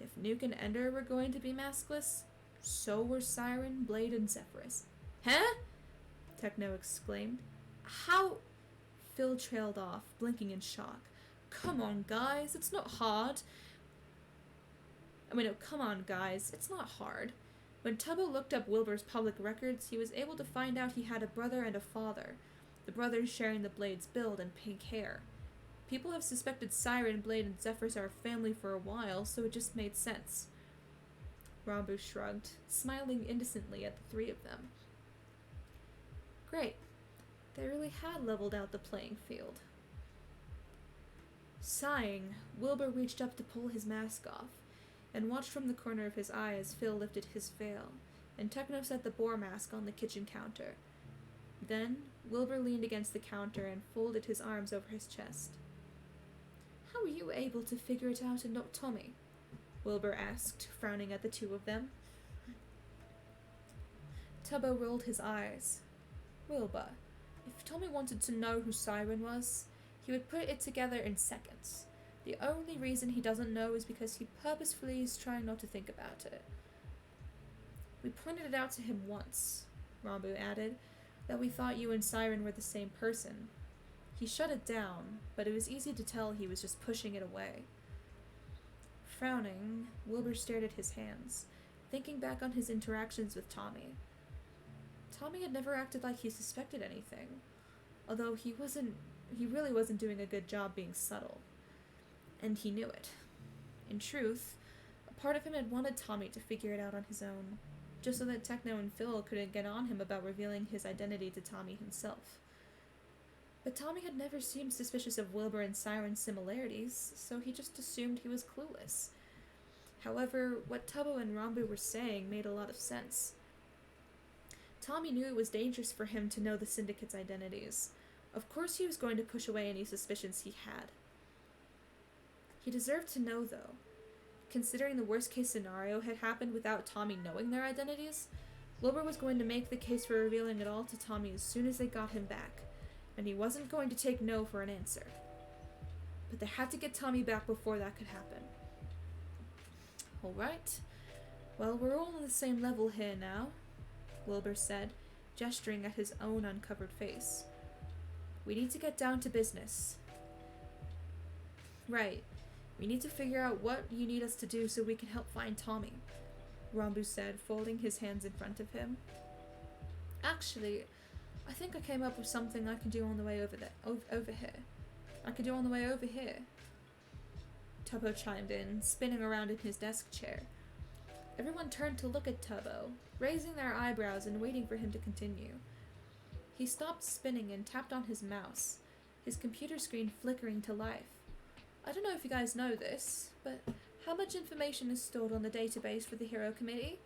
If Nuke and Ender were going to be maskless, so were Siren, Blade, and Zephyrus. Huh? Techno exclaimed. How? Phil trailed off, blinking in shock. Come on, guys, it's not hard. Come on, guys, it's not hard. When Tubbo looked up Wilbur's public records, he was able to find out he had a brother and a father, the brothers sharing the Blade's build and pink hair. People have suspected Siren, Blade, and Zephyrus are family for a while, so it just made sense. Rambo shrugged, smiling innocently at the 3 of them. Great. They really had leveled out the playing field. Sighing, Wilbur reached up to pull his mask off, and watched from the corner of his eye as Phil lifted his veil, and Techno set the boar mask on the kitchen counter. Then, Wilbur leaned against the counter and folded his arms over his chest. How were you able to figure it out and not Tommy? Wilbur asked, frowning at the 2 of them. Tubbo rolled his eyes. Wilbur, if Tommy wanted to know who Siren was, he would put it together in seconds. The only reason he doesn't know is because he purposefully is trying not to think about it. We pointed it out to him once, Rambo added, that we thought you and Siren were the same person. He shut it down, but it was easy to tell he was just pushing it away. Frowning, Wilbur stared at his hands, thinking back on his interactions with Tommy. Tommy had never acted like he suspected anything, although he really wasn't doing a good job being subtle. And he knew it. In truth, a part of him had wanted Tommy to figure it out on his own, just so that Techno and Phil couldn't get on him about revealing his identity to Tommy himself. But Tommy had never seemed suspicious of Wilbur and Siren's similarities, so he just assumed he was clueless. However, what Tubbo and Rambo were saying made a lot of sense. Tommy knew it was dangerous for him to know the Syndicate's identities. Of course he was going to push away any suspicions he had. He deserved to know, though. Considering the worst-case scenario had happened without Tommy knowing their identities, Wilbur was going to make the case for revealing it all to Tommy as soon as they got him back, and he wasn't going to take no for an answer. But they had to get Tommy back before that could happen. Alright. Well, we're all on the same level here now, Wilbur said, gesturing at his own uncovered face. We need to get down to business. Right. We need to figure out what you need us to do so we can help find Tommy, Rambu said, folding his hands in front of him. Actually, I think I came up with something I can do on the way over here. I could do on the way over here. Tubbo chimed in, spinning around in his desk chair. Everyone turned to look at Tubbo, raising their eyebrows and waiting for him to continue. He stopped spinning and tapped on his mouse, his computer screen flickering to life. I don't know if you guys know this, but how much information is stored on the database for the Hero Committee?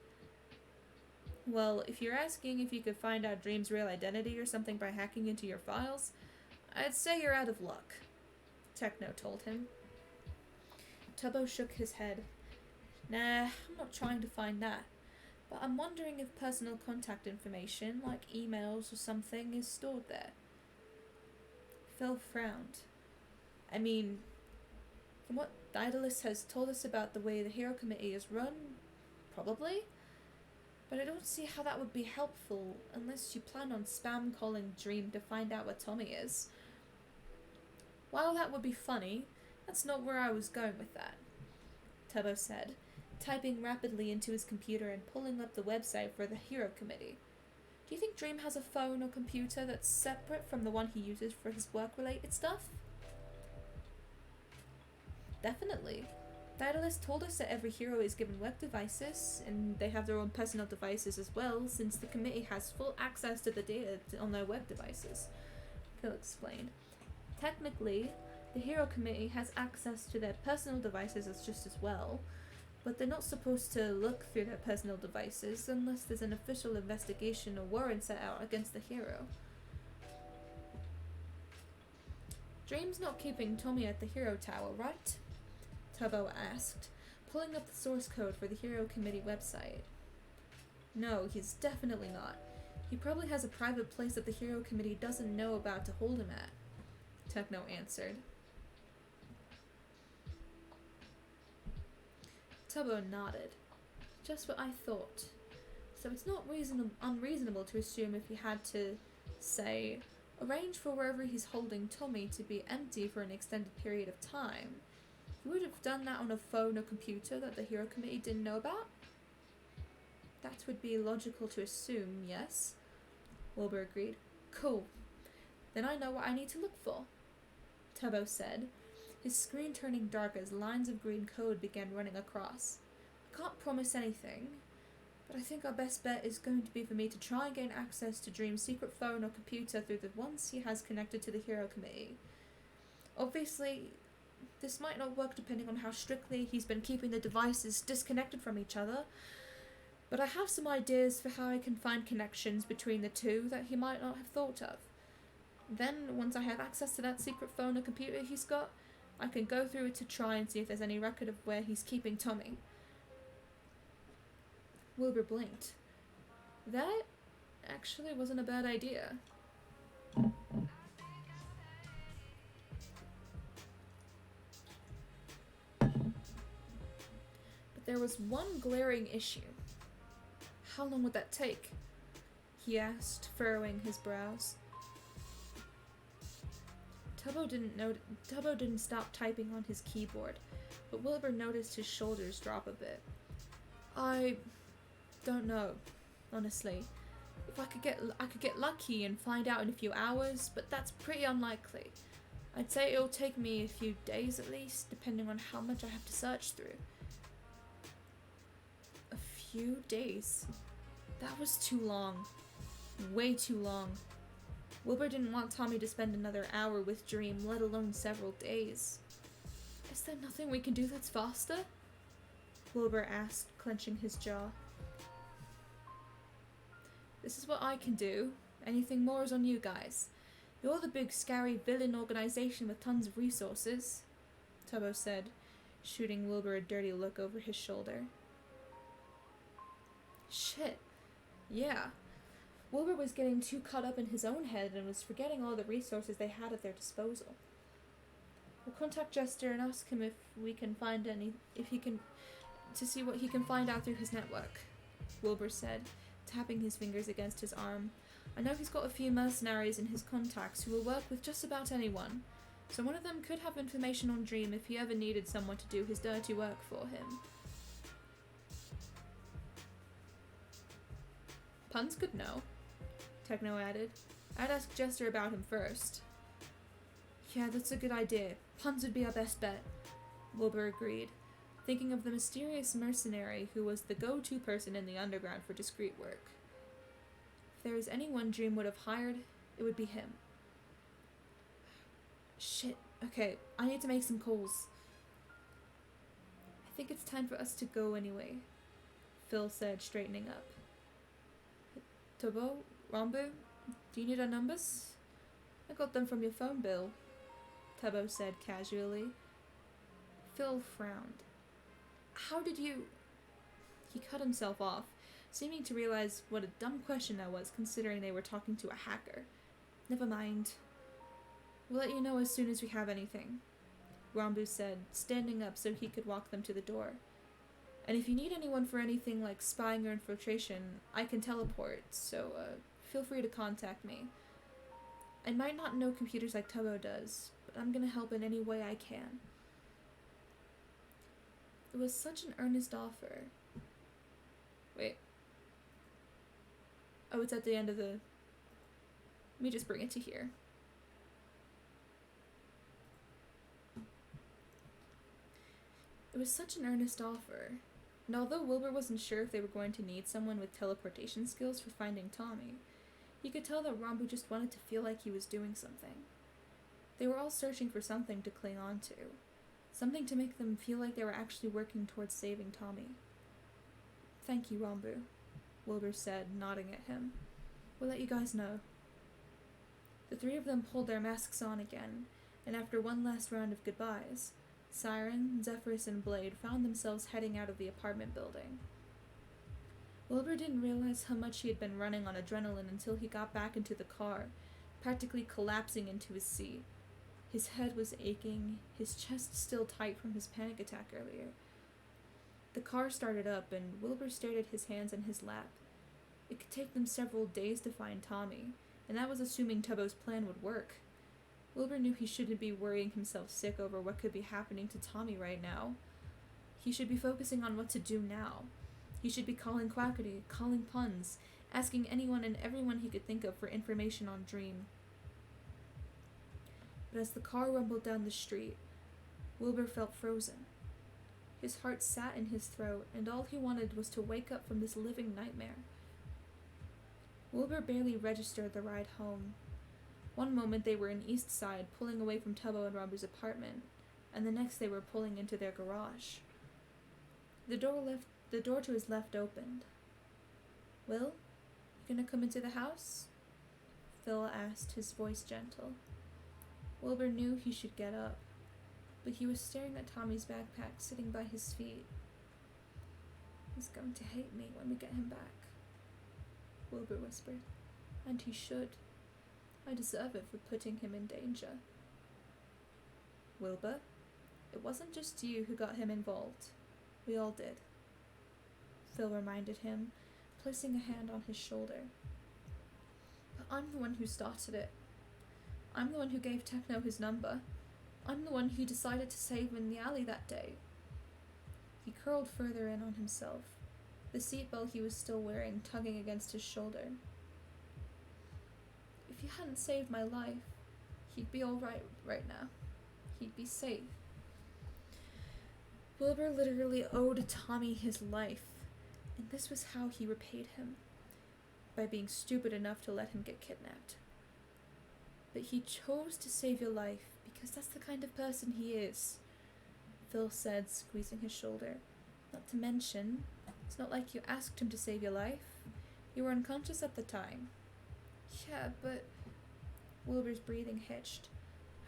Well, if you're asking if you could find out Dream's real identity or something by hacking into your files, I'd say you're out of luck, Techno told him. Tubbo shook his head. Nah, I'm not trying to find that, but I'm wondering if personal contact information, like emails or something, is stored there. Phil frowned. I mean, from what Daedalus has told us about the way the Hero Committee is run, probably. But I don't see how that would be helpful unless you plan on spam calling Dream to find out what Tommy is. While that would be funny, that's not where I was going with that, Tubbo said, typing rapidly into his computer and pulling up the website for the Hero Committee. Do you think Dream has a phone or computer that's separate from the one he uses for his work-related stuff? Definitely. Daedalus told us that every hero is given work devices, and they have their own personal devices as well, since the committee has full access to the data on their web devices, Phil explained. Technically, the Hero Committee has access to their personal devices just as well, but they're not supposed to look through their personal devices unless there's an official investigation or warrant set out against the hero. Dream's not keeping Tommy at the Hero Tower, right? Tubbo asked, pulling up the source code for the Hero Committee website. No, he's definitely not. He probably has a private place that the Hero Committee doesn't know about to hold him at, Techno answered. Tubbo nodded. Just what I thought. So it's not unreasonable to assume if he had to, say, arrange for wherever he's holding Tommy to be empty for an extended period of time, he would have done that on a phone or computer that the Hero Committee didn't know about? That would be logical to assume, yes, Wilbur agreed. Cool. Then I know what I need to look for, Tubbo said, his screen turning dark as lines of green code began running across. I can't promise anything, but I think our best bet is going to be for me to try and gain access to Dream's secret phone or computer through the ones he has connected to the Hero Committee. Obviously, this might not work depending on how strictly he's been keeping the devices disconnected from each other, but I have some ideas for how I can find connections between the two that he might not have thought of. Then, once I have access to that secret phone or computer he's got, I can go through it to try and see if there's any record of where he's keeping Tommy. Wilbur blinked. That actually wasn't a bad idea. But there was one glaring issue. How long would that take? He asked, furrowing his brows. Tubbo didn't stop typing on his keyboard, but Wilbur noticed his shoulders drop a bit. I don't know, honestly. If I could get lucky and find out in a few hours, but that's pretty unlikely. I'd say it'll take me a few days at least, depending on how much I have to search through. A few days? That was too long. Way too long. Wilbur didn't want Tommy to spend another hour with Dream, let alone several days. Is there nothing we can do that's faster? Wilbur asked, clenching his jaw. This is what I can do. Anything more is on you guys. You're the big, scary villain organization with tons of resources, Tubbo said, shooting Wilbur a dirty look over his shoulder. Shit. Yeah. Wilbur was getting too caught up in his own head and was forgetting all the resources they had at their disposal. We'll contact Jester and ask him if we can find to see what he can find out through his network, Wilbur said, tapping his fingers against his arm. I know he's got a few mercenaries in his contacts who will work with just about anyone, so one of them could have information on Dream if he ever needed someone to do his dirty work for him. Puns could know, Techno added. I'd ask Jester about him first. Yeah, that's a good idea. Puns would be our best bet, Wilbur agreed, thinking of the mysterious mercenary who was the go-to person in the underground for discreet work. If there was anyone Dream would have hired, it would be him. Shit. Okay, I need to make some calls. I think it's time for us to go anyway, Phil said, straightening up. Tobo? Rambo? Do you need our numbers? I got them from your phone bill, Tubbo said casually. Phil frowned. How did you... He cut himself off, seeming to realize what a dumb question that was, considering they were talking to a hacker. Never mind. We'll let you know as soon as we have anything, Rambu said, standing up so he could walk them to the door. And if you need anyone for anything like spying or infiltration, I can teleport, so feel free to contact me. I might not know computers like Tubbo does, but I'm gonna help in any way I can. It was such an earnest offer. Wait. Oh, it's at the end of the... Let me just bring it to here. It was such an earnest offer, and although Wilbur wasn't sure if they were going to need someone with teleportation skills for finding Tommy, he could tell that Rambu just wanted to feel like he was doing something. They were all searching for something to cling on to, something to make them feel like they were actually working towards saving Tommy. Thank you, Rambu, Wilbur said, nodding at him. We'll let you guys know. The three of them pulled their masks on again, and after one last round of goodbyes, Siren, Zephyrus, and Blade found themselves heading out of the apartment building. Wilbur didn't realize how much he had been running on adrenaline until he got back into the car, practically collapsing into his seat. His head was aching, his chest still tight from his panic attack earlier. The car started up, and Wilbur stared at his hands in his lap. It could take them several days to find Tommy, and that was assuming Tubbo's plan would work. Wilbur knew he shouldn't be worrying himself sick over what could be happening to Tommy right now. He should be focusing on what to do now. He should be calling Quackity, calling Puns, asking anyone and everyone he could think of for information on Dream. But as the car rumbled down the street, Wilbur felt frozen. His heart sat in his throat, and all he wanted was to wake up from this living nightmare. Wilbur barely registered the ride home. One moment they were in East Side, pulling away from Tubbo and Rambu's apartment, and the next they were pulling into their garage. The door to his left opened. Will, you gonna come into the house? Phil asked, his voice gentle. Wilbur knew he should get up, but he was staring at Tommy's backpack sitting by his feet. He's going to hate me when we get him back, Wilbur whispered. And he should. I deserve it for putting him in danger. Wilbur, it wasn't just you who got him involved. We all did, Phil reminded him, placing a hand on his shoulder. But I'm the one who started it. I'm the one who gave Techno his number. I'm the one he decided to save in the alley that day. He curled further in on himself, the seatbelt he was still wearing tugging against his shoulder. If you hadn't saved my life, he'd be alright right now. He'd be safe. Wilbur literally owed Tommy his life, and this was how he repaid him, by being stupid enough to let him get kidnapped. But he chose to save your life because that's the kind of person he is, Phil said, squeezing his shoulder. Not to mention, it's not like you asked him to save your life. You were unconscious at the time. Yeah, but... Wilbur's breathing hitched.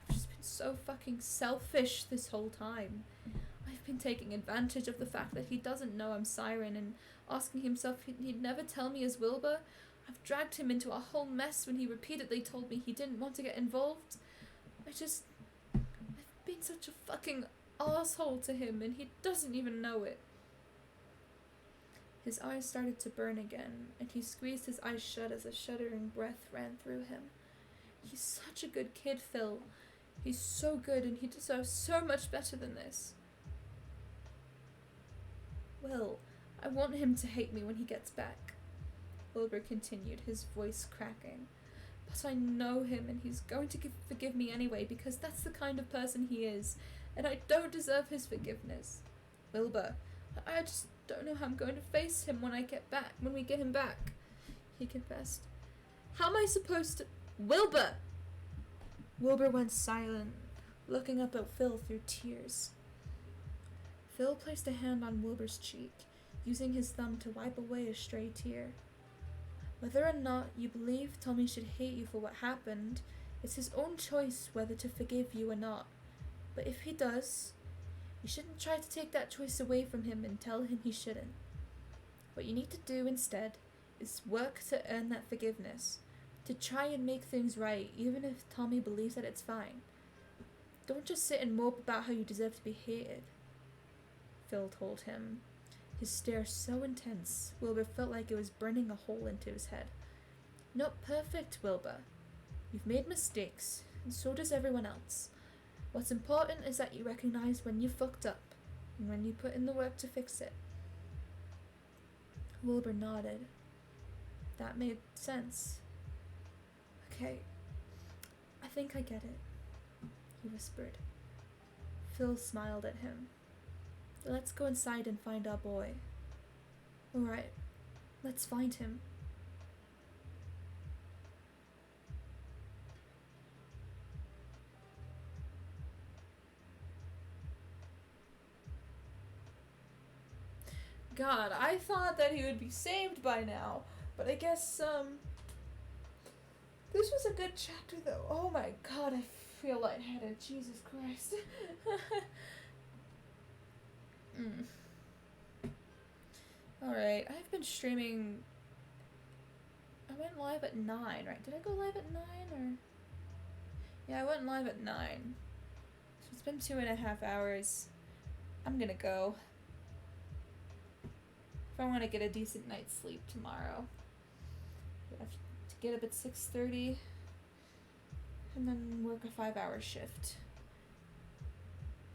I've just been so fucking selfish this whole time. I've been taking advantage of the fact that he doesn't know I'm Siren and asking himself he'd never tell me as Wilbur. I've dragged him into a whole mess when he repeatedly told me he didn't want to get involved. I've been such a fucking asshole to him and he doesn't even know it. His eyes started to burn again, and he squeezed his eyes shut as a shuddering breath ran through him. He's such a good kid, Phil. He's so good and he deserves so much better than this. Will, I want him to hate me when he gets back, Wilbur continued, his voice cracking. But I know him and he's going to forgive me anyway because that's the kind of person he is, and I don't deserve his forgiveness. Wilbur, I just don't know how I'm going to face him when we get him back, he confessed. How am I supposed to— Wilbur! Wilbur went silent, looking up at Phil through tears. Phil placed a hand on Wilbur's cheek, using his thumb to wipe away a stray tear. Whether or not you believe Tommy should hate you for what happened, it's his own choice whether to forgive you or not. But if he does, you shouldn't try to take that choice away from him and tell him he shouldn't. What you need to do instead is work to earn that forgiveness, to try and make things right even if Tommy believes that it's fine. Don't just sit and mope about how you deserve to be hated, Phil told him, his stare so intense Wilbur felt like it was burning a hole into his head. Not perfect, Wilbur. You've made mistakes, and so does everyone else. What's important is that you recognize when you fucked up, and when you put in the work to fix it. Wilbur nodded. That made sense. Okay, I think I get it, he whispered. Phil smiled at him. Let's go inside and find our boy. Alright, let's find him. God, I thought that he would be saved by now, but I guess, this was a good chapter though. Oh my god, I feel lightheaded. Jesus Christ. Alright, I've been streaming. I went live at 9, right? Did I go live at 9 or? Yeah, I went live at 9. So it's been 2.5 hours. I'm gonna go. If I want to get a decent night's sleep tomorrow. I have to get up at 6:30 and then work a 5-hour shift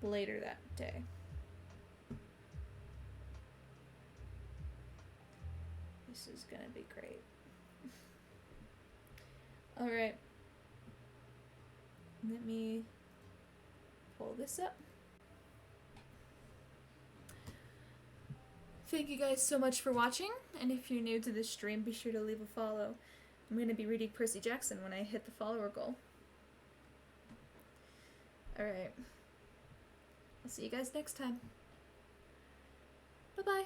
later that day. This is gonna be great. Alright. Let me pull this up. Thank you guys so much for watching, and if you're new to this stream, be sure to leave a follow. I'm going to be reading Percy Jackson when I hit the follower goal. Alright. I'll see you guys next time. Bye-bye.